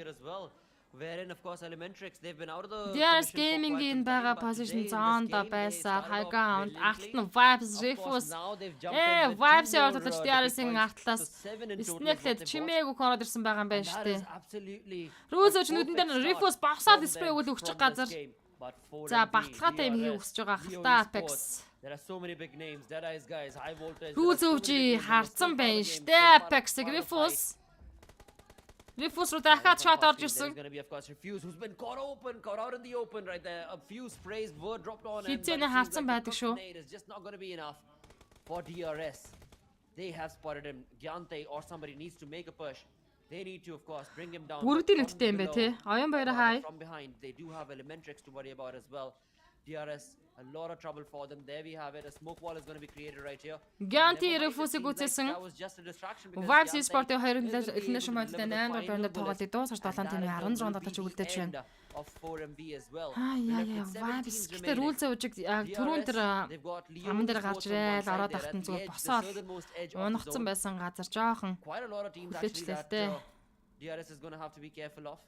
Wherein of course Elementrix they've been out of the Yes, gaming-ийн байгаа position зоонд байсан high ground. Артлт нь Vibes Refus. Vibes явуулж Diaris-ийн артлаас Snake-лэд чимээг өгөх ороод ирсэн байгаа юм байна шүү дээ. Rose-ч нүдэн дээр Refus босоод спрей үл өгчих газар. За баталгаатай юм хийх хүсэж байгаа хальтаа Apex. There are so many big names. Dead Eyes guys, high voltage. Rose-ч харцсан байна шүү дээ. Apex Refus. Refus руу дахиад shot орж ирсэн. Going to be of course Refuse who's been caught out in the open right there. A few sprays were dropped on him. Хизээний харцсан байдаг шүү. It's just not going to be enough for DRS. They have spotted him. Gyante or somebody needs to make a push. They need to of course bring him down. Бүрдийн нэттэй юм бэ те. Оюун баяраа хай. From behind they do have Elementrix to worry about as well. DRS a lot of trouble for them. There we have it. A smoke wall is going to be created right here. Gyante Refus-ийг үзсэн. That was just a distraction because Vibes Sport-ийн 2 elimination point-тэй 8 дугаар байранд тоглолтыг дуусгаж 7 тимийн 16 татаж өгүүлдэж байна. Of 4MB as well. Vibes гэхдээ rule зөөвжиг түрүүн тэр аман дээр гарч ирэл ороод ахтан зүгээр босоод унагцсан байсан газар жоохон Quite a lot of teams actually that DRS is going to have to be careful of.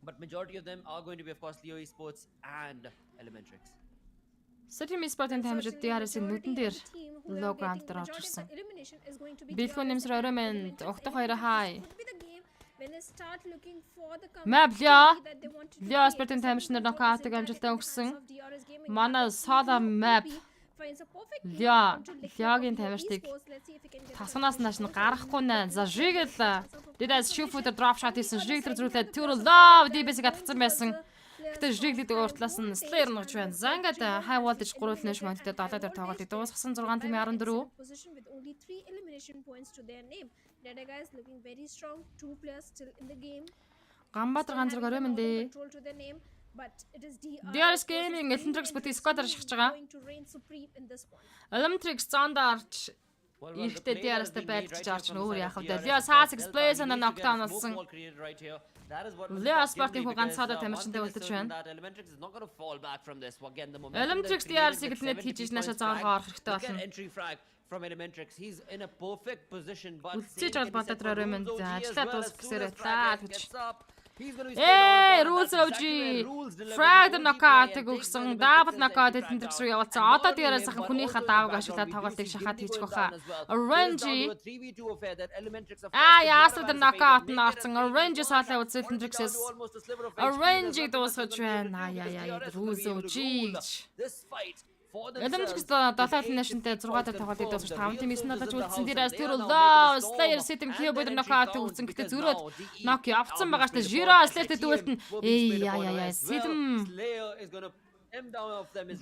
But majority of them are going to be of course Leo Esports and Elementrix. City Sport-ын тамирчид DRS-ийн нүдэн дээр low ground дээр орж ирсэн. Бэлхүүн нэмсэр ороймент огтох хоёроо хай. Map Leo Sport-ын тамирчид нокаутыг амжилттай өгсөн. Манай Sola Map Леогийн тамирчдыг тасганаас нааш нь гарахгүй нэ. За Жигэл дэрэс шүүфүүдээр drop shot хийсэн. Жигэл зрүүлээд Tour Love DBS-ийг атгсан байсан. Гэтэ Жигэл уртлаас нь Slayer ногч байна. За ингээд high voltage гурван нэш монттой 7 дээр тоглолтыг дуусгасан 6 тэмээ 14. Ганбаатар ганцраг ороймон дээ. DRS Gaming Electrix бүти сквадаар шахаж байгаа. Electrix стандарт ихтэй DRS-тэй байлж орч өөр яах вэ? Leo Sass Explosion knockdown болсон. Leo Sport-ийн хүн ганц саадаар тамирчинтай үлдэж байна. Electrix DRS-ийг л нэт хийж наашаа заалгаа орох хэрэгтэй болно. From Elementrix, he's in a perfect position, but Ultsij Bata Raymond ажлаа дуусгасаар талаа гэж. he's going to be Rules OG. Frag knockout-ыг өгсөн. Double knockout Electrix руу явуулсан. Одоо дээрээ сахан хүнийхээ даавыг ашиглаад тоглолтыг шахаад хийчих واخа. Orange. Яастрад knockout нь орсон. Orange саалаа үзэл Electrix-с. Orange-ийг дуусгаж байна. Rules OG. this fight. Эдэмжигс 7 нэшнтэй 6 дээр тоглолтыг дуусгаж 5 тим 9 надад үлдсэн. Дээрээс тэр лоо Slayer System Keyboard knockout өгсөн. Гэтэ зөрөөд knock явцсан байгаа ч Jiro Slayer-тэй дүүлтэн. System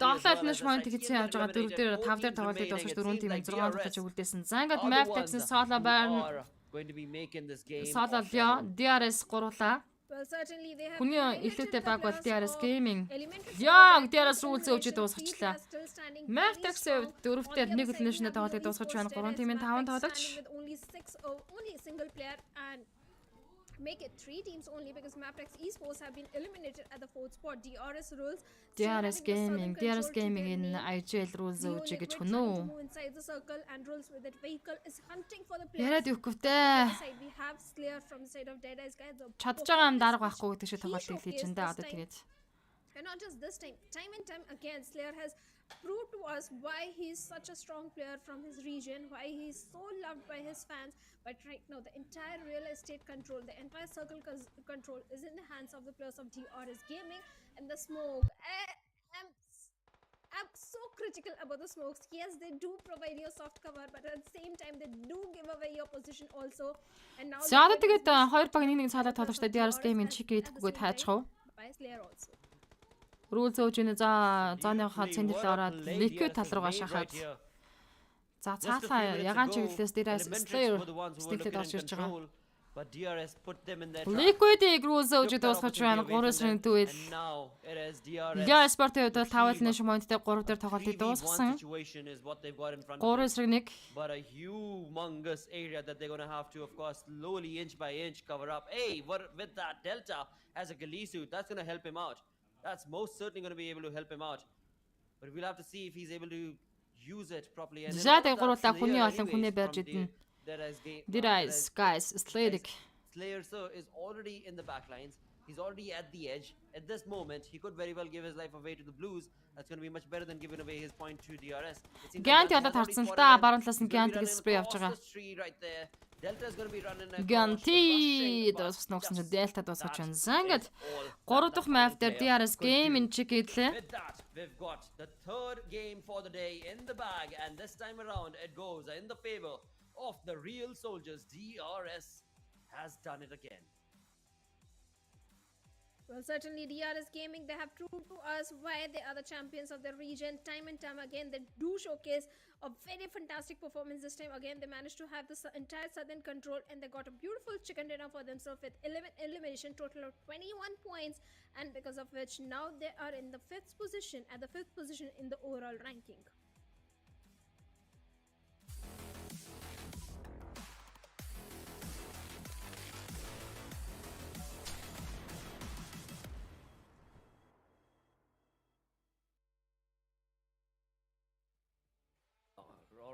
Дахлал нэш point хийсэн явж байгаа 4 дээр 5 дээр тоглолтыг дуусгаж 4 тим 6 тоглож үлдээсэн. За ингээд map text-ийн Solo Burn Solo Leo DRS гурлаа. Хүний илүүтэй баг бол DRS Gaming. DRS Rules өвчөд дуусгачлаа. Matrix хувьд дөрөвтээр нэг үлнэшнэ тоглолтыг дуусгаж байна. 3 тимийн 5 тоглогч. Make it 3 teams only because Maprex esports have been eliminated at the 4th spot. DRS Gaming in IGL rules өгч гэж хүнөө. Яриад өгөхтэй. Чадж байгаа юм дарга байхгүй гэдэг шиг тоглолтыг хийж энэ одоо тэгээд. And not just this time and time again, Slayer has proved to us why he is such a strong player from his region, why he is so loved by his fans. But right now, the entire real estate control, the entire circle control is in the hands of the players of DRS Gaming. And the smoke, I'm so critical about the smokes. Yes, they do provide you a soft cover, but at the same time, they do give away your position also. And now За тэгээд хоёр баг нэг цаалаа тоглолттой DRS Gaming чиг идэхгүйд хайчхав. by Slayer also. Rules өгч энэ зооныхоо цэндэл ороод liquid тал руугаа шахаад. За цаалаа ягаан чиглэлээс DRS Slayer стиклэд орж ирж байгаа. But DRS put them in that Liquid-ийг Rules өгч дуусгаж байна. 3 сарын түвэл. Leo Sport-ийн хувьд 5 нэш монттой 3 дээр тоглолтыг дуусгасан. 3 сарын 1. But a humongous area that they're going to have to, of course, slowly inch by inch cover up. Hey, with that Delta as a Galisu, that's going to help him out. That's most certainly going to be able to help him out. But we'll have to see if he's able to use it properly. And Заатай гурлаа хүний олон хүнээ барьж идэн. DRS guys, Slayer is already in the back lines. He's already at the edge. At this moment, he could very well give his life away to the Blues. That's going to be much better than giving away his point to DRS. Гант ядад харцсан л та баруун талаас нь Гант-ийг спрей авч байгаа. Delta is going to be running Ганти дуусгасан гэсэн чинь Delta дуусгаж байна. За ингээд 3 дахь map дээр DRS Gaming чиг идлээ. With that, we've got the third game for the day in the bag, and this time around it goes in the favor of the real soldiers. DRS has done it again. Well, certainly DRS Gaming, they have proved to us why they are the champions of their region. Time and time again, they do showcase a very fantastic performance. This time again, they managed to have the entire southern control, and they got a beautiful chicken dinner for themselves with 11 elimination, total of 21 points, and because of which now they are in the 5th position, at the 5th position in the overall ranking.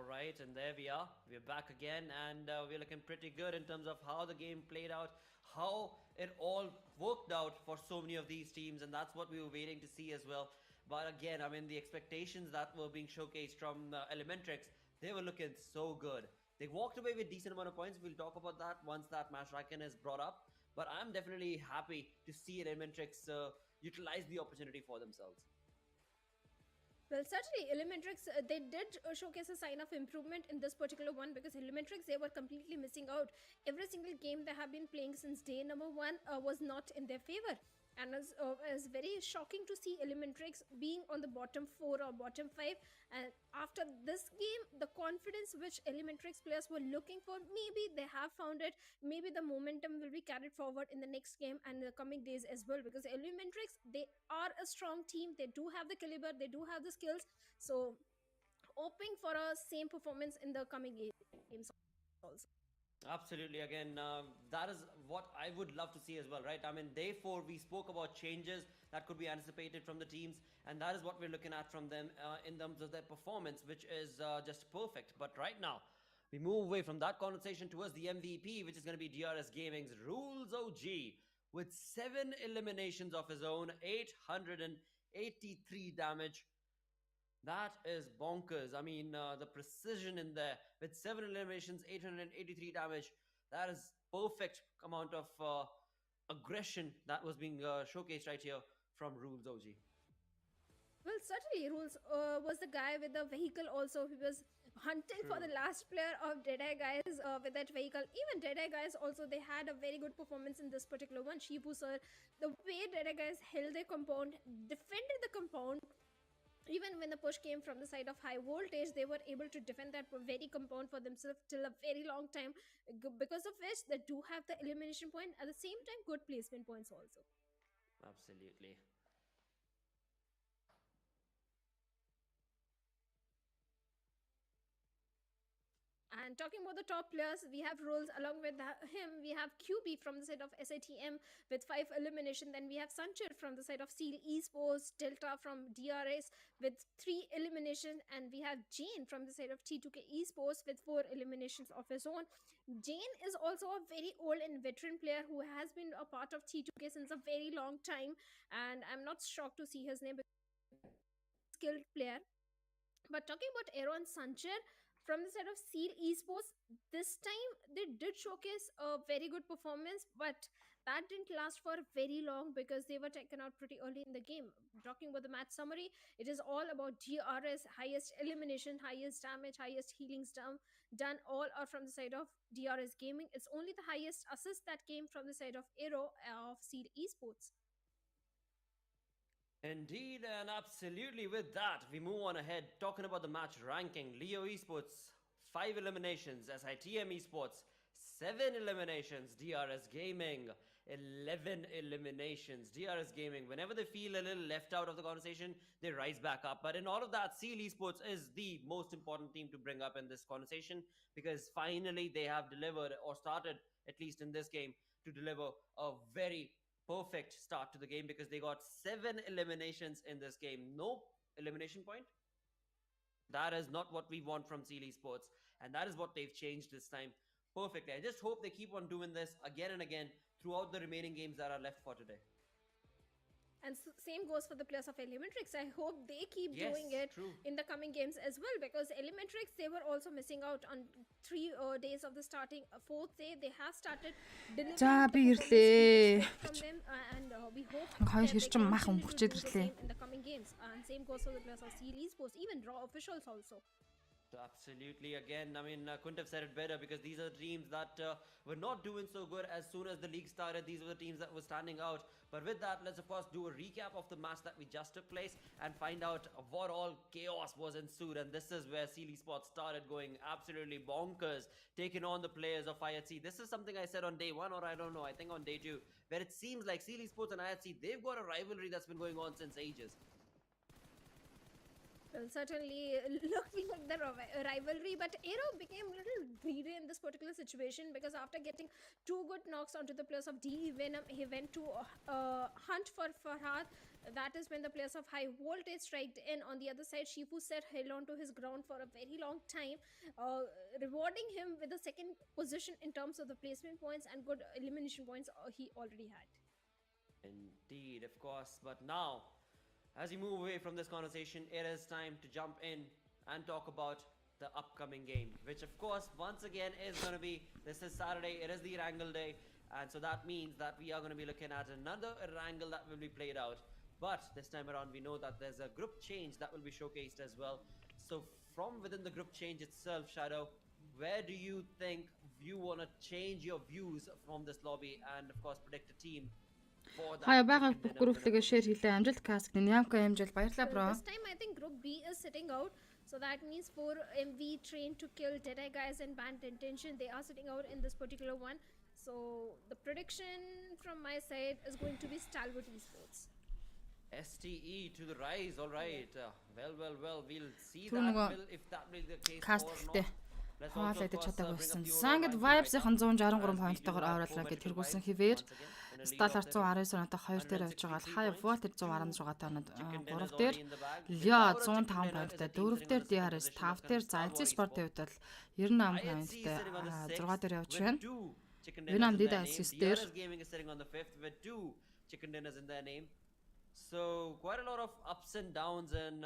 Right, and there we are. We're back again, and we're looking pretty good in terms of how the game played out, how it all worked out for so many of these teams, and that's what we were waiting to see as well. But again, I mean, the expectations that were being showcased from Elementrix, they were looking so good. They walked away with decent amount of points. We'll talk about that once that match ranking is brought up. But I'm definitely happy to see Elementrix utilize the opportunity for themselves. Well, certainly, Elementrix, they did showcase a sign of improvement in this particular one, because Elementrix, they were completely missing out. Every single game they have been playing since day number 1 was not in their favor. And it's very shocking to see Elementrix being on the bottom 4 or bottom 5. And after this game, the confidence which Elementrix players were looking for, maybe they have found it. Maybe the momentum will be carried forward in the next game and the coming days as well. Because Elementrix, they are a strong team. They do have the caliber. They do have the skills. So, hoping for a same performance in the coming games also. Absolutely. Again, that is what I would love to see as well, right? I mean, day 4, we spoke about changes that could be anticipated from the teams, and that is what we're looking at from them in terms of their performance, which is just perfect. But right now, we move away from that conversation towards the MVP, which is going to be DRS Gaming's Rules OG, with 7 eliminations of his own, 883 damage. That is bonkers. I mean, the precision in there with 7 eliminations, 883 damage. That is perfect amount of aggression that was being showcased right here from Rules OG. Well, certainly, Rules was the guy with the vehicle also. He was hunting for the last player of Deadeye guys with that vehicle. Even Deadeye guys also, they had a very good performance in this particular one. Shifu sir, the way Deadeye guys held their compound, defended the compound. Even when the push came from the side of high voltage, they were able to defend that very compound for themselves till a very long time, because of which they do have the elimination point. At the same time, good placement points also. Absolutely. And talking about the top players, we have Rules. Along with him, we have QB from the side of SITM with 5 elimination. Then we have Sanchar from the side of Seal Esports, Delta from DRS with 3 elimination, and we have Jane from the side of T2K Esports with 4 eliminations of his own. Jane is also a very old and veteran player who has been a part of T2K since a very long time, and I'm not shocked to see his name, skilled player. But talking about Aero and Sanchar, from the side of Seal Esports, this time they did showcase a very good performance, but that didn't last for very long because they were taken out pretty early in the game. Talking about the match summary, it is all about DRS, highest elimination, highest damage, highest healings done all are from the side of DRS Gaming. It's only the highest assist that came from the side of Aero of Seal Esports. Indeed, and absolutely. With that, we move on ahead, talking about the match ranking. Leo Esports, 5 eliminations. SITM Esports, 7 eliminations. DRS Gaming, 11 eliminations. DRS Gaming, whenever they feel a little left out of the conversation, they rise back up. But in all of that, Seal Esports is the most important team to bring up in this conversation, because finally they have delivered, or started, at least in this game, to deliver a very perfect start to the game, because they got 7 eliminations in this game. No elimination point. That is not what we want from Seal Esports, and that is what they've changed this time perfectly. I just hope they keep on doing this again and again throughout the remaining games that are left for today. And same goes for the players of Elementrix. I hope they keep doing it in the coming games as well, because Elementrix, they were also missing out on 3 days of the starting. 4th day, they have started delivering from them, and we hope that they continue to do the same in the coming games. And same goes for the players of Seal Esports, even Raw officials also. Absolutely. Again, I mean, I couldn't have said it better, because these are the teams that were not doing so good as soon as the league started. These were the teams that were standing out. But with that, let's of course do a recap of the match that we just took place and find out what all chaos was ensued. And this is where Seal Esports started going absolutely bonkers, taking on the players of IHC. This is something I said on day 1, or I don't know, I think on day 2, where it seems like Seal Esports and IHC, they've got a rivalry that's been going on since ages. Well, certainly looking like the rivalry, but Aero became a little greedy in this particular situation, because after getting 2 good knocks onto the players of DE Venom, he went to hunt for Farhad. That is when the players of High Voltage striked in. On the other side, Shifu said held on to his ground for a very long time, rewarding him with the 2nd position in terms of the placement points and good elimination points he already had. Indeed, of course. But now, as we move away from this conversation, it is time to jump in and talk about the upcoming game, which of course, once again, is going to be, this is Saturday, it is the Wrangle Day, and so that means that we are going to be looking at another Wrangle that will be played out. But this time around, we know that there's a group change that will be showcased as well. So from within the group change itself, Shadow, where do you think you want to change your views from this lobby and of course predict a team? Хаяа байгаа групплэгээ шеэр хийлээ. Амжилт каскны Нямка амжилт баярлалаа бро. This time I think group B is sitting out. So that means 4MV trained to kill Deadeye guys and banned intention. They are sitting out in this particular one. So the prediction from my side is going to be Stalwart Esports. STE to the rise, all right. Well, we'll see that if that will be the case or not. Хаалт идэж чадаагүй байсан. Сангад Vibes-ийн 163 поинттойгоор авралаа гэж тэргүүлсэн хэвээр Stalwart 119 оноо 2 дээр авч байгаа бол High Volt 116 тонод 3 дээр Leo 105 поинттай 4 дээр DRS 5 дээр Zalzi Sport-ийн хувьд бол 98 поинттай 6 дээр явж байна. Vietnam Didas дээр Gaming is sitting on the 5th with 2 chicken dinners in their name. So quite a lot of ups and downs and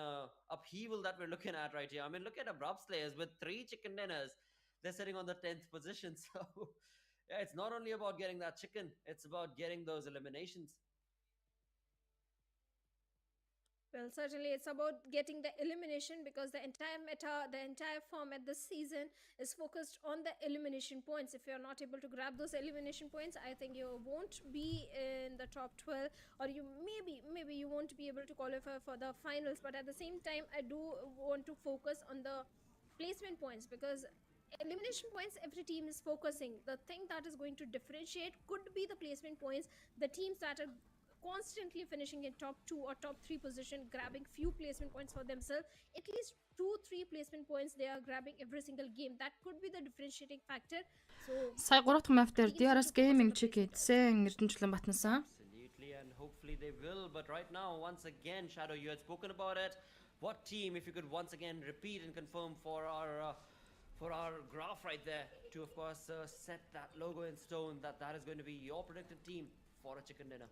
upheaval that we're looking at right here. I mean, look at Abrupt Slayers with 3 chicken dinners. They're sitting on the 10th position. So yeah, it's not only about getting that chicken, it's about getting those eliminations. Well, certainly it's about getting the elimination because the entire meta, the entire format this season is focused on the elimination points. If you're not able to grab those elimination points, I think you won't be in the top 12, or you maybe you won't be able to qualify for the finals. But at the same time, I do want to focus on the placement points because elimination points every team is focusing. The thing that is going to differentiate could be the placement points. The teams that are constantly finishing in top 2 or top 3 position, grabbing few placement points for themselves, at least 2-3 placement points they are grabbing every single game. That could be the differentiating factor. So сая 3 дахь map дээр DRS Gaming check хийсэн эрдэнэчлэн батнасан. Absolutely, and hopefully they will. But right now, once again, Shadow, you had spoken about it. What team, if you could once again repeat and confirm for our graph right there, to of course set that logo in stone that is going to be your predicted team for a chicken dinner.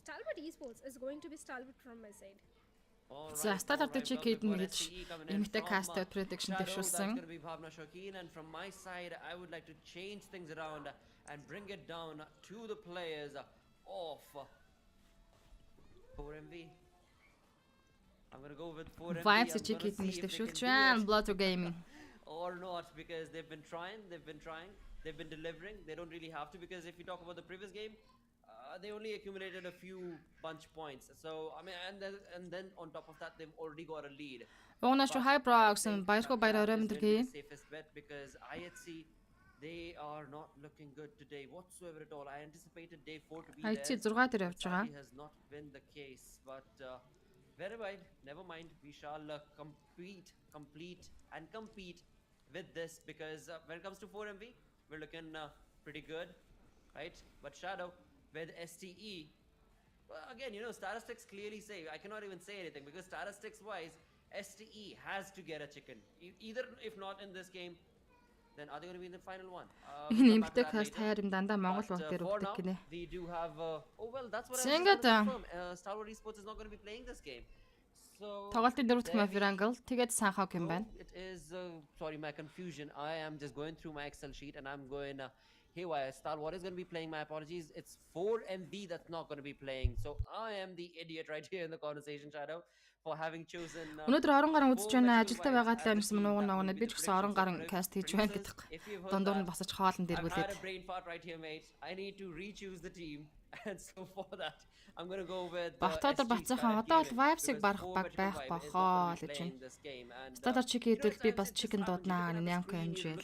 Stalwart Esports is going to be Stalwart from my side. За Stalwart check хийдэн гэж эмэгтэй кастад prediction дэвшүүлсэн. That's going to be Bhavna Shokeen, and from my side, I would like to change things around and bring it down to the players of 4MV. I'm going to go with 4MV. Vibes check хийдэн гэж дэвшүүлж байна. Blood to Gaming. Or not, because they've been trying, they've been delivering. They don't really have to, because if you talk about the previous game, they only accumulated a few bunch points. So I mean, and then on top of that, they've already got a lead. Уунаас хай прогсэн баярхуу баяраараа мэдэрхий. Safest bet, because IHC, they are not looking good today whatsoever at all. I anticipated day 4 to be there. IHC 6 дээр явж байгаа. It has not been the case, but never mind. We shall compete with this, because when it comes to 4MV, we're looking pretty good, right? But Shadow, with STE, well, again, statistics clearly say, I cannot even say anything, because statistics wise, STE has to get a chicken. Either, if not in this game, then are they going to be in the final one? Нэмэгтэй каст хайр юм дандаа Монгол баг дээр өгдөг гинэ. We do have that's what I'm going to confirm. Stalwart Esports is not going to be playing this game. So тоглолтын 4 дахь map Wrangle. Тэгээд Санхаг юм байна. It is sorry, my confusion. I am just going through my Excel sheet and I'm going haywire. Stalwart is going to be playing. My apologies. It's 4MV that's not going to be playing. So I am the idiot right here in the conversation, Shadow, for having chosen. Өнөөдөр орон гарan үзэж байна. Ажилтаа байгаад л юмсан нуугнаа би ч гэсэн орон гарan каст хийж байна гэдэг. Дондор нь босож хоолн дэргүүлээд. I need to re-choose the team. And so for that, I'm going to go with Бахтадар бацхан одоо бол Vibes-ыг барах баг байх бохоо л гэж байна. Stalwart check хийдэл би бас chicken дууднаа Нямка амжил.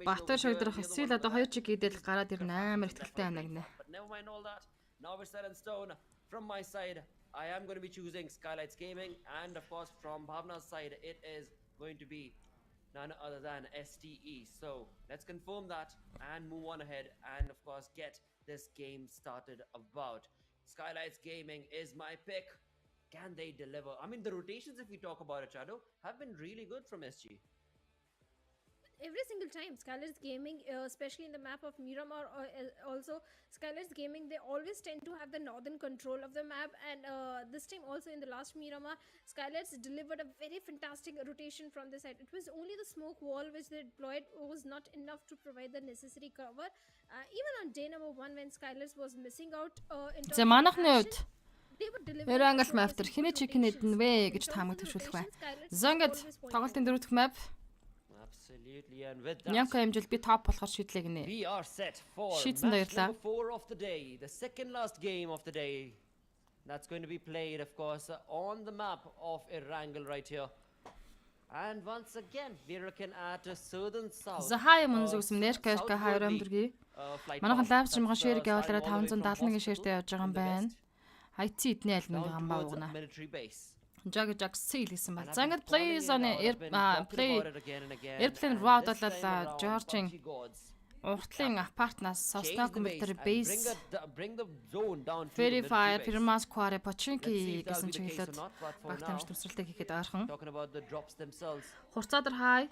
Бахтар шогдрох эсвэл одоо 2 check хийдэл гараад ирнэ амар ихтэлтэй байна гинэ. But never mind all that. Now we're set in stone. From my side, I am going to be choosing Skylights Gaming, and of course from Bhavna's side, it is going to be none other than STE. So let's confirm that and move on ahead and of course get this game started about. Skylights Gaming is my pick. Can they deliver? I mean, the rotations, if we talk about it, Shadow, have been really good from SG. every single time Skylar's Gaming, especially in the map of Miramar, also Skylar's Gaming, they always tend to have the northern control of the map, and this time also in the last Miramar, Skylar's delivered a very fantastic rotation from the side. It was only the smoke wall which they deployed was not enough to provide the necessary cover. Even on day number 1 when Skylar's was missing out in terms За of манайхны action, үед they would deliver Erangel map showcasing дээр хинэ good чекин rotations. эдэн вэ In гэж terms таамаг of the төвшүүлэх бай. rotations, Skylar's За ингээд always point тоглолтын out. дөрөвдөх map Absolutely, and with that, Нямка хэмжил би топ болохоор шийдлээ гинэ. we are set for Шийдсэн match баярлаа. number 4 of the day, the second last game of the day. That's going to be played, of course, on the map of Erangel right here. And once again, we're looking at a southern south. За хаа юм үнс үсэм нэркаш ка хайрам дэрги. Манайхан лайв стримгаа шеэр явуулаад 570-ны шеэртэй явж байгаа юм байна. Хайци эдний аль нэг хамбаа угна. Жаг сил гэсэн байна. За ингээд plays on play airplane route болол George-ийн уртлын апартнаас Сосна компьютер base verify Firmas Quare Pochinki гэсэн чинь хэлээд баг тамирч төсрэлтэй хийхэд ойрхон. Хурцаадар хай.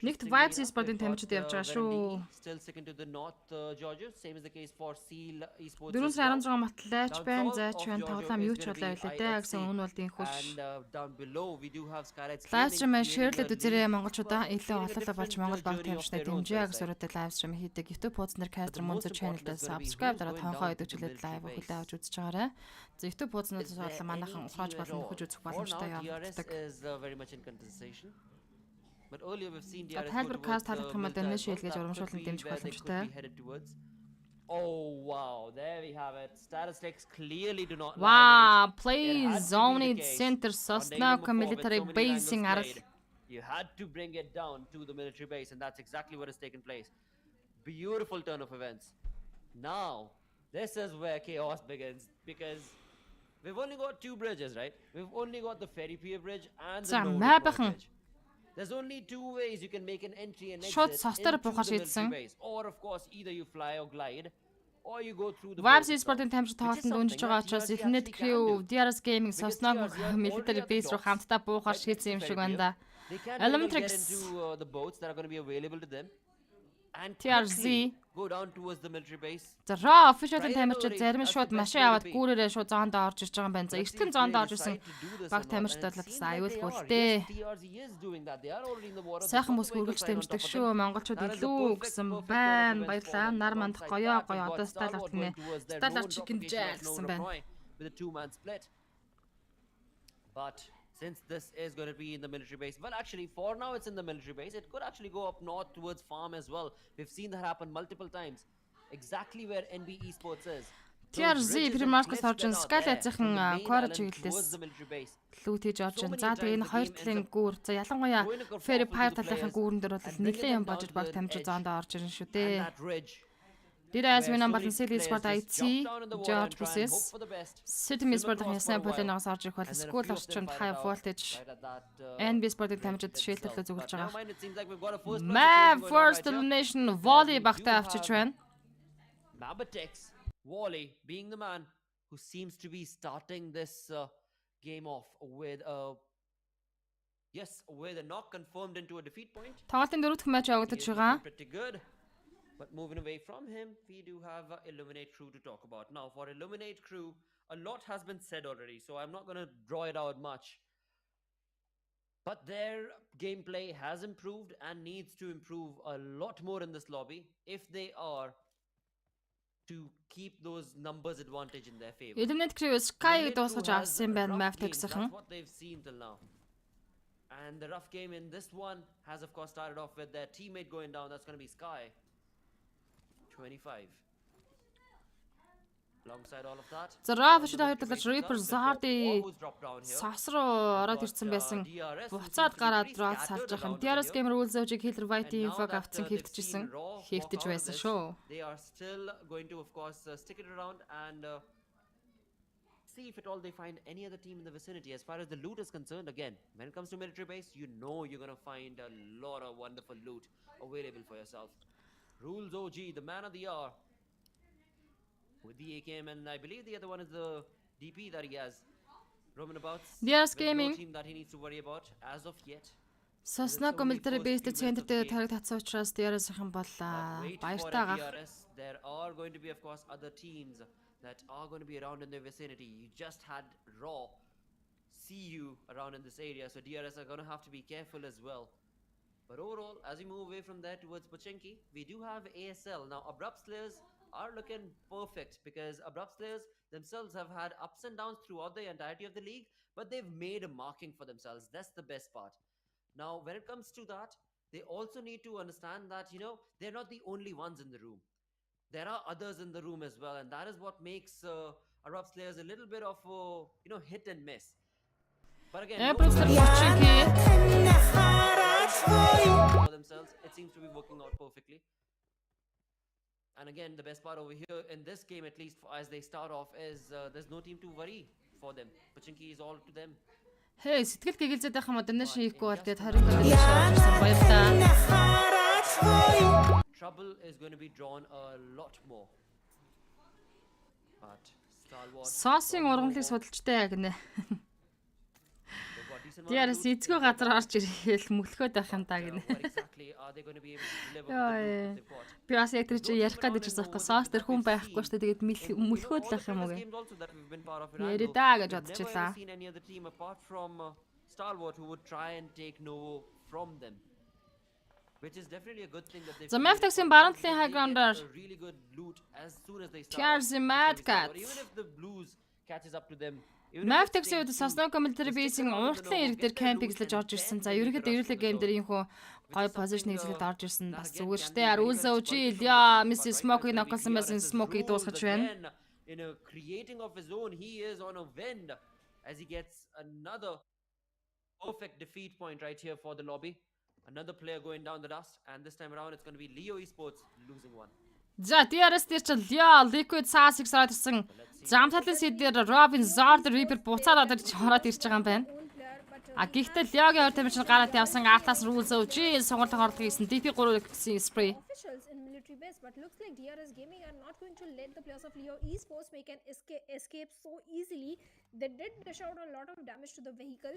Нэгт Vibes Esports-ийн тамирчид явж байгаа шүү. Still sticking to the North Georgia, same as the case for Seal Esports. 416 матлаач байна, зайч байна, тоглоом юу ч болоо байлаа дээ гэсэн үн бол дийнхүүш. And down below we do have Skylights. Live stream share-лээд үзээрэй монголчуудаа илүү олоолаа болж монгол баг тамирчтай дэмжээ гэж өрөөдөө live stream хийдэг. YouTube хуудасаар Castr MUNZU channel-д subscribe дараад хонхоо идэвхжүүлээд live хүлээ авч үзэж байгаарай. За YouTube хуудаснаас бол манайхан ухааж болон нөхөж үзэх боломжтой явагддаг. But earlier we've seen DRS Cast харах юм бол энэ шилгээж урамшуулсан дэмжих боломжтой. Oh wow, there we have it. Statistics clearly do not Wow, play zone center Sosna military basing арал. You had to bring it down to the military base, and that's exactly what has taken place. Beautiful turn of events. Now, this is where chaos begins, because we've only got 2 bridges, right? We've only got the Ferry Pier Bridge and the Nordic Bridge. There's only 2 ways you can make an entry and exit into the military base. Or of course, either you fly or glide, or you go through the Vibes Esports-ийн тамирчид тоглолтод үнжиж байгаа учраас Internet Crew, DRS Gaming, Sosna military base руу хамтдаа буухаар шийдсэн юм шиг байна да. Elementrix into the boats that are going to be available to them and TRZ go down towards the military base. За raw official-ийн тамирчид зарим нь шууд машин аваад гүүрээрээ шууд зоонд орж ирж байгаа юм байна. За эртхэн зоонд орж ирсэн баг тамирчид бол аюулгүй л дээ. Сайхан бүс хөргөлж тамирчдаг шүү. Монголчууд илүү гэсэн байна. Баярлалаа. Нар мандах гоёо одоо стайл авт гинэ. Стайл chicken jack гэсэн байна. With a 2-man split. But since this is going to be in the military base, well actually for now it's in the military base. It could actually go up north towards farm as well. We've seen that happen multiple times. Exactly where NB Esports is. TRZ Primark's орж Skylight-ийн core чиглэлээс лүүтэж орж байна. За тэгээ энэ хоёр талын гүүр. За ялангуяа Ferry Pier талынхаа гүүрэн дээр бол нэлээд юм божиж баг тамирчид зоонд орж ирнэ шүү дээ. DRS Winam болон Seal Esports IT George Buses City Esports-ийн ясны полиногоос орж ирэх бол School орчинд high voltage NB Esports-ийн тамирчид шилтэлтэй зүгэлж байгаа. Map first elimination volley багтаа авчиж байна. Mabatix, Wally being the man who seems to be starting this game off with with a knock confirmed into a defeat point. Тоглолтын дөрөвдөх матч явагдаж байгаа. Pretty good. But moving away from him, we do have Illuminate Crew to talk about. Now, for Illuminate Crew, a lot has been said already, so I'm not going to draw it out much. But their gameplay has improved and needs to improve a lot more in this lobby if they are to keep those numbers advantage in their favor. Illuminate Crew Sky дуусгаж авсан юм байна map тэгсэхэн. That's what they've seen till now. And the rough game in this one has of course started off with their teammate going down. That's going to be Sky. 25. Alongside all of that. За Rafa шидэ хоёрлож Reaper Zardi сас руу ороод ирсэн байсан. Буцаад гараад Rod салж байгаа юм. DRS Gamer Rules-ийг Killer White-ийн info авцсан хэвтчихсэн. Хэвтэж байсан шүү. They are still going to of course stick it around and see if at all they find any other team in the vicinity. As far as the loot is concerned, again, when it comes to military base, you know you're going to find a lot of wonderful loot available for yourself. Rules OG, the man of the hour, with the AKM, and I believe the other one is the DP that he has. Roman about. DRS Gaming. No team that he needs to worry about as of yet. Сосног military base центр дээр тариг татсан учраас DRS-ийн бол баяртай гах. There are going to be, of course, other teams that are going to be around in their vicinity. You just had Raw see you around in this area, so DRS are going to have to be careful as well. But overall, as we move away from there towards Pochinki, we do have ASL. Now, Abrupt Slayers are looking perfect because Abrupt Slayers themselves have had ups and downs throughout the entirety of the league, but they've made a marking for themselves. That's the best part. Now, when it comes to that, they also need to understand that, they're not the only ones in the room. There are others in the room as well, and that is what makes Abrupt Slayers a little bit of a, hit and miss. But again, for themselves, it seems to be working out perfectly. And again, the best part over here in this game, at least as they start off, is there's no team to worry for them. Pochinki is all to them. Hey, сэтгэл гэгэлзээд байх юм одоо нэш хийхгүй бол тэгээд харин ирсэн баярлаа. Trouble is going to be drawn a lot more. But Stalwart Соосын ургамлыг судалжтай гинэ. DRS эцгөө газар орж ирэхэл мөглөхөд байх юм даа гинэ. Би бас яг тэр чи ярих гэдэг байсан байхгүй соос тэр хүн байхгүй шүү дээ тэгээд мөлхөөд л байх юм уу гэ. Яри даа гэж бодчихлаа. Stalwart who would try and take Novo from them. Which is definitely a good thing that they Maftaxin баруунтлын high grounder. Really good loot as soon as they start. Charles Mad Cat. Even if the Blues catches up to them. Maftaxin with Sasno military base-ийн уртлын ирэг дээр camp хийлж орж ирсэн. За ерөнхийдөө ирэлэг game дээр ийм хөө гой position хийлж орж ирсэн. Бас зүгээр штэ. Aruzo G Lia Mrs Smoky ноколсон байсан Smoky дуусгаж байна. In a creating of his own, he is on a win as he gets another perfect defeat point right here for the lobby. Another player going down the dust, and this time around it's going to be Leo Esports losing one. За DRS дээр чинь Leo Liquid SaaS-ыг сараад ирсэн. Замталын сэдээр Robin Zord Reaper буцаад орж ороод ирж байгаа юм байна. А гэхдээ Leo-гийн ойр тамирчин гараад явсан Atlas Rules G сонголтыг орлого хийсэн DP3 гэсэн spray. Officials in military base, but looks like DRS Gaming are not going to let the players of Leo Esports make an escape so easily. They did dish out a lot of damage to the vehicle.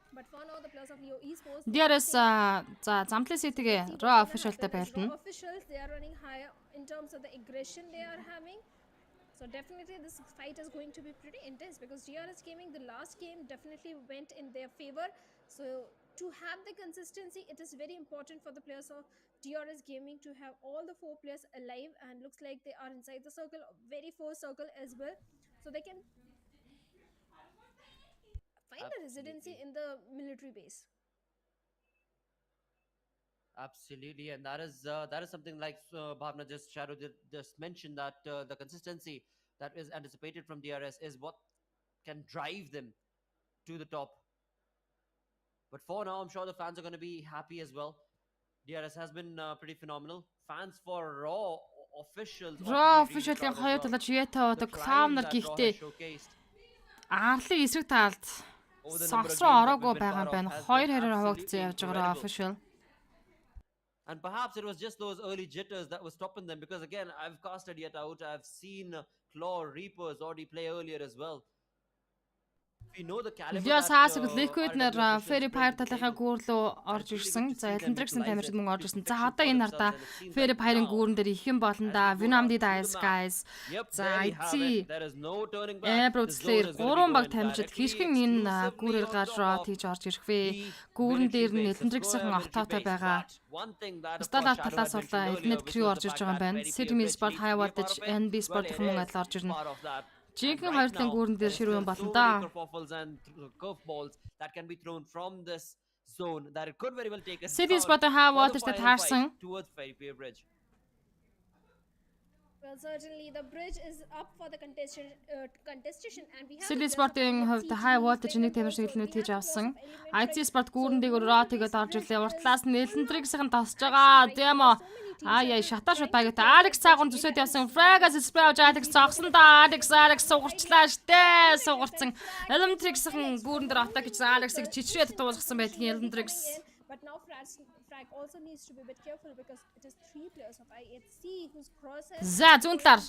But for now, the players of Leo Esports. DRS за замтлын сэдгээ Raw officialтай байлна. Officials they are running higher in terms of the aggression they are having. So definitely this fight is going to be pretty intense because DRS Gaming the last game definitely went in their favor. So to have the consistency, it is very important for the players of DRS Gaming to have all the 4 players alive, and looks like they are inside the circle, very force circle as well. So they can find the residency in the military base. Absolutely, and that is something like Bhavna just mentioned, that the consistency that is anticipated from DRS is what can drive them to the top. But for now, I'm sure the fans are going to be happy as well. DRS has been pretty phenomenal. Fans for Raw officials. Raw official-ийн хоёр талаач Yeta одоо Clown нар гихтээ Арлын эсрэг талд согс руу ороогүй байгаа юм байна. Хоёр хэрээр хавагдсан явж байгаа official. And perhaps it was just those early jitters that were stopping them, because again, I've casted Yet out. I've seen Claw Reapers already play earlier as well. We know the caliber. Yes, has Liquid нэр Fairy Fire талынхаа гүүр рүү орж ирсэн. За Элэндрэгсэн тамирчид мөн орж ирсэн. За одоо энэ нартаа Fairy Fire-ын гүүрэн дээр их юм болно да. Venom did Ice Guys. За IC. Broad Slayer 3 баг тамирчид хэрхэн энэ гүүрээр гарч хийж орж ирэх вэ? Гүүрэн дээр нь Элэндрэгсэн автоотой байгаа. Сталаа талаас бол Elnet Crew орж ирж байгаа юм байна. City Sport High Voltage NB Sport гэх мөн адил орж ирнэ. Жинхэнэ хоёр талын гүүрэн дээр ширүүн болно да. City Sport High Voltage таарсан. Well, certainly the bridge is up for the contestation and we have City Sport-ийн хувьд High Voltage нэг тамирчид хэлнүүд хийж авсан. IT Sport гүүрэн дээгүүр Raw тэгээд орж ирлээ. Уртлаас нь Elendrix-ийн тосч байгаа. Demo яа шата гэдэг Alex цаагуун зүсэд явсан. Fragas spray авч Alex зогсон да. Alex сугарчлаа штэ. Сугарцсан. Elendrix-ийн гүүрэн дээр атак гэж Alex-ыг чичрээд дуусгасан байдгийн Elendrix. But now Frag also needs to be a bit careful because it is 3 players of IHC whose crosses. За зүүн талаар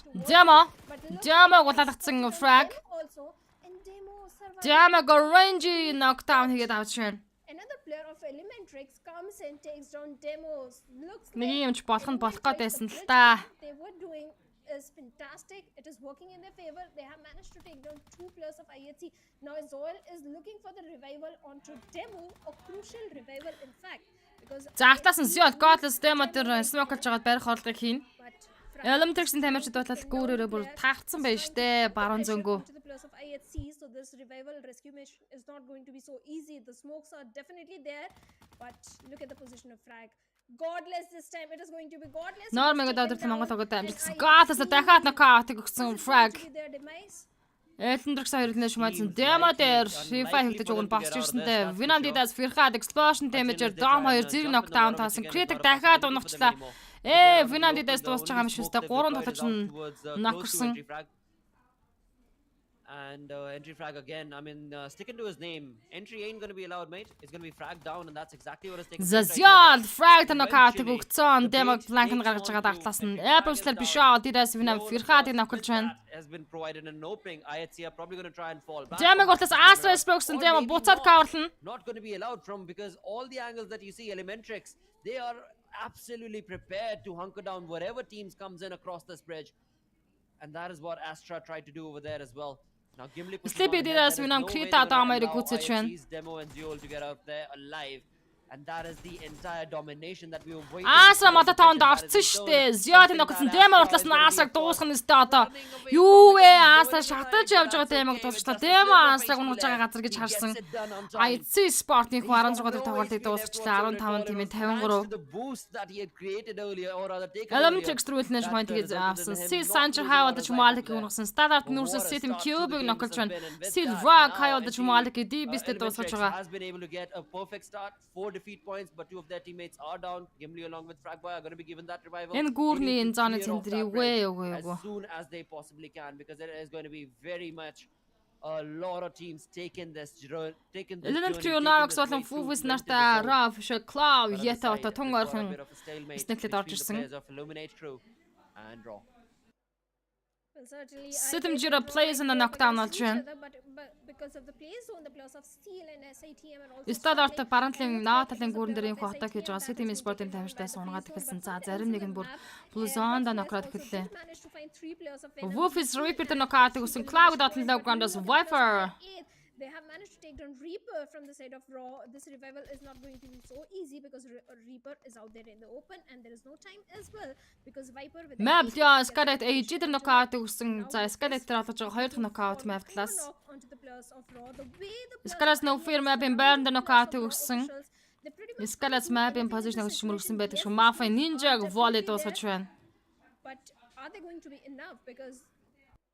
Demo гулалгацсан Frag. Also and Demo survived. Demo range knockdown хийгээд авч байна. Another player of Elementrix comes in, takes down demos. Looks Нэг юм ч болох нь болох Elementrix, гэдсэн the л bridge та. they were doing is fantastic. It is working in their favor. They have managed to take down 2 players of IHC. Now Zoil is looking for the revival onto demo, a crucial revival in fact. Because Загтаас нь Zio Godless demo дээр smoke хийж байгаад барих орлогыг хийн. but Elementrix-ийн тамирчид бодлол гүүрээрээ бүр тавцсан байж штэ баруун зөнгөө. to the players of IHC, so this revival rescue mission is not going to be so easy. The smokes are definitely there, but look at the position of frag. Godless this time. It is going to be godless. Нормыг додорт Монгол огод амжилтсан. Godless дахиад нокаутыг өгсөн frag. Their demise. Elementrix хоёрлын шумаадсан demo дээр Revive хийгдэж уг нь босч ирсэндээ Vinandidas Firhad explosion damage-ээр Dom 2 зэрэг knockdown таасан. Critic дахиад унагчлаа. Vinandidas дуусч байгаа юм шиг өстэй 3 дотооч нь ноксон. And entry frag again. I mean, sticking to his name. Entry ain't gonna be allowed, mate. It's gonna be fragged down, and that's exactly what is taking place right Zazial frag knock-out өгцөн. Demo flank нь гаргаж байгаа дартлаас нь Apple-слэр биш аа. Дидас Vinam Firhad-ыг knock-олж байна. has been provided in an opening. IHC are probably gonna try and fall back. Demo гортос Astra Spokes-ын Demo буцаад coverлно. Not gonna be allowed from because all the angles that you see, Elementrix, they are absolutely prepared to hunker down whatever teams comes in across this bridge, and that is what Astra tried to do over there as well. Now Gimli Sleepy Didas Vinam Krita Damai гүцэж байна. Demo and Zeol to get out there alive. And that is the entire domination that we were waiting Astra мататаунд орцсон штэ. Зиод ногцсон Demo уртлаас нь Astra дуусгах нь өстэй одоо. Юу вэ? Astra шатаж явж байгаа Demo дуусчлаа. Demo Astra унаж байгаа газар гэж харсан. IC Sport-ийн хүн 16 дахь тоглолтыг дуусгачлаа. 15 тимээ 53. the boost that he had created earlier or rather taken Elementrix трүүлнэж point гэж авсан. Seal Sancher хаваад чумаалыг унгасан. Standard нүүрсэн System Cube-ыг ноколж байна. Seal Rock хаваад чумаалыг DB-стэй дуусгаж байгаа. has been able to get a perfect start, 4 defeat points, but 2 of their teammates are down. Gimli along with Fragboy are going to be given that revival. Энэ гүүрний энэ зоны центри as soon as they possibly can, because there is going to be very much a lot of teams taking this journey. Elementrix Nox болон Fufus нартай Raw official Cloud Yeta одоо тун ойрхон снэклэд орж ирсэн. And Raw. Well, certainly, System IHC Jira plays in the knockdown against болж each байна. other, but because of the play zone, the players of Steel and SATM are also Стадорт struggling. барантлын нааталын гүүрэн дээр инх хатаг хийж байгаа City Sport-ын тамирчтай сунгаад эхэлсэн. За зарим нэг нь бүр Blue Zone-да нокроод эхэллээ. Managed to find 3 players of Wolf's Reaper нокаут өгсөн Cloud дотлоо Grandos Viper. They have managed to take down Reaper from the side of Raw. This revival is not going to be so easy because Reaper is out there in the open and there is no time as well because Viper with Map яа Scarlet Age дээр нокаут өгсөн. За Scarlet дээр олж байгаа 2 дахь нокаут map талаас. onto the players of Raw. The way the Scarlet No Fear map-ын байранд нокаут өгсөн. they pretty much Scarlet map-ын position өгч мөргсөн байдаг шүү. Mafia Ninja volley дуусгаж байна. but are they going to be enough because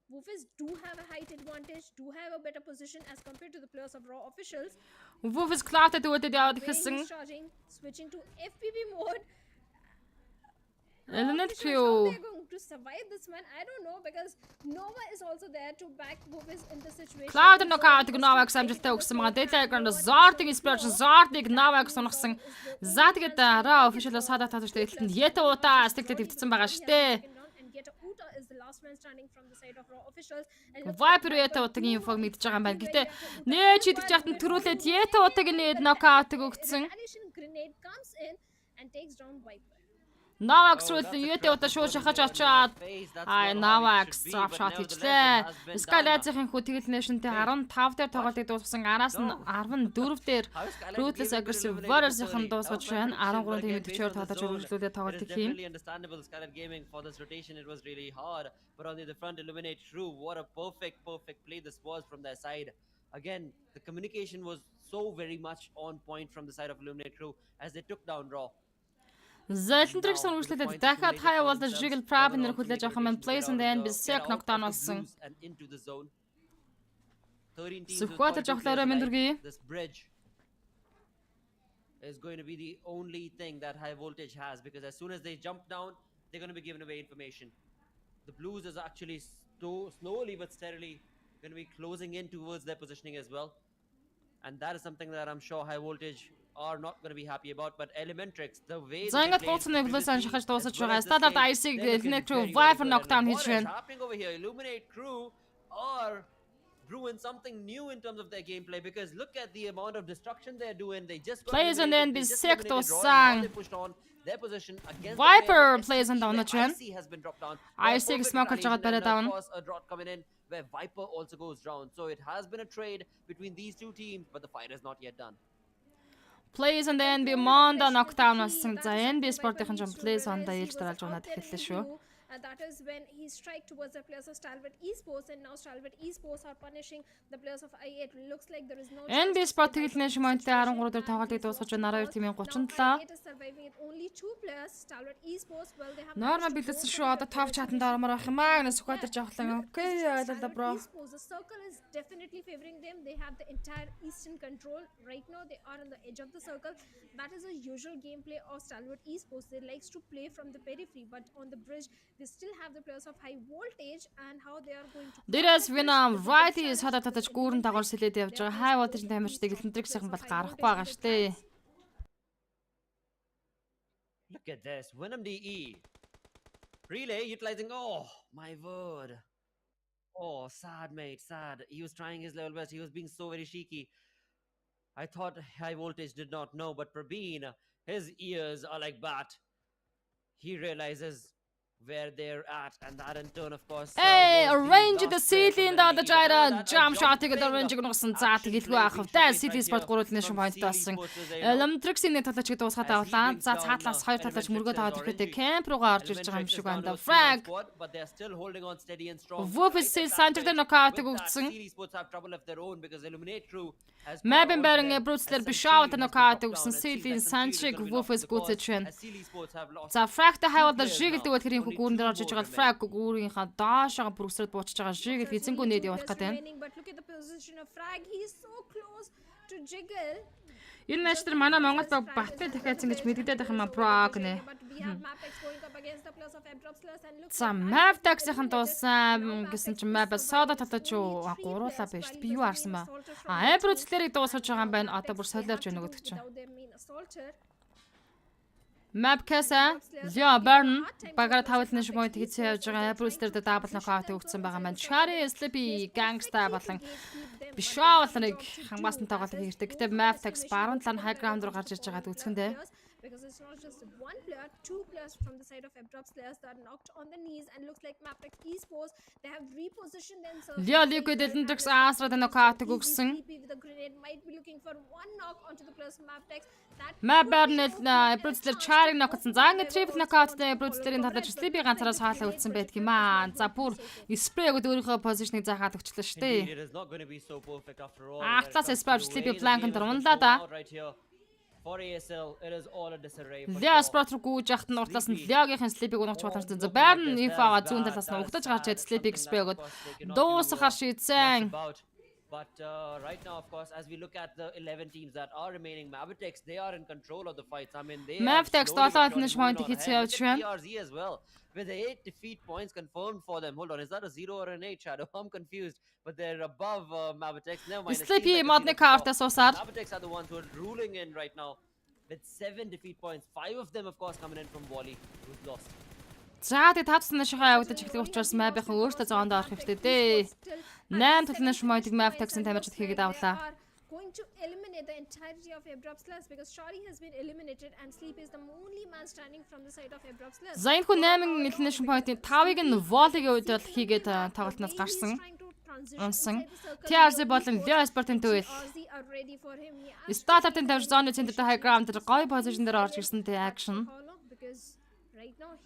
Wolfes do have a height advantage, do have a better position as compared to the players of Raw officials. Wolf's Cloud-д үүдэд яваад Wayne эхэлсэн. is charging, switching to FPV mode. Elementrix How they're going to survive this one, I don't know because Nova is also there to back Wolfes in this situation. Cloud нокаутыг Nova-г амжилттай өгсөн байгаа. Deadline Zord-ыг Inspiration Zord-ыг Nova-г сунгасан. За тэгээд Raw official-аас хадаа татаж тэгэлтэнд Yeta удаа стиклэд өвтсөн байгаа штэ. And Geta Uta is the last man standing from the side of Raw officials. And Viper Yeta удаагийн инфог мэдж байгаа юм байна. Гэтэ нээж идэж яхад нь төрүүлээд Yeta удаагийн нээд нокаутыг өгсөн. addition grenade comes in and takes down Viper. Nova-г срүүлэн Yeta удаа шууд шахаж очоод Nova-г drop shot хийчлээ. Skylight-ийн хүү тэгэл нэшнтэй 15 дээр тоглолтыг дуусгасан. Араас нь 14 дээр Ruthless Aggressive Warriors-ийн дуусгаж байна. 13 тийм төчөөр тоглож үргэлжлүүлээд тоглолтыг хийн. Really understandable. Scarlet Gaming for this rotation, it was really hard. But on the front, Illuminate True. What a perfect play this was from their side. Again, the communication was so very much on point from the side of Illuminate True as they took down Raw. Elementrix үргэлжлүүлээд дахиад хаяа болон Jiggle Prab нэр хүлээж авах юм place and then Berserk knockdown болсон. And into the zone. 13 teams. Сүхбат жохлоороо мэндүргий. This bridge is going to be the only thing that high voltage has because as soon as they jump down, they're going to be given away information. The Blues is actually slowly but steadily going to be closing in towards their positioning as well. And that is something that I'm sure high voltage are not going to be happy about, but Elementrix, the way За ингээд гуцны Blue-сан шахаж дуусаж байгаа. Standard IC Illuminate Crew Viper knockdown хийж байна. happening over here? Illuminate Crew are brew in something new in terms of their gameplay, because look at the amount of destruction they're doing. They just got Plays and eliminated, then they just be sick eliminated to Roy, now sang. they pushed on their position against Viper the plays and down the chin. IC has been dropped down. IC smoker jagat better down. Of course, a drought coming in where Viper also goes down. So it has been a trade between these two teams, but the fight is not yet done. Plays and then be Monda knockdown болсон. За NB Sport-ийн жам plays on the age дараалж унаад эхэллээ шүү. That is when he strike towards the players of Stalwart Esports, and now Stalwart Esports are punishing the players of IA. It looks like there is no NB Sport тэгэлнээ шимонтэй 13 дээр тоглолтыг дуусгаж 12 тимийн 37. It is surviving with only 2 players. Stalwart Esports, well, they have Норма билдсэн шүү. Одоо топ чатанд оромоор байх юм аа. Гэнэ сүхэтэр жавхлаа. Окей, ойлголоо бро. The circle is definitely favoring them. They have the entire eastern control. Right now they are on the edge of the circle. That is a usual gameplay of Stalwart Esports. They likes to play from the periphery, but on the bridge they still have the players of high voltage, and how they are going to Дээрээс Venom right is хадаа татаж гүүрэн дагавар сэлээд явж байгаа. High voltage тамирчдыг элентриксийн бол гарахгүй байгаа штэ. Look at this, Venom DE. Relay utilizing, oh my word. Oh, sad mate, sad. He was trying his level best. He was being so very cheeky. I thought high voltage did not know, but Prabeen, his ears are like bat. He realizes where they're at, and that in turn, of course. Hey, arrange the ceiling the Jaira jump shot to the range гносон за тэгэлгүй ах хвтай City Sport 3-ны шин point таасан. Electric-ийн талаач гэдэг усгаад авлаа. За цаатлаас хоёр талаач мөргөө таваад ирэхдээ camp руугаа орж ирж байгаа юм шиг байна. Frag. But they're still holding on steady and strong. Wolf is still center the knockout өгсөн. City Sports have trouble of their own because Illuminate Crew has Map-ын байран Bruce-лэр бишаавт knockout өгсөн. City Sanchig Wolf is гүцэж байна. За Frag-тай хаваад жигэлдэг бол хэрийн гүүрэн дээр орж иж байгаа Frag гүүрийнхаа доошоо Bruce-рд буучж байгаа жигэл эзэнгүү нээд явуулах гэдэг. But look at the position of Frag. He is so close to jiggle. Энэ матч дээр манай Монгол баг баттай дахиадсан гэж мэдэгдээд байх юм аа бро гэнэ. За Mavtax-ийн дууссан гэсэн чинь Map Soda татаж юу гуруулаа байж би юу арсан ба. Bruce-лэрийг дуусгаж байгаа юм байна. Одоо бүр солиорж өгнө гэдэг чинь. Map Kasa, Leo Burn, багаар тавлын шимойт хийцээ явж байгаа Bruce-лэр дабл нокаут өгсөн байгаа маань. Chari Sleepy Gangsta болон бишаа болныг хамгаасан тоглолт хийрдэг. Гэтэ Mavtax баруун талаар high ground руу гарч ирж байгаад үзэхэндээ. Because it's not just one player, 2 players from the side of Abdrops players that are knocked on the knees, and looks like Maptex Esports, they have repositioned themselves. Leo Liquid Electrics Astra the knockout өгсөн. With the grenade might be looking for one knock onto the players of Maptex. Map Bernel Bruce-лэр Chari knockсан. За ингэ triple knockout-тэй Bruce-лэрийн талаач Sleepy ганцараас хаалаа үлдсэн байдаг юм аа. За бүр spray өгöd өөрийнхөө позишныг заагаад өгчлээ шүү дээ. It is not going to be so perfect after all. Ахлаас spray Sleepy flank-ын дөрвөнлаа да. For ASL, it is all a disarray. Leo Sport руу гүйж яхад нь уртлаас нь Leo-гийнхэн Sleepy-г унагч боломжтой. За Baron Info-га зүүн талаас нь угтаж гарч ирээд Sleepy-г spray өгöd дуусахаар шийдсэн. But right now, of course, as we look at the 11 teams that are remaining, Mavtex, they are in control of the fights. I mean, they Mavtex 7 finish point хийцээ явж байна. TRZ as well, with 8 defeat points confirmed for them. Hold on, is that a 0 or an 8, Shadow? I'm confused, but they're above Mavtex. Never mind. Sleepy модны картаас уусаар. Mavtex are the ones who are ruling in right now with 7 defeat points. 5 of them, of course, coming in from Wally, who's lost. За тэгээ тавцсан шихаа явагдаж эхлэх учраас Map-ийн өөртөө зоонд орох хэрэгтэй дээ. 8 төлнө шмойтыг Mavtax-ын тамирчид хийгээд авлаа. Going to eliminate the entirety of Abdrops players because Shari has been eliminated and Sleep is the only man standing from the side of Abdrops players. За энэ хүн 8 elimination point-ийн 5-ыг нь Volley-гийн үед бол хийгээд тоглолтноос гарсан. Унсан. TRZ болон Leo Sport-ын төвөл. Starter-ын тавьж зооны цэнтртэй high ground дээр гоё position дээр орж ирсэн тэ action.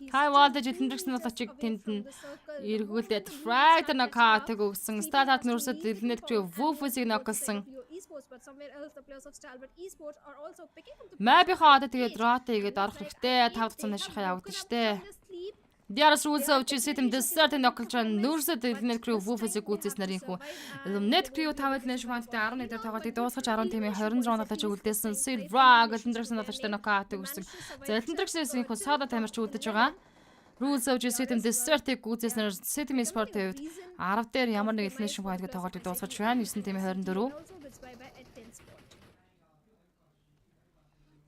High voltage электриксэн болоочиг тэнд нь эргүүлээд Frag knockout өгсөн. Starter нөрсөд Illuminate Crew Wolf-ийг ноколсон. Map-ийн хаад тэгээд Rota игээд орох хэрэгтэй. 5 цанаа шихаа явагдсан штэ. Диарас рүүлсээ өчиг систем desert ноколж нөрсөд Illuminate Crew Wolf-ийг гүйцэснээр инхүү. Illuminate Crew 5 элементтэй 11 дээр тоглолтыг дуусгаж 10 тимийн 20 раунд талж үлдээсэн. Silver Electrix ноточтой нокаут өгсөн. За Electrix-ээс инхүү Soda тамирч үлдэж байгаа. Рүүлсээ өчиг систем desert-ийг гүйцэснээр System Sport-ийн хувьд 10 дээр ямар нэг elimination point-ыг тоглолтыг дуусгаж байна. 9 тимийн 24.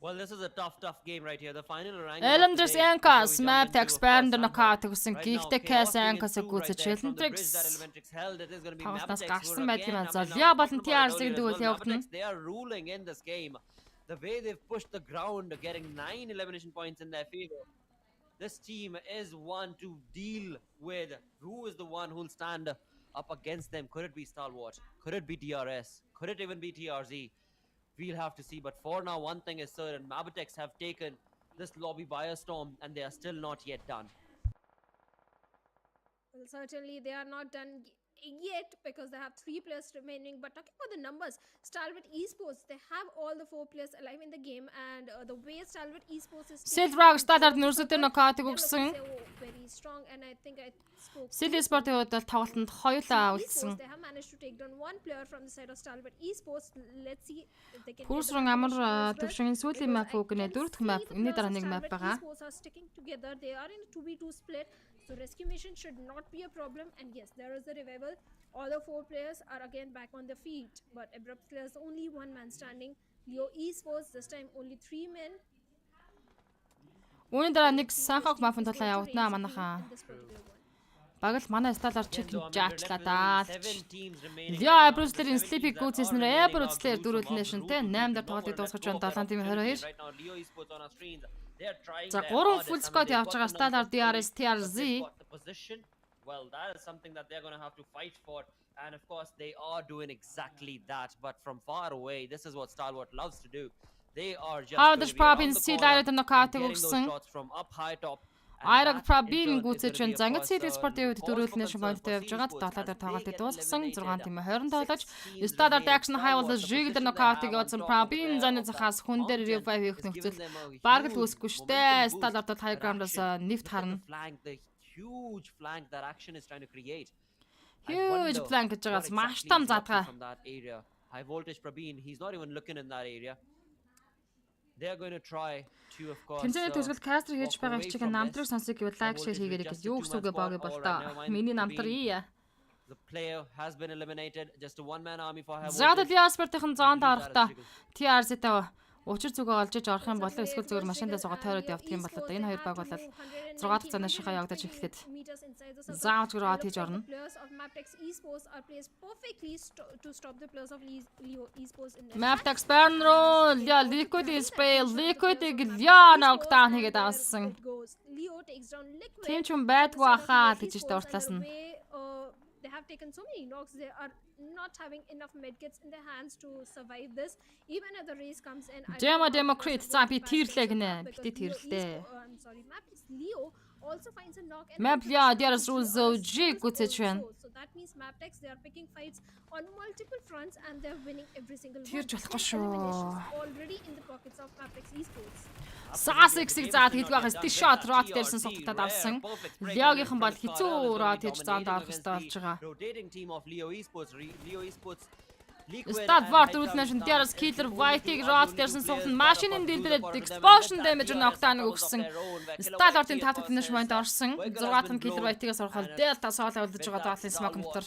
Well, this is a tough game right here. The final rank. Elements Ankas map expand knockout гэсэн гихтэй case Ankas гүцэж Cheltentrix. Тавтас гарсан байдлын золио болон TRC-г дүүл явагдана. They are ruling in this game. The way they've pushed the ground, getting 9 elimination points in their favor. This team is one to deal with. Who is the one who'll stand up against them? Could it be Stalwart? Could it be DRS? Could it even be TRZ? We'll have to see. But for now, one thing is certain. Mabitex have taken this lobby by a storm, and they are still not yet done. Well, certainly they are not done yet because they have 3 players remaining. But talking about the numbers, Stalwart Esports, they have all the 4 players alive in the game, and the way Stalwart Esports is Silverag Stalwart нөрсөдөр knockout өгсөн. very strong, and I think I spoke. Silver Sport-ийн хувьд бол тоглолтод хоёулаа үлдсэн. They have managed to take down 1 player from the side of Stalwart Esports. Let's see if they can. Хурсрын амар төвшин сүүлийн map өгнэ 4 дахь map энэний дараа нэг map байгаа. Esports are sticking together. They are in a 2v2 split. So rescue mission should not be a problem, and yes, there is a revival. All the 4 players are again back on the feet, but Abrupt there's only 1 man standing. Leo Esports this time only 3 men. Үүний дараа нэг Санхог мафын толоо явагдана манайхаа. Багт манай Stalwart чек жаачлаа даа. Лео Абруслерийн Sleepy гүцэснээр Абруслер дөрөвдөл нэшнтэй 8 дээр тоглолтыг дуусгаж байна 7 тим 22. За 3 full squad явж байгаа Stalwart DRS TRZ. Well, that is something that they're going to have to fight for, and of course they are doing exactly that, but from far away. This is what Stalwart loves to do. They are just How does Probin see that in the getting those shots from up high top. Айраг Probin гүцэж байна. Зангид Silver Sport-ийн хувьд дөрөвдөл нэшн поинттэй явж байгаа 7 дээр тоглолтыг дуусгасан 6 тийм 20 тоглож Stalwart action high бол жиг дээр knockout-ыг явуулсан Probin заны захаас хүн дээр revive хийх нөхцөл баг л үүсэхгүй штэ. Stalwart бол high ground-аас нэвт харна. Huge flank that action is trying to create. Huge flank гэж байгаас маш том задгаа. From that area. High voltage Probin, he's not even looking in that area. They are going to try to of course. Тэнцэнэ төсгөл кастер хийж байгаа чиг намтрыг сонсох гэвэл лайк шеэр хийгээрэй гэж юу гэсэн үг бааг бол та. Миний намтар ия. The player has been eliminated. Just a one man army for high voltage. Задал Яспертийн зоонд орохдоо TRZ-тэй учир зүгөө олж иж орох юм бол эсвэл зүгээр машиндаа суугаад тойроод явах юм бол энэ хоёр баг бол 6 дахь цаанаа шихаа явагдаж эхлэхэд заавч гэрээд хийж орно. Maptex burn руу Liquid spray Liquid-ийг Leo knockdown хийгээд авсан. Тийм ч юм байдгүй хаа гэж дуртлаас нь. They have taken so many knocks. They are not having enough medkits in their hands to survive this. Even if the race comes in. Democrat за би тийрлээ гинэ. Бити тийрлээ. I'm sorry. Maptex Leo also finds a knock. Map Leo DRS rules жиг үцэж байна. So that means Maptex they are picking fights on multiple fronts and they're winning every single one. Тэрж болохгүй шүү. Already in the pockets of Maptex Esports. Сасексиг заад хэлдэг байгаас тий shot rod дээрсэн сутгатад авсан. Леогийнхан бол хэцүү rod хийж зоонд авах хэрэгтэй болж байгаа. Rotating team of Leo Esports. Stalwart Ultimation DRS Killer White-ийг rod дээрсэн сухтан машинын дэлбэрээд explosion damage knockdown өгсөн. Stalwart-ийн 5 дахь finish point орсон. 6 дахь Killer White-ийг сурахад Delta соол авалдаж байгаа Dotling Smoke мотор.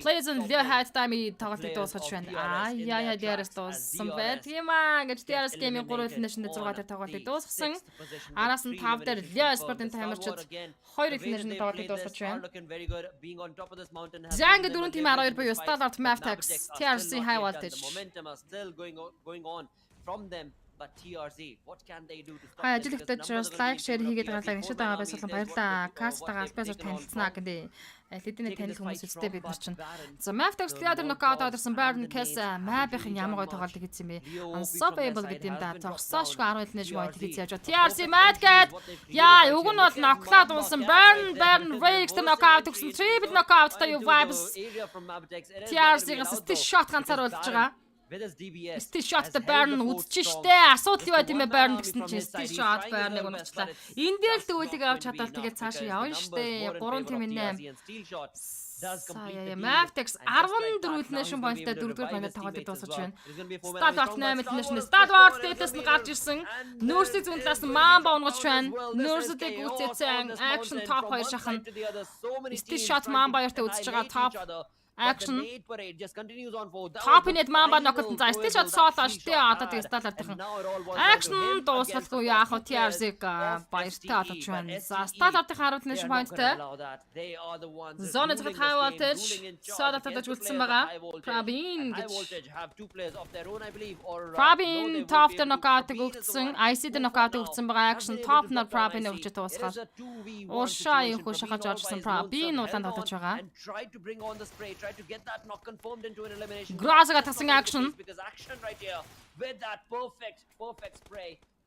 Pleasant Leo had time тоглолтыг дуусгаж байна. Яа DRS дууссан байт юм аа гэж DRS game-ийн 3 finish-нд 6 дахь тоглолтыг дуусгасан. Араас нь 5 дээр Leo Sport-ын таймерчид 2 finish-нд тоглолтыг дуусгаж байна. Занг 4 тим 12 буюу Stalwart Maptex TRZ high voltage. Momentum are still going on from them, but TRZ, what can they do to stop? Ажилтнууд just like share хийгээд байгаа гэж байгаа байсан баярлаа. Кастагаа альбасаар танилцсанаа гэдэг. Хэдийнэ танил хүмүүс үстэй бид нар чинь. За Maptex Theater knockout авсан Baron Case map-ийн ямар гоё тоглолт хийсэн бэ? Unstoppable гэдэг юм да. Зогсоошгүй 10 хэлнэж гоё хийж яаж. TRZ Madcat. Яа, уг нь бол knockout унсан Baron Rex knockout өгсөн. Triple knockout та юу vibes. TRZ-гээс still shot ганцаар болж байгаа. Still shot the Baron үдчих штэ. Асуудал юу байт юм бэ Baron гэсэн чинь still shot Baron-ыг унцлаа. Энд дээр л төвөлийг авч чадвал тэгээд цааш явна штэ. 3 тийм нэ. Maptex 14 nation point-тай 4-р point-д тоглолтыг дуусгаж байна. Stalwart 8 nation. Stalwart дээтээс нь гарч ирсэн. Nurse-ийн зүүн талаас нь Mamba унгаж байна. Nurse-ийг гүцээсэн action top 2 шахан. Still shot Mamba-яртай үзэж байгаа top Action. The nade parade just continues on forward. Top net маань ба нокот за стич шот соолоош тий одоо тэгээ сталартхан. Action дуусгалгүй яах вэ TRZ-г баяртай олж байна. За сталартын харуулт нэшн поинттэй. Зона зөвхөн high voltage содад татаж үлдсэн байгаа. Probin гэж. Probin top дээр нокаут өгсөн. IC дээр нокаут өгсөн байгаа. Action top нар Probin өгч туусгаад. Уушаа их шахаж орсон Probin улаан татаж байгаа. Гразага тасан Action.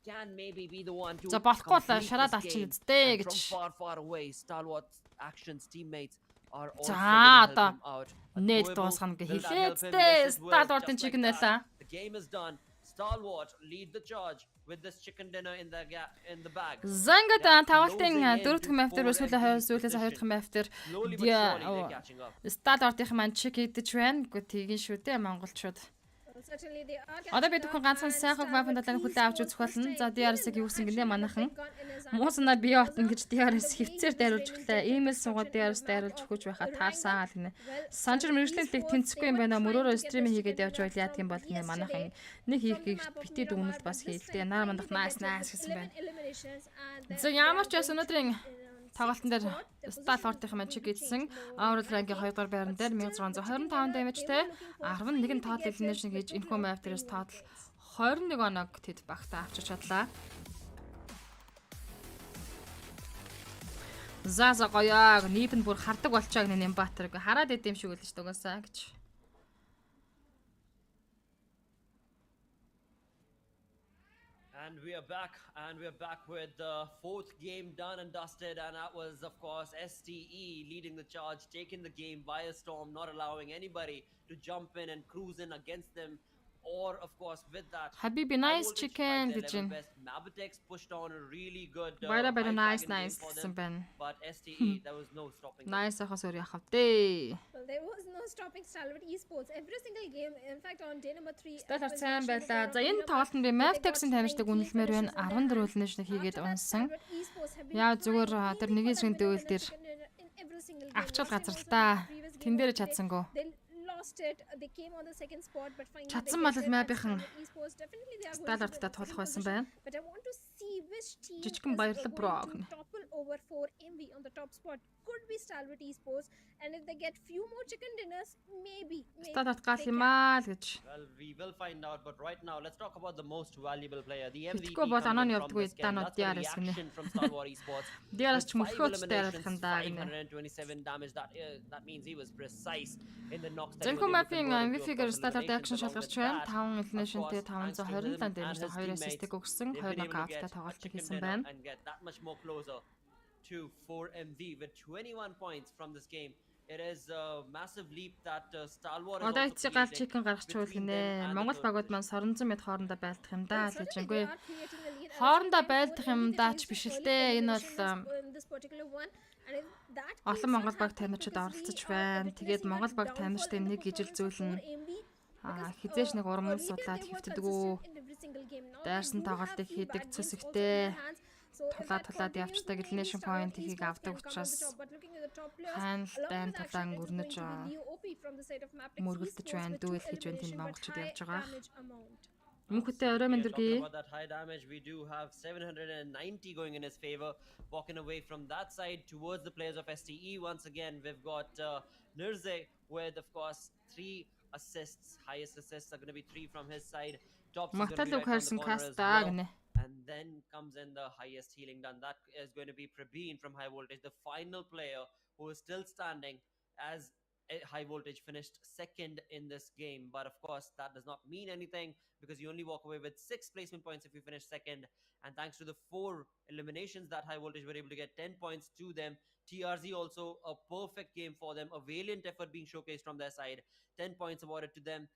Can maybe be the one to За болохгүй л шараад алчин үсттэй гэж. Far away Stalwart Action's teammates are also За helping одоо him out. нээд дуусгана гэ хэлээдтэй Stalwart-ын chicken нэлээ. The game is done. Stalwart lead the charge with this chicken dinner in the bag. Зангад тавалтын 4 дахь map дээр сүүлээс 2 дахь map дээр Stalwart-ийн маань check хийдэж байна. Гэхдээ тийм шүү дээ монголчууд. Одоо бид бүхэн ганцхан сайхан мапын талаар хүлээ авч үзэх болно. За DRS-ийг юу гэсэн гинэ манайхан. Муусна би отно гэж DRS хөвцээр дайруулж өглөө. Email суугаад DRS дайруулж өгч байхаа таарсан гал гинэ. Санжир мэрэгчлэлийг тэнцэхгүй юм байна. Мөрөөрөө стрим хийгээд явж байл яадаг юм бол гинэ манайхан. Нэг хийхийг битээ дүгнэлт бас хийлээ. Наар мандах nice гэсэн байна. За ямар ч бас өнөөдрийн тоглолтын дээр Stalwart-ийн маань чиг хийсэн. Overall rank-ийн 2 дугаар байран дээр 1625 damage-тэй 11 total elimination хийж энэхүү map дээрээс total 21 оног тэд багтаа авчиж чадлаа. За гоёо нийт нь бүр хардаг болчааг нэм Баатар хараад идэм шиг үлж дугасаа гэж. And we are back with the 4th game done and dusted, and that was of course STE leading the charge, taking the game by a storm, not allowing anybody to jump in and cruise in against them. Or of course with that Habibi nice chicken гэж байна. Mabatex pushed on a really good Баяра nice гэсэн байна. But STE there was no stopping. Nice ахас өөр яхав дээ. Well, there was no stopping Stalwart Esports. Every single game, in fact, on day number 3. Stalwart сайн байлаа. За энэ тоглолтод би Mabatex-ийн тамирчдаг үнэлмээр байна. 14 үлнэшнийг хийгээд унсан. Яа зүгээр тэр нэгийн зэрэг дэвэл дээр авчил газар л та. Тэн дээр чадсангүй. They came on the second spot, but finally чадсан бол Mabatex-ийн Stalwart-тай тулах байсан байна. But I want to see which team Жижигхэн баярлал бро. topple over 4 MV on the top spot. Could be Stalwart Esports, and if they get few more chicken dinners, maybe Stalwart гал юм аа л гэж. Well, we will find out, but right now let's talk about the most valuable player, the MVP. Тэгэхгүй бол анаа нь явдаггүй данууд DRS гинэ. DRS ч мөхөөцтэй арилхан даа гинэ. 127 damage, that means he was precise in the knocks. Зэнхүү мапын MVP-гээр Stalwart action шалгарч байна. 5 elimination-тэй 527 damage-тэй 2 assist-ийг өгсөн. 2 knockout-тай тоглолтыг хийсэн байна. And get that much more closer to 4MV with 21 points from this game. It is a massive leap that Stalwart is одоо also эцэг гал чикен гаргач чуул гинэ. Монгол багууд маань соронзон мэд хоорондоо байлдах юм да л гэжингүй. Хоорондоо байлдах юм даач биш л дээ. Энэ бол олон монгол баг тамирчид оролцож байна. Тэгээд монгол баг тамирчдын нэг ижил зүйл нь хизээш нэг урам судлаад хэвтдэг үү. Дайрсан тоглолтыг хийдэг цэсэгтэй. Тулаад явцдаг elimination point ихийг авдаг учраас ханалтайн талаан өрнөж мөргөлдөж байна дүүл гэж байна тэнд монголчууд явж байгаа. Мөнхөтэй орой мэндэргий. That high damage, we do have 790 going in his favor, walking away from that side towards the players of STE. Once again, we've got Nirze with, of course, 3 assists. Highest assists are going to be 3 from his side. Tops is going to be right on the corner as well. And then comes in the highest healing done. That is going to be Prabeen from High Voltage, the final player who is still standing, as High Voltage finished second in this game. But of course, that does not mean anything because you only walk away with 6 placement points if you finish second. And thanks to the 4 eliminations that High Voltage were able to get 10 points to them. TRZ also a perfect game for them. A valiant effort being showcased from their side. 10 points awarded to them.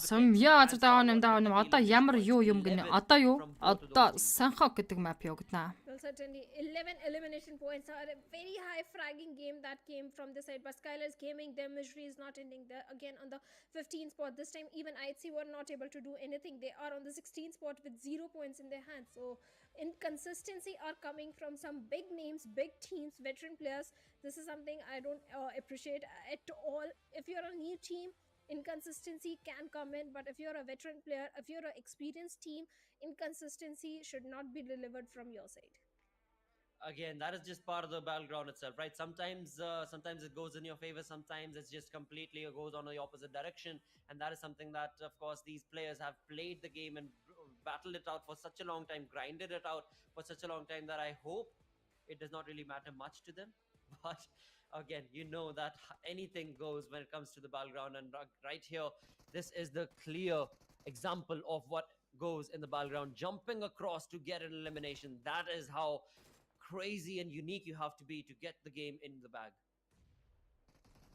Сумья даун одоо ямар юу юм гинэ одоо юу одоо санхог гэдэг map явагдана. Well, certainly 11 elimination points are a very high fragging game that came from the side, but Skylar's Gaming, their misery is not ending there. Again on the 15th spot, this time even ITC were not able to do anything. They are on the 16th spot with 0 points in their hands. So inconsistency are coming from some big names, big teams, veteran players. This is something I don't appreciate at all. If you're a new team, inconsistency can come in, but if you're a veteran player, if you're an experienced team, inconsistency should not be delivered from your side. Again, that is just part of the battleground itself, right? Sometimes it goes in your favor, sometimes it's just completely goes on the opposite direction, and that is something that, of course, these players have played the game and battled it out for such a long time, grinded it out for such a long time, that I hope it does not really matter much to them. But again, you know that anything goes when it comes to the battleground, and right here, this is the clear example of what goes in the battleground. Jumping across to get an elimination, that is how crazy and unique you have to be to get the game in the bag.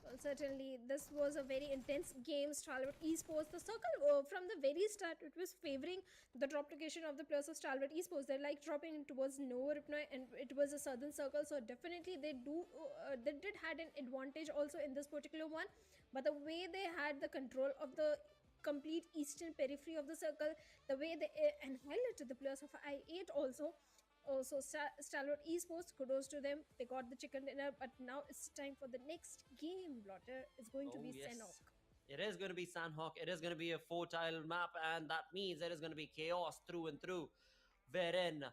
Well, certainly, this was a very intense game. Stalwart Esports, the circle from the very start, it was favoring the drop location of the players of Stalwart Esports. They're like dropping towards Nova Ripnoy, and it was a southern circle, so definitely they did had an advantage also in this particular one. But the way they had the control of the complete eastern periphery of the circle, the way they annihilated the players of I8 also. So Stalwart Esports, kudos to them. They got the chicken dinner, but now it's time for the next game. Blotter is going to be Sanhok. It is going to be Sanhok. It is going to be a 4-tile map, and that means there is going to be chaos through and through, wherein,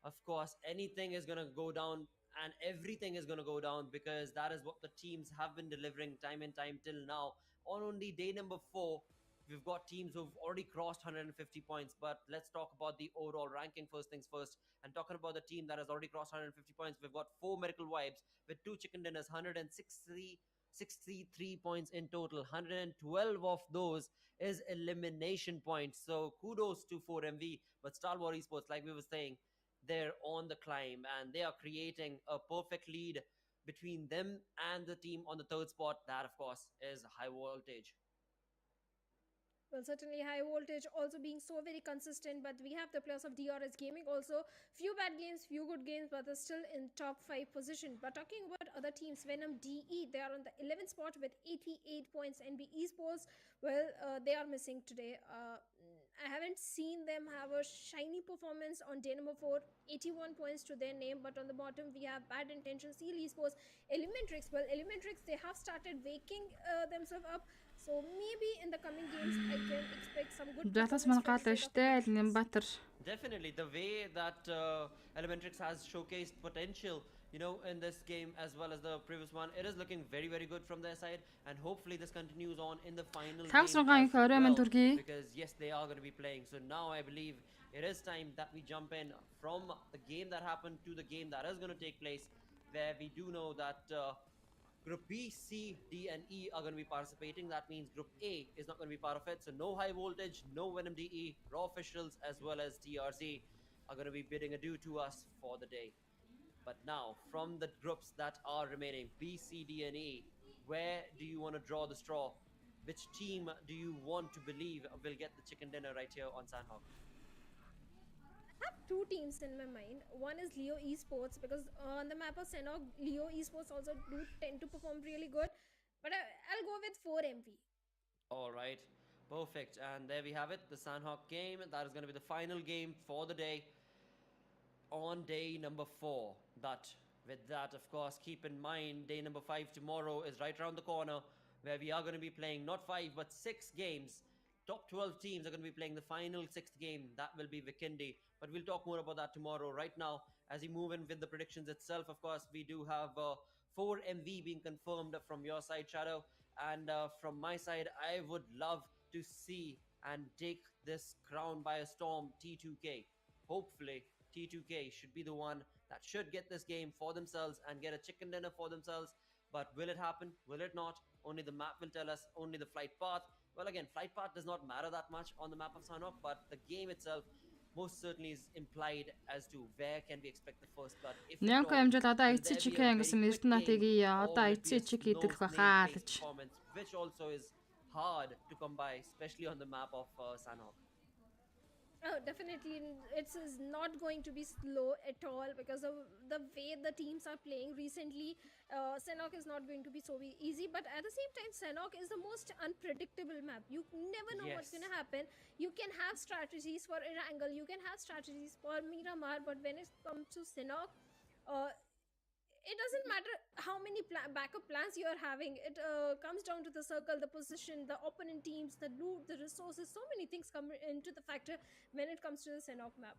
of course, anything is going to go down and everything is going to go down, because that is what the teams have been delivering time and time till now. On only day number 4, we've got teams who've already crossed 150 points, but let's talk about the overall ranking first things first. And talking about the team that has already crossed 150 points, we've got 4 Miracle Vibes with 2 Chicken Dinners, 163 points in total. 112 of those is elimination points. So kudos to 4MV, but Stalwart Esports, like we were saying, they're on the climb and they are creating a perfect lead between them and the team on the 3rd spot. That, of course, is High Voltage. Well, certainly High Voltage also being so very consistent, but we have the players of DRS Gaming also. Few bad games, few good games, but they're still in top 5 position. But talking about other teams, Venom DE, they are on the 11th spot with 88 points. NB Esports, well, they are missing today. I haven't seen them have a shiny performance on day number 4, 81 points to their name, but on the bottom we have Bad Intentions, Seal Esports, Elementrix. Well, Elementrix, they have started waking themselves up. So maybe in the coming games I can expect some good Definitely, the way that Elementrix has showcased potential, you know, in this game as well as the previous one, it is looking very, very good from their side, and hopefully this continues on in the final game as well, because yes, they are going to be playing. So now I believe it is time that we jump in from the game that happened to the game that is going to take place, where we do know that Group B, C, D, and E are going to be participating. That means Group A is not going to be part of it. So no High Voltage, no Venom DE, Raw Officials, as well as TRZ are going to be bidding adieu to us for the day. But now, from the groups that are remaining, B, C, D, and E, where do you want to draw the straw? Which team do you want to believe will get the chicken dinner right here on Sanhok? I have 2 teams in my mind. One is Leo Esports, because on the map of Sanhok, Leo Esports also do tend to perform really good. But I'll go with 4MV. All right, perfect. And there we have it, the Sanhok game. That is going to be the final game for the day on day number 4. But with that, of course, keep in mind, day number 5 tomorrow is right around the corner, where we are going to be playing not 5 but 6 games. Top 12 teams are going to be playing the final 6th game. That will be Vikindi. But we'll talk more about that tomorrow. Right now, as we move in with the predictions itself, of course, we do have 4MV being confirmed from your side, Shadow. And from my side, I would love to see and take this crown by a storm, T2K. Hopefully, T2K should be the one that should get this game for themselves and get a chicken dinner for themselves. But will it happen? Will it not? Only the map will tell us, only the flight path. Well, again, flight path does not matter that much on the map of Sanhok, but the game itself most certainly is implied as to where can we expect the first blood. If which also is hard to come by, especially on the map of Sanhok. Oh, definitely. It's is not going to be slow at all because of the way the teams are playing recently. Senok is not going to be so easy, but at the same time, Senok is the most unpredictable map. You never know what's going to happen. You can have strategies for Erangel, you can have strategies for Miramar, but when it comes to Senok, it doesn't matter how many backup plans you are having. It comes down to the circle, the position, the opponent teams, the loot, the resources. So many things come into the factor when it comes to the Senok map.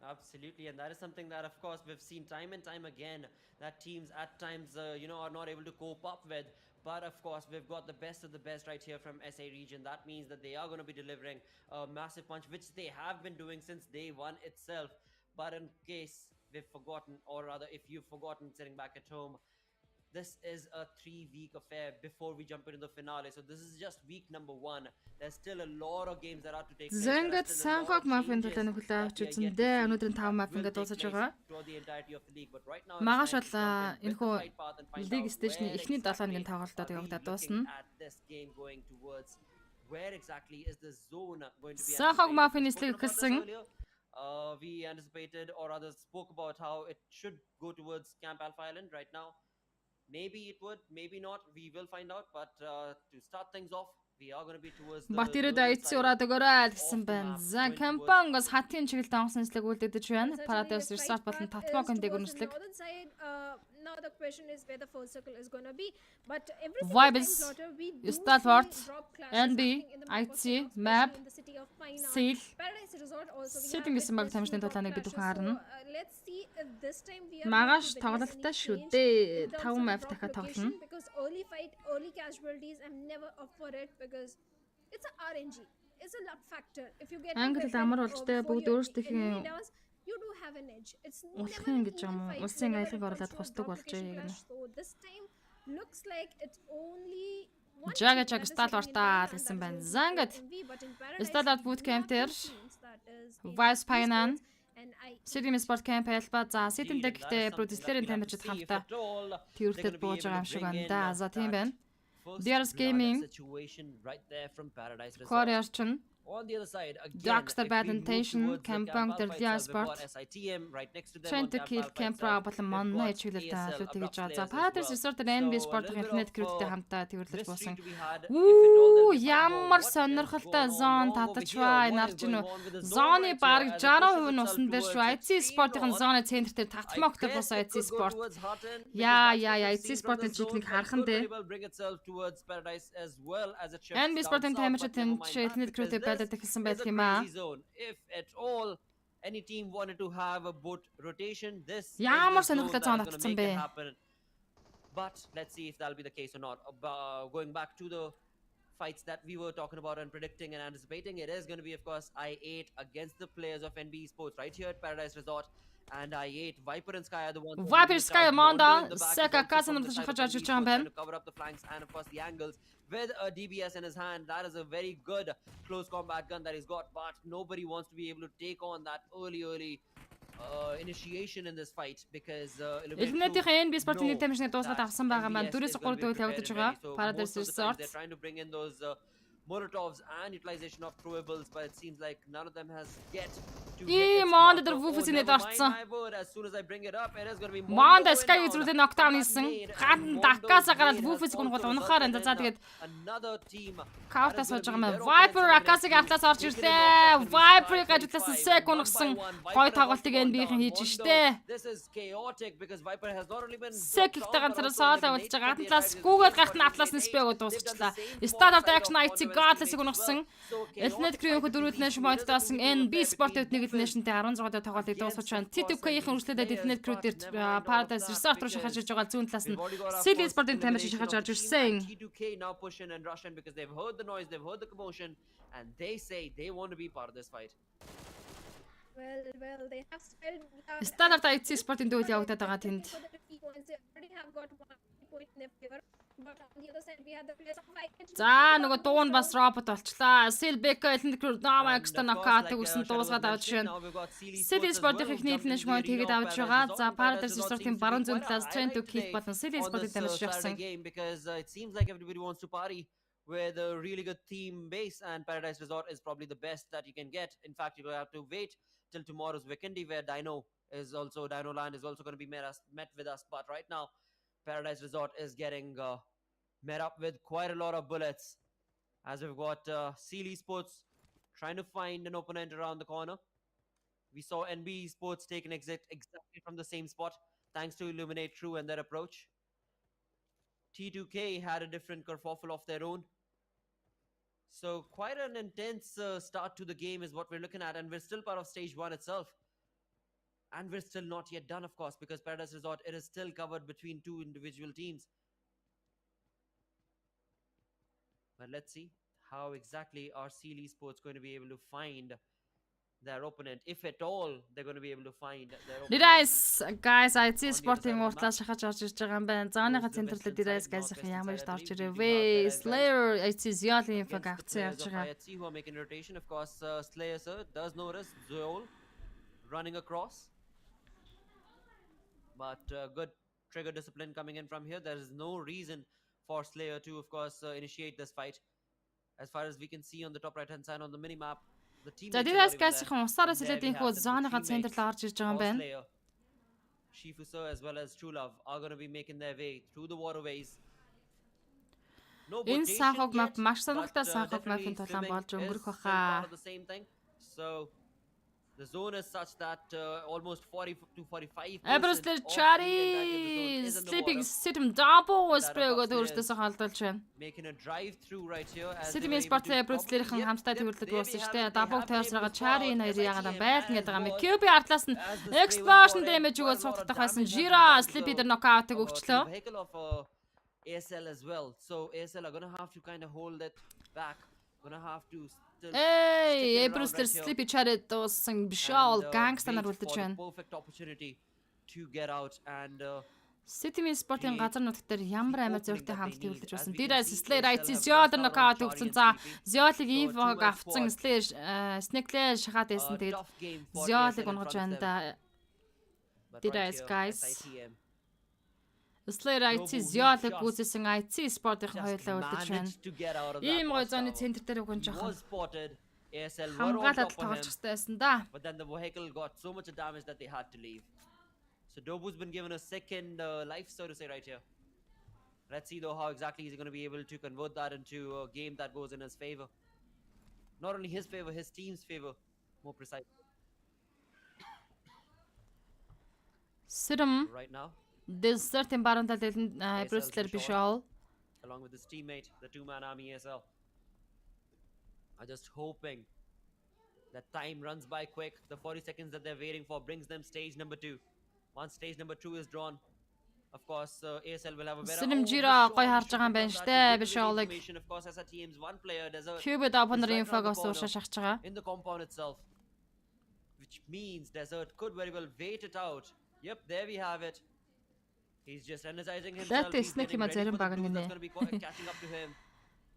Absolutely, and that is something that, of course, we've seen time and time again that teams at times, are not able to cope up with. But of course, we've got the best of the best right here from SA region. That means that they are going to be delivering a massive punch, which they have been doing since day one itself. But in case we've forgotten, or rather, if you've forgotten sitting back at home, this is a 3-week affair before we jump into the finale. So this is just week number 1. There's still a lot of games that are to take place. Зэнгэт Санхог мафийн төлөө хүлээж үзэндээ өнөөдрийн 5 мап ингээд дуусаж байгаа. Магаш бол энэхүү лиг стейшний эхний 7 хоногийн тоглолтод явагдаад дуусна. Санхог мафийн нислэг эхэлсэн. We anticipated or rather spoke about how it should go towards Camp Alpha Island right now. Maybe it would, maybe not. We will find out. But to start things off, we are going to be towards the Батэрэ дайц ураад өгөөрэй гэсэн байна. За кампангос хатын чиглэлд онгосон нислэг үлдээдэж байна. Paradise Resort болон Татмогийн дээгүүрнэслэг. Now the question is where the first circle is going to be, but every Vibes, Stalwart, NB, IC, Map, Seal, Sitting гэсэн баг тамирчны тулааныг бид бүхэн харна. Let's see if this time we are Магаш тоглолттой шүү дээ. 5 map дахиад тоглоно. Because early fight, early casualties, I'm never up for it because it's a RNG. It's a luck factor. If you get Англи амар болжтэй бүгд өөрсдийнхээ you do have an edge. It's улсын гэж юм уу? Улсын айлыг оруулаад хусдаг болжээ гэнэ. This time looks like it's only Жага Stalwart-аа гэсэн байна. За ингээд Stalwart bootcamp дээр Vice Painan Sydney Sport Camp ялбаа за Sydney-д гэхдээ продюсерийн тамирчид хамтаа тэрвэрлээд бууж байгаа юм шиг байна да. За тийм байна. DRS Gaming Korean on the other side, again, Darkstar Badminton, Campang Terlia Sport, Trying to kill Campra болон Monno хичээлэлтэй хаалт тэгж байгаа. За Paradise Resort NB Sport интернет крүүтэй хамтаа тэрвэрлэж буусан. Үу ямар сонирхолтой зон татаж бай нарч нь. Зоны бараг 60% нь усан дээр шүү. IC Sport-ын зоны центр дээр татмогтой бус IC Sport. Яа IC Sport-ын чиглэлийг харах нь дээ. NB Sport-ын тамирчид интернет крүүтэй эхэлсэн байдаг юм аа. If at all any team wanted to have a boat rotation, this ямар сонирхолтой зон татсан бэ? But let's see if that'll be the case or not. Going back to the fights that we were talking about and predicting and anticipating, it is going to be, of course, I8 against the players of NB Sports right here at Paradise Resort. And I8, Viper and Sky are the ones Viper Sky Monda, Seka Kasan to cover up the flanks and of course the angles with a DBS in his hand. That is a very good close combat gun that he's got, but nobody wants to be able to take on that early initiation in this fight because Eliminate-ийн NB Sport-ийн тамирчны дуусгаад авсан байгаа маань 4-3 дүүл явагдаж байгаа. Paradise Resort. They're trying to bring in those Molotovs and utilization of throwables, but it seems like none of them has yet to Monda дээр Wufus-ийн дорцсон. As soon as I bring it up, it is going to be Monda Sky үзрүүлээ knockdown хийсэн. Хан Dakasa гараад Wufus-ийг гол унахаар энэ за тэгээд another team Каутас болж байгаа юм. Viper Akasыг артлаас орж ирлээ. Viper-ыг ажигласан Sek унагсан гой тоглолтыг NB-ийн хийж штэ. This is chaotic because Viper has not only been Sek-тэй ганцаар соолоо болж байгаа. Атлаас гүүгээд гарт нь Атлаас нь спэго дуусчихлаа. Start-up action IC Godless-ыг унагсан. Elnet Crew-ийн дөрвөлнээ шмойд таасан NB Sport-д нэг нэшнтэй 16-д тоглолтыг дуусгаж байна. TTK-ийн үргэлжлүүлээд Elnet Crew дээр Paradise Resort руу шахаж ирж байгаа зүүн талаас нь Sydney Sport-ын тамирчин шахаж орж ирсэн. TTK now push in and rush in because they've heard the noise, they've heard the commotion, and they say they want to be part of this fight. Well, they have spelled Standard IC Sport-ын дүүл явагдаад байгаа тэнд. За нөгөө дуун бас робот болчлаа. Silbeck Elnet Crew Dama Extra Knockout гэсэн дуусгаад авч байна. Sydney Sport-ийн ихний финиш мөн тэгээд авч байгаа. За Paradise Resort-ийн баруун зүүн талаас Trent to kick болон Sydney Sport-ийн тамирчин шахсан. Because it seems like everybody wants to party with a really good theme base, and Paradise Resort is probably the best that you can get. In fact, you're going to have to wait till tomorrow's Weekendy, where Dino Land is also going to be met with us. But right now, Paradise Resort is getting met up with quite a lot of bullets, as we've got Sealy Sports trying to find an opponent around the corner. We saw NB Sports take an exit exactly from the same spot, thanks to Illuminate True and their approach. T2K had a different kerfuffle of their own. So quite an intense start to the game is what we're looking at, and we're still part of stage 1 itself. And we're still not yet done, of course, because Paradise Resort, it is still covered between 2 individual teams. But let's see how exactly are Sealy Sports going to be able to find their opponent, if at all they're going to be able to find their opponent. Guys, IT Sport-ийн уртлаас шахаж орж ирж байгаа юм байна. Зааныхаа центрлээд Dirais guys-ийн ямар ч орж ирвэ. Slayer IT Ziol-ийн info авцсан явж байгаа. Who are making rotation, of course. Slayer sir does notice Zool running across, but good trigger discipline coming in from here. There is no reason for Slayer to, of course, initiate this fight. As far as we can see on the top right hand side on the mini map, the team Dirais guys-ийн усаараа сэлэдийн хөө зааныхаа центрлээ орж ирж байгаа юм байна. Shifu sir as well as True Love are going to be making their way through the waterways. Энэ санхог map маш сонирхолтой санхог map-ын тулаан болж өнгөрөх баха. So the zone is such that almost 40 to 45%. Abrosley Chari sleeping Sitim double was prego өөртөөсөө халдуулж байна. Making a drive through right here as Sitim Sport-ийн Abrosley-ийн хамтдаа төвлөд болсон шүү дээ. Double тойрсороо Chari энэ хоёрын яагаад байлна гэдэг юм. QB артлаас нь explosion damage өгөөд суудах байсан. Jira Sleepy дээр knockout-ыг өгчлөө. ASL as well. So ASL are going to have to kind of hold it back. Going to have to Hey, Abrosley Sleepy Chari дуусан бишэл гангстанаар үлдэж байна. Perfect opportunity to get out and Sitim Sport-ийн газар нутгт дээр ямар амар зөрөгтэй хамтд үлдэж байсан. Dirais Slayer IT Ziol knockout өгсөн. За Ziol-ыг Evo-г авцсан. Slayer Snake-лээ шахаад байсан. Тэгээд Ziol-ыг унгаж байна да. Dirais guys. Slayer IT Ziol-ыг гүйцэсэн IT Sport-ийн хоёулаа үлдэж байна. Ийм гой зооны центр дээр өгөн жоохон хамгаалаад тоглож хэвчээсэн да. But then the vehicle got so much damage that they had to leave. So Dobu's been given a second life, so to say, right here. Let's see though how exactly he's going to be able to convert that into a game that goes in his favor. Not only his favor, his team's favor, more precisely. Sitim right now. This certain barontal Abrosley Bishal along with his teammate, the two-man army ASL, are just hoping that time runs by quick. The 40 seconds that they're waiting for brings them stage number 2. Once stage number 2 is drawn, of course, ASL will have a better Jira гой харж байгаа юм байна штэ Bishal-ыг. Of course, as a team's one player, there's a QB opener-ийн info-гоос уушаа шахаж байгаа. in the compound itself, which means Desert could very well wait it out. Yep, there we have it. He's just energizing himself. He's getting ready for the that's going to be catching up to him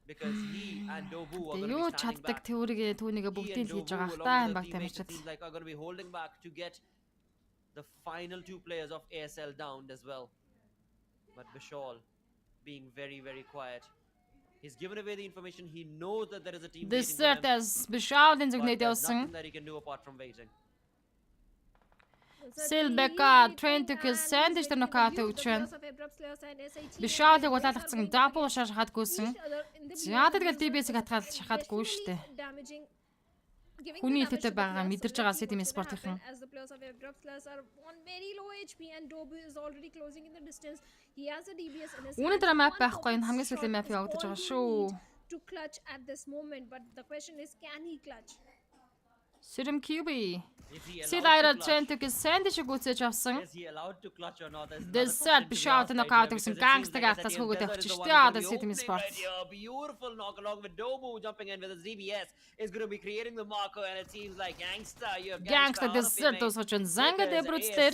because he and Dobu are going to be standing back. He and Dobu, along with the teammates, it seems like are going to be holding back to get the final 2 players of ASL downed as well. But Bishal being very, very quiet. He's given away the information. He knows that there is a team This waiting for him, as Bishal but there's nothing that he can do apart from waiting. Silbeka train to kill Sandish the knockout өгч байна. Bishal-ыг улаалгацсан double шахаад гүйсэн. Яадаг л DBS-ийг хатгаад шахаадгүй штэ. Хүний хэлтэй байгаа мэдэрч байгаа Sitim Sport-ийн. Өнөөдөр map байхгүй энэ хамгийн сүүлийн map явагдаж байгаа шүү. To clutch at this moment, but the question is, can he clutch? Sitim QB. Silaira train to kill Sandish гүйцэж авсан. Is he allowed to clutch or not? This set Bishal the knockout өгсөн gangster гатас хөгөөд авчих штэ яа Sitim Sport. Beautiful knock along with Dobu jumping in with his DBS is going to be creating the marker, and it seems like Gangster this set дуусгаж байна. Zanga Abrosley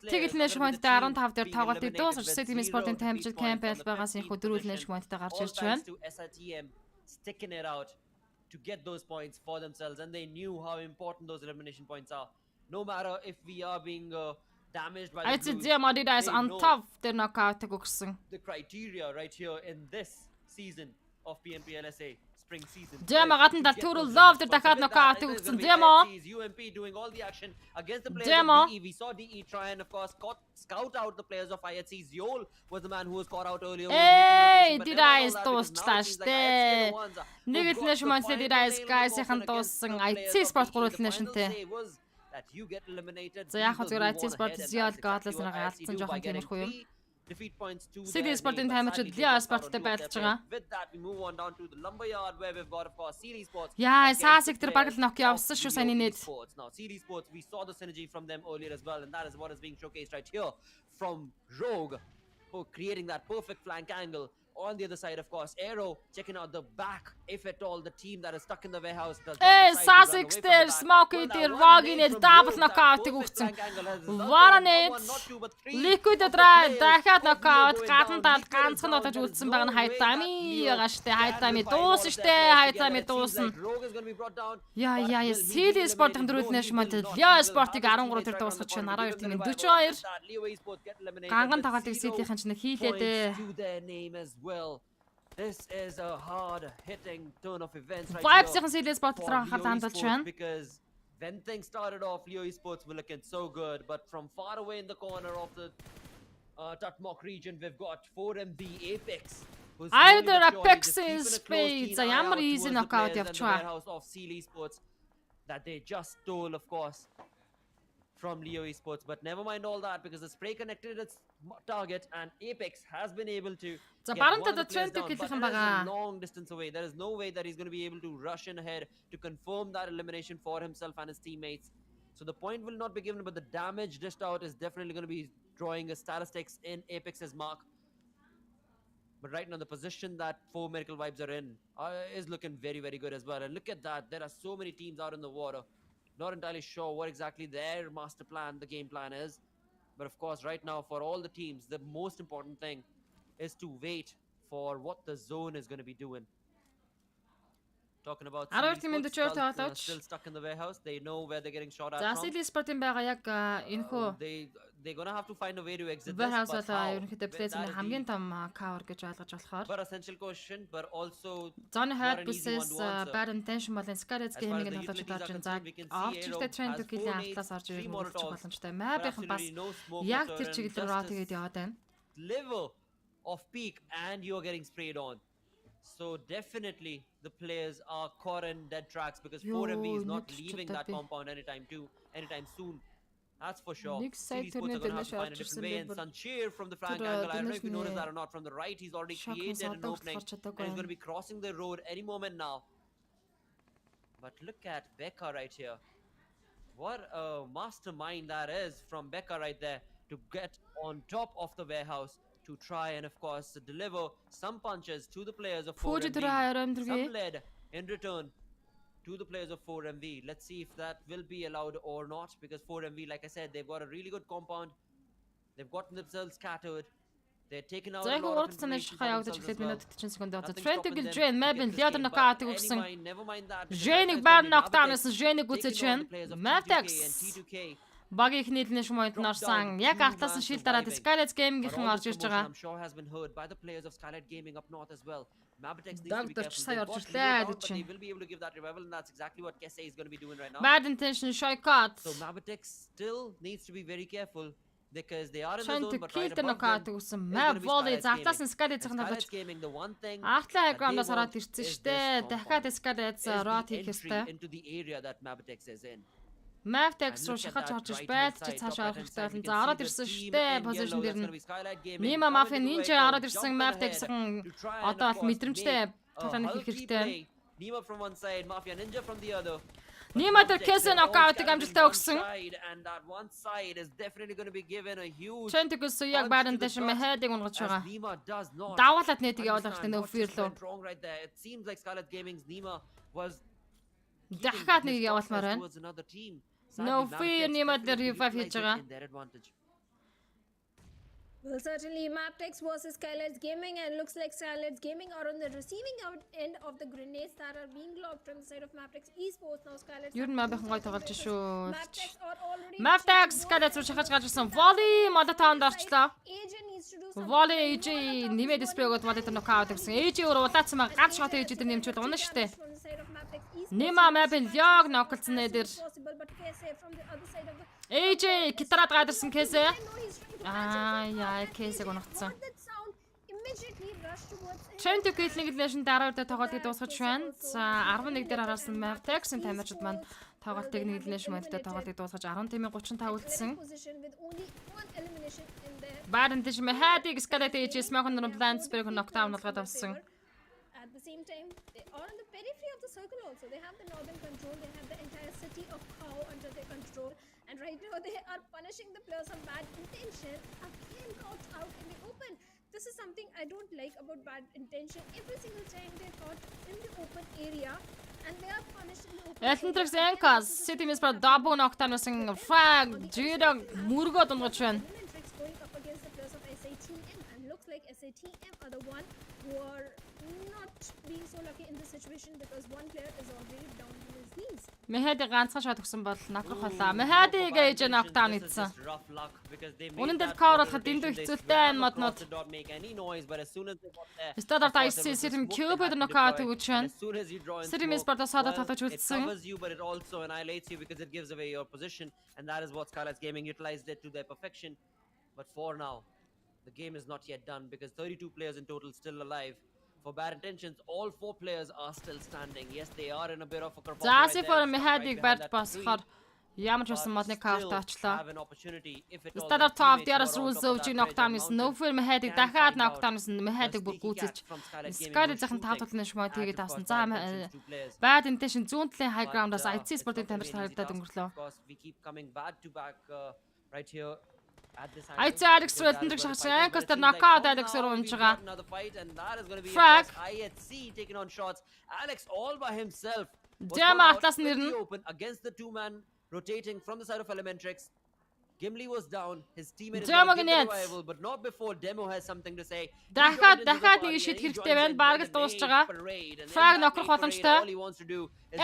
тэгэл нэш point-тай 15 дээр тоглолтыг дуусгаж Sitim Sport-ийн тамирчид кампайл байгаас инхүү дөрвөл нэш point-тай гарч ирж байна. SRTM sticking it out to get those points for themselves, and they knew how important those elimination points are. No matter if we are being damaged by the Blues, Diamadidas on top the knockout өгсөн. the criteria right here in this season of PNPLSA spring season. Demo гадна Total Love тэр дахиад нокаут өгсөн. Demo. UMP doing all the action against the players Demo. of DE. We saw DE try and of course scout out the players of IHC. Ziol was the man who was caught out earlier. Hey, did I дуусчлаа штэ. Нэг л нэш монслэ did I guys-ийн дууссан IC Sport гурвал нэшнтэй. That you get eliminated. За яг зүгээр IC Sport Ziol Godless-аар гаалцсан жоохон тиймэрхүү юм. Defeat points to CD Sport-ын таймчид Leo Sport-тэй байлж байгаа. With that we move on down to the lumberyard where we've got of course CD Sports. Яа, Саасик тэр баг л нок явсан шүү сайн нийт. Now CD Sports, we saw the synergy from them earlier as well, and that is what is being showcased right here from Rogue, for creating that perfect flank angle. On the other side, of course, Aero checking out the back, if at all, the team that is stuck in the warehouse does not Hey, decide to run away Sasik from there, the back. Smokey there, Rogging it, double knockout өгсөн. Warren it. Liquid drive, дахиад knockout, гадна талд ганцхан удаж үлдсэн байгаа нь хайтами байгаа штэ, хайтами дуусна штэ, хайтами дуусна. Яа, CD Sport-ын дөрөвнэш мод Leo Sport-ыг 13 төр дуусгаж байна. 12 тийм 42. Ганган тагаалтыг CD-ийн ч нэг хийлээ. Well, this is a hard-hitting turn of events right Vibes-ийн here CD Sport for хаад Leo хандалж Esports, байна. because when things started off, Leo Esports were looking so good, but from far away in the corner of the Tatmok region, we've got 4MB Apex. Either Apex is speed. За ямар easy knockout явчихваа. Of Seal Esports that they just stole, of course, from Leo Esports, but never mind all that, because the spray connected its target and Apex has been able to За get one баруунтаа of the players down, Trent-ийг but хэлсэн that is байгаа. a long distance away. There is no way that he's going to be able to rush in ahead to confirm that elimination for himself and his teammates. So the point will not be given, but the damage dished out is definitely going to be drawing a statistics in Apex's mark. But right now, the position that 4 Miracle Vibes are in is looking very, very good as well. And look at that. There are so many teams out in the water. Not entirely sure what exactly their master plan, the game plan is. But of course, right now, for all the teams, the most important thing is to wait for what the zone is going to be doing. Talking about still stuck in the warehouse. They know where they're getting shot at За from. CD Sport-ын байгаа яг энэхүү They're going to have to find a way to exit this. warehouse But болоо how? ерөнхийдөө плейзний хамгийн том cover гэж ойлгож болохоор. But essential question, but also Зоны not an хайр easy one business to answer. bad intention болон Scarlet As far as Gaming-ийн the тоглож utilities are орж ин concerned, we can see авч Aero иртэй Trent has Took-ийн 4 анхлаас орж nades, ирэх 3 мөрөж Molotovs, боломжтой. but Map-ийн бас absolutely no smoke яг whatsoever, тэр and чиглэлээр just роо this тэгээд яваад байна. level of peak and you're getting sprayed on. So definitely the players are caught in dead tracks, because 4MB is not leaving that compound anytime soon. That's for sure. CD Sports are going to have to find a different way. And Sancheer from the flank angle, I don't know if you noticed that or not, from the right, he's already created an opening. And he's going to be crossing the road any moment now. But look at Becca right here. What a mastermind that is from Becca right there, to get on top of the warehouse, to try and of course deliver some punches to the players of 4MV. Some lead in return to the players of 4MV. Let's see if that will be allowed or not, because 4MV, like I said, they've got a really good compound. They've gotten themselves scattered. They're taking out a lot of information for themselves as well. Nothing stopping them. Never mind that. Женик баар knockdown-аас Женик үцэж байна. Mavtex T2K. баг их нийлний шумойд норсан. Яг артаас нь шил дараад Scarlet Gaming-ийн орж ирж байгаа. I'm sure has been heard by the players of Scarlet Gaming up north as well. Mabitex needs to be Doctor careful. сая They've орж got ирлээ Leo down, гэж but байна. they will be able to give that revival, and that's exactly what Kesse is going to be doing right now. Bad intention shortcut. So Mabitex still needs to be very careful, because they are in the Trent zone, but right Took-ийн above knockout them өгсөн. is Map going to be volley Scarlet зартаас Gaming. нь Scarlet And цахнаад Scarlet Gaming, the one thing Ахлаа that they агроомоос want ороод ирсэн is шүү дээ. this Дахиад compound. Scarlet Is the рот хийх entry ёстой. into the area that Mabitex is in. Mavtex And руу look at шахаж that орж иж right-hand байд чи side, цаашаа top авах right-hand хэрэгтэй side, we болно. can За see ороод the ирсэн team шүү дээ. in Position yellow, дээр that's нь gonna be Skylight Gaming, Нима coming Mafia into the Ninja vehicle, ороод ирсэн jumping Mavtex-ийн ahead to try and, одоо of бол course, мэдрэмжтэй make a талааны хийх hulky хэрэгтэй. play. Nima from one side, Mafia Ninja from the other. Нима тэр Kesse knockout-ыг Scattered амжилттай in one өгсөн. side, and that one side is definitely going to be given a huge Trent Took-өөс яг bad intention Mahad-ыг унгаж as байгаа. Nima does not Даваалаад нэтийг явуулах хэрэгтэй understand нөө what fear just лөө. went wrong right there. It seems like Scarlet Gaming's Nima was Дахиад нэг his явуулмаар progress байна. towards another team. No Sadly, fear, Mavitex Nima дээр definitely revive хийж utilized it байгаа. in their advantage. Well, certainly Maptex versus Skylights Gaming, and looks like Skylights Gaming are on the receiving end of the grenades that are being lobbed from the side of Maptex Esports. Now Skylights Юу маа бэхэн гой тоглож шүү. Maptex are already Maptex Skylights руу шахаж гарч ирсэн. Volley модо таанд орчлоо. AJ needs to do something. Volley AJ нэмээ дисплей өгөөд volley дээр нокаут гэсэн. AJ өөр улаацсан маа ганц шот AJ дээр нэмчихэд унаа штэ. Нима мапл яг ноклцсон дээр. AJ гитараад гадарсан кэсэ. Яа, кэсэг унагцсан. Trent Gatling Legend дараагаар тоглолтыг дуусгаж байна. За 11 дээр харуулсан Maptex-ын тамирчид маань тоглолтыг нийлнэш модтой тоглолтыг дуусгаж 10-35 үлдсэн. Бадан дэш Mehadi Scarlet AJ Smoke-ын Blance Spirit knockdown болгоод авсан. At the same time, they are on the periphery of the circle also. They have the northern control, they have the entire city of Khao under their control. And right now they are punishing the players of bad intention. Again caught out in the open. This is something I don't like about bad intention. Every single time they're caught in the open area and they are punished in the open Eltentrix Enkas City Miss for double knockdown using frag Jida Murgo Tonochan. Going up against the players of SATM, and looks like SATM are the one who are not being so lucky in this situation because one player is already down on his knees. Mehadi ганцхан шот өгсөн бол надрах болоо. Mehadi гэж knockdown хийсэн. Үнэн дээр cover болоход дэндүү хэцүүлтэй моднууд. Стадаар IC City Cube дээр knockout өгсөн. City Miss Sparta садаа татаж үлдсэн. But it also annihilates you because it gives away your position, and that is what Skylights Gaming utilized it to their perfection. But for now, the game is not yet done because 32 players in total still alive. For bad intentions, all 4 players are still standing. Yes, they are in a bit of a kerfuffle right Заси for Mehadi барьж басахаар ямар ч байсан модны карт очлоо. Стадаар top дээрээс rules өвж knockdown хийсэн. No fear Mehadi дахиад knockdown хийсэн. Mehadi бүр гүйцэж Skylight захын таатуулны шмот хийгээд авсан. За bad intention зүүн талын high ground-аас IC Sport-ын тамирч харагдаад өнгөрлөө. We keep coming back to back right here. IC Alex Eltentrix шахсан. Анкас дээр knockout Alex руу унж байгаа. Another fight, and that is going to be Frag. IHC taking on shots. Alex all by himself. Dema атлаас нэрнэ. Open against the 2-man rotating from the side of Elementrix. Gimli was down. His teammate is Demo going to give the gnet. revival, but not before Demo has something to say. He Дахиад joined into the дахиад party нэг шид and he хэрэгтэй joins байна. in Бараг with л an дуусж aid байгаа. parade, and in Frag that нохрох aid parade, боломжтой. all he wants to do is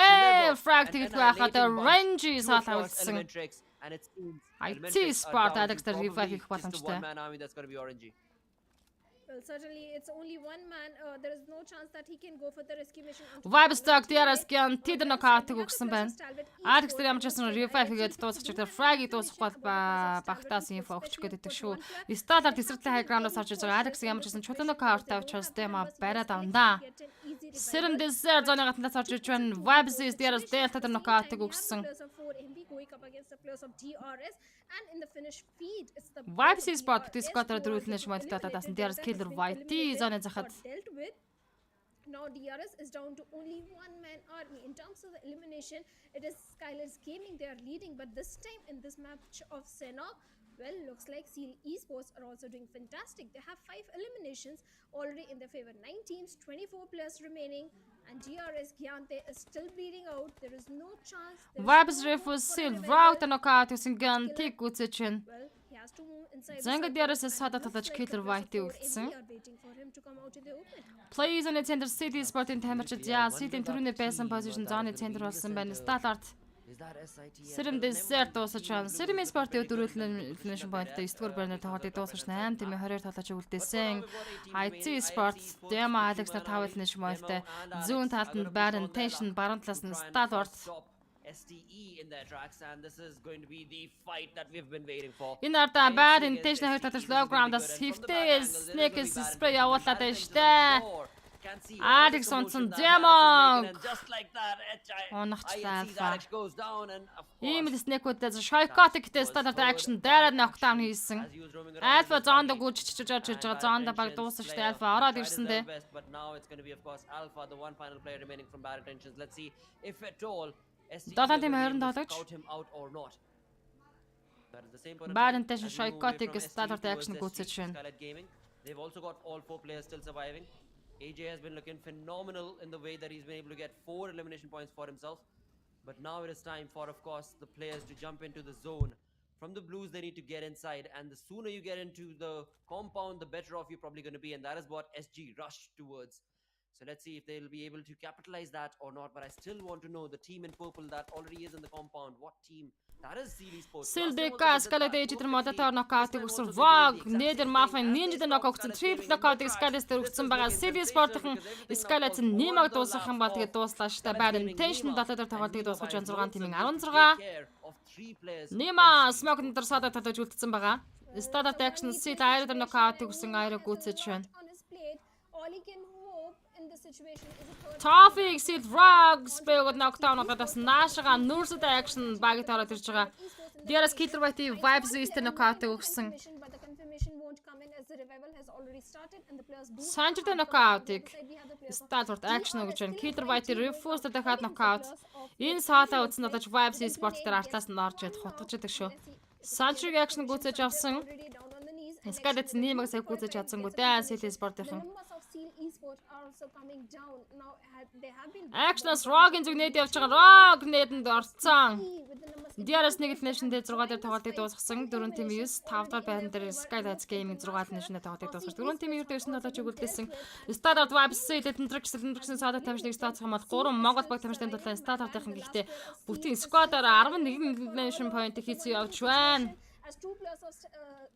Frag deliver тэгт an байхад annihilating range punch to, саалаа of course, үлдсэн. Elementrix, and it seems IC Elementrix are Sport down Alex to дээр revive probably хийх just a боломжтой. one-man army that's going to be RNG. Well, certainly it's only one man. There is no chance that he can go for the rescue mission. Vibe stock дээрээс гэн тэд knockout өгсөн байна. Alex дээр ямар ч байсан revive хийгээд дуусчих дээр frag-ийг дуусгах бол багтаас info өгч гээд байдаг шүү. Сталаар тесрэлийн high ground-аас орж иж байгаа Alex ямар ч байсан чулууны knockout авчраас дема бариад авна. Serum Desert зоны гатнаас орж иж байна. Vibe дээрээс Delta дээр knockout өгсөн. And in the finish feed, it's the Vibe Sport Discord дөрүүлнэ шмат татаас дээрээс Killer White зоны захад dealt with. Now DRS is down to only one man army. In terms of the elimination, it is Skylights Gaming they are leading, but this time in this match of Senok, well, looks like Seal Esports are also doing fantastic. They have 5 eliminations already in their favor. 9 teams, 24 players remaining, and DRS Gyante is still bleeding out. There is no chance. Vibes refus seal route knockout using gun tick үзэж. Well, he has to move inside. Зангад дээрээс садаа татаж Killer White өгсөн. Plays on Center City Sport-ын тамирчид яа City-ийн түрүүний байсан position зоны центр болсон байна. Stallard Serum Desert дуусаж байна. Serum Sport-ийн дөрөвлөн elimination point-тэй 9-р байрны тоглолтыг дуусгаж 8 тийм 20-оор тоглож үлдээсэн. IC Sport Demo Alex нар 5 elimination point-тэй зүүн талд нь Baron Tension баруун талаас нь Stallard STE in their tracks, and this is going to be the fight that we've been waiting for. Энэ ардаа Baron Tension хоёр татаж low ground-аас хифтэй Snake spray явуулаад байна штэ. Alex онцон Demo Just like that, оногчлаа. Alex goes down, and of course, Ийм л Snake-үүдээс Shoikotic-тэй Stallard action дайраад knockdown хийсэн. Alpha зоонд гүйжиж орж иж байгаа. Зоонд баг дууссан штэ. Alpha ороод ирсэн дээ. but now it's going to be, of course, Alpha, the one final player remaining from Bad Intentions. Let's see if at all STE Долоон тийм are going 27 to гэж. scout him out or not. But at the same point of Bad time, Intention as we move away Shoikotic from STE Stallard towards action STE, гүйцэж байна. Skylight Gaming, they've also got all 4 players still surviving. AJ has been looking phenomenal in the way that he's been able to get 4 elimination points for himself. But now it is time for, of course, the players to jump into the zone From the Blues, they need to get inside, and the sooner you get into the compound, the better off you're probably going to be, and that is what SG rushed towards. So let's see if they'll be able to capitalize that or not, but I still want to know the team in purple that already is in the compound, what team? That is Sealy Sports. Silbeka Scarlet Agent модатор нокаут өгсөн Vogue, Nether Mafia Ninja нокаут өгсөн Triple нокаут Scarlet өгсөн байгаа Sealy Sport-ын Scarlet нэмэг дуусгах юм бол тэгээд дууслаа штэ. Bad Intention дотоод тоглолтыг дуусгаж 6 тимийн 16. Нема Smoke нэр садад татаж үлдсэн байгаа. Standard Action Seed Iron нокаут өгсөн Iron гүцэж байна. Toffee Seed Frogs бэгод knockdown гадаас наашгаа Nurse Action багт ороод ирж байгаа. Дээрээс Killer White Vibes East нокаут өгсөн. Санчтай нокаутыг Standard Action өгч байна. Killer White Refused дахиад нокаут. Энэ саалаа үзсэн одоо Vibes Sport дээр артаас нь орж яд хутгаж идэг шүү. Санчиг Action гүцэж авсан. Scarlet нэмэг сая гүцэж чадсангүй дээ. Sealy Sport-ийн Actions Rock-ын зүгнээд явж байгаа. Rock нэдэнд орцсон. Дээрээс нэг Nation дээр 6 дээр тоглолтыг дуусгасан. 4 тим 9, 5 дахь байран дээр Skylights Gaming 6 Nation-д тоглолтыг дуусгаж 4 тим 9 дээрсэн толгойч өгүүлсэн. Standard Vibes Electric саадад тамирчныг статусах мал 3 Монгол баг тамирчдын төлөө Standard-ын гэхдээ бүтэн squad-аар 11 Nation point хийсэн явж байна. As two players of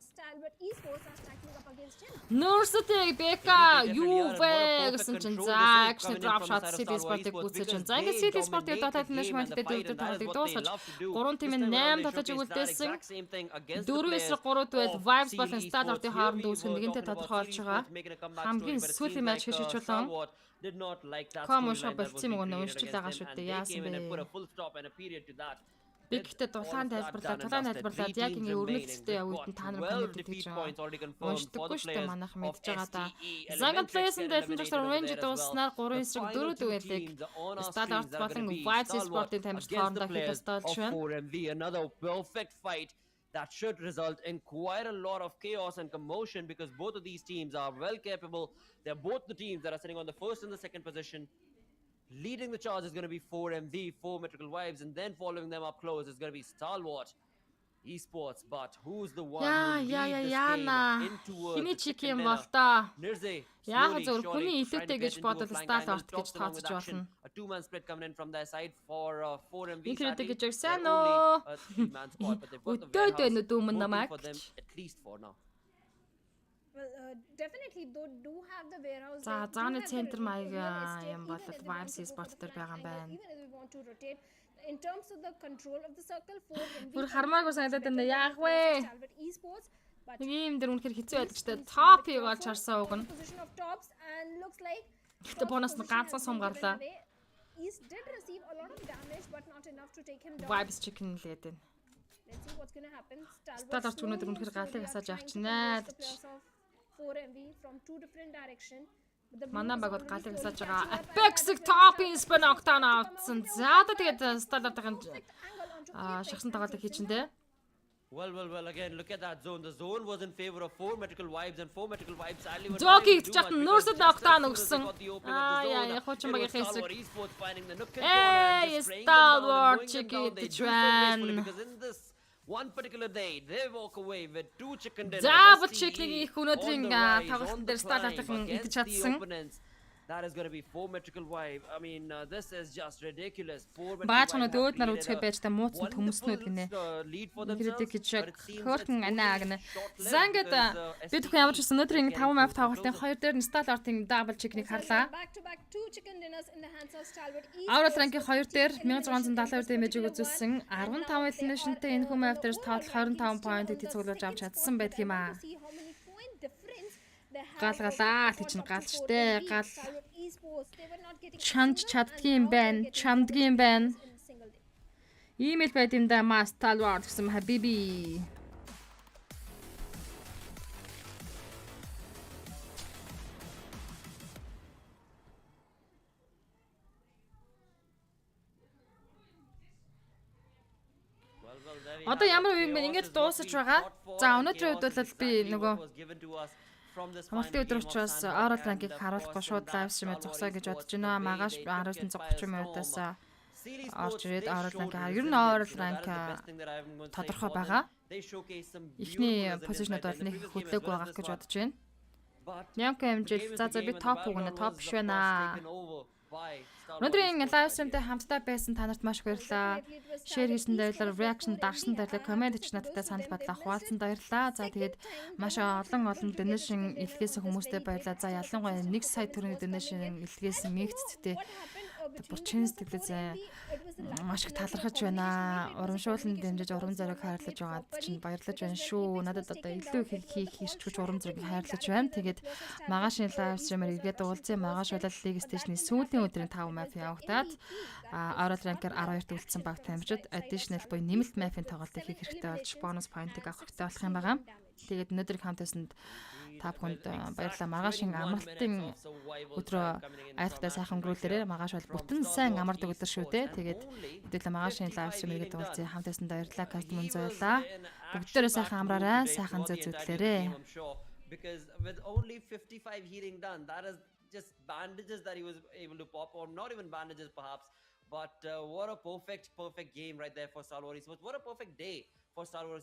Stalwart Esports are stacking up against him. Nurse-тэй Бека Ювэ гэсэн чинь за action drop shot Sealy Sport-ыг гүйцэж байна. За ингээд Sealy Sport-ыг дотоод Nation-тэй дөрөвдөр тоглолтыг дуусгаж 3 тимийн 8 татаж өгүүлсэн. 4-3 дуэл Vibes болон Stalwart-ын хооронд үүсгэн нэгэнтэй тодорхойлж байгаа. Хамгийн сүүлийн матч хийж чулуун. Комошо болцсон юм уу уншиж байгаа шүү дээ. Яасан бэ? Би гэхдээ дулаан тайлбарлаад яг ингэ өрнөлттэй үед нь та нар коммент хийж байгаа. Уншдаггүй шүү дээ манайх мэдж байгаа да. Zangan Place-ын дэлгэж Revenge дууснаар 3-4 дуэлийг Standard болон Vibes Sport-ын тамирчид хоорондоо хийж тасталж байна. Another perfect fight that should result in quite a lot of chaos and commotion because both of these teams are well capable. They're both the teams that are sitting on the first and the second position. Leading the charge is going to be 4MV, 4 Metrical Vibes, and then following them up close is going to be Stalwart Esports. But who's the one who leads this game in towards the second dinner? Nirze slowly, surely trying to get into a flank angle, top along with action. A two-man split coming in from their side for 4MV. Sadly, they're only a three-man squad, but they've got the warehouse working for them at least for now. Well, definitely they do have the warehouse. За зааны центр маяг юм бол Vibes Sport дээр байгаа юм байна. Even if we want to rotate in terms of the control of the circle 4MV. Бүр хармаагүй санагдаад байна. Яах вэ? Esports, but нэг юм дээр үнэхээр хэцүү байдаг ч гэдэг. Top-ыг олж харсан уг нь. position of tops and looks like Гэтэ бонус нь ганцхан сум гарлаа. East did receive a lot of damage but not enough to take him down. Vibes chicken лээд байна. Let's see what's going to happen. Standard өнөөдөр үнэхээр галыг асааж авч байна. 4MV from two different direction. Манай багууд галыг асааж байгаа. Apex-ийг top-ийн spin knockdown авсан. За тэгээд Standard-ын шахсан тоглолтыг хийчихэндээ. Well, again, look at that zone. The zone was in favor of 4 Metrical Vibes and 4 Metrical Vibes sadly were Jockey чатан Nurse knockdown өгсөн. Яа, хуучин багийн хэсэг. Stalwart chicken Twan. Because in this one particular day, they walk away with 2 chicken dinners. Double chicken их өнөөдрийн тоглолтын дээр Standard-ын идэж чадсан. That is going to be 4 Metrical Vibe. I mean, this is just ridiculous. 4 Metrical Баачнууд өөд нар үзэхэд байж та мууцсан төмснүүд гинэ. Хэрэг гэж хөөрхөн анаа гинэ. За ингээд бид бүхэн ямар ч гэсэн өнөөдрийн 5 map тоглолтын 2 дээр Stalwart-ын double chicken-ийг харлаа. Аврал ранкийн 2 дээр 1672 damage-ийг үзүүлсэн. 15 elimination-тэй энэ хүн map дээр тоотал 25 point-ийг цуглуулж авч чадсан байдаг юм аа. Галгалаа тийч нь гал штэ гал чамд чаддгийм байна чамдгийм байна имэйл байд юм да Stalwart гэсэн хабиби одоо ямар юм бэ ингэж дуусаж байгаа за өнөөдрийн үед бол би нөгөө Хамтын өдөр учраас Oral Rank-ийг харуулахгүй шууд live stream-ээр зогсоо гэж бодож байна. Магаш 19:30 минутаас орж ирээд overall rank ер нь overall rank тодорхой байгаа. Эхний позишнууд бол нэг хөдлөөг байгаа гэж бодож байна. Нямка хэмжээл за би топ үгнэ топ биш байна. Өнөөдрийн live stream-тэй хамтдаа байсан та нарт маш их баярлалаа. Share хийсэн баярлалаа, reaction дарсан баярлалаа, comment ч надтай санал бодлоо хуваалцсан баярлалаа. За тэгээд маш олон donation илгээсэн хүмүүстээ баярлалаа. За ялангуяа 1 сая төгрөгийн donation илгээсэн мэгцтэй бүр чин сэтгэлээсээ маш их талархаж байна. Урамшуулан дэмжиж урам зориг хайрлаж байгаад чинь баярлаж байна шүү. Надад одоо илүү хийх хэрчгэж урам зориг хайрлаж байна. Тэгээд магашийн live stream-ээр иргэд уулзсан магаш болол лиг стейшны сүүлийн өдрийн 5 map явагдаад overall rank-аар 12-т үлдсэн баг тамирчид additional буюу нэмэлт map-ийн тоглолтыг хийх хэрэгтэй болж бонус point-ыг авах хэрэгтэй болох юм байна. Тэгээд өнөөдөр хамтаасанд та бүхэнд баярлалаа. Маргаашийн амралтын өдрөө айхтай сайхан өнгөрүүлээрэй. Маргааш бол бүтэн сайн амардаг өдөр шүү дээ. Тэгээд хэдүүлээ маргаашийн live stream-ийг уулзъя. Хамтаасанд баярлалаа. Каст мөнзөөлөө. Бүгдээрээ сайхан амраарай. Сайхан зөзөглөөрэй. Because with only 55 healing done, that is just bandages that he was able to pop, or not even bandages perhaps, but what a perfect game right there for Star Wars. What a perfect day for Star Wars.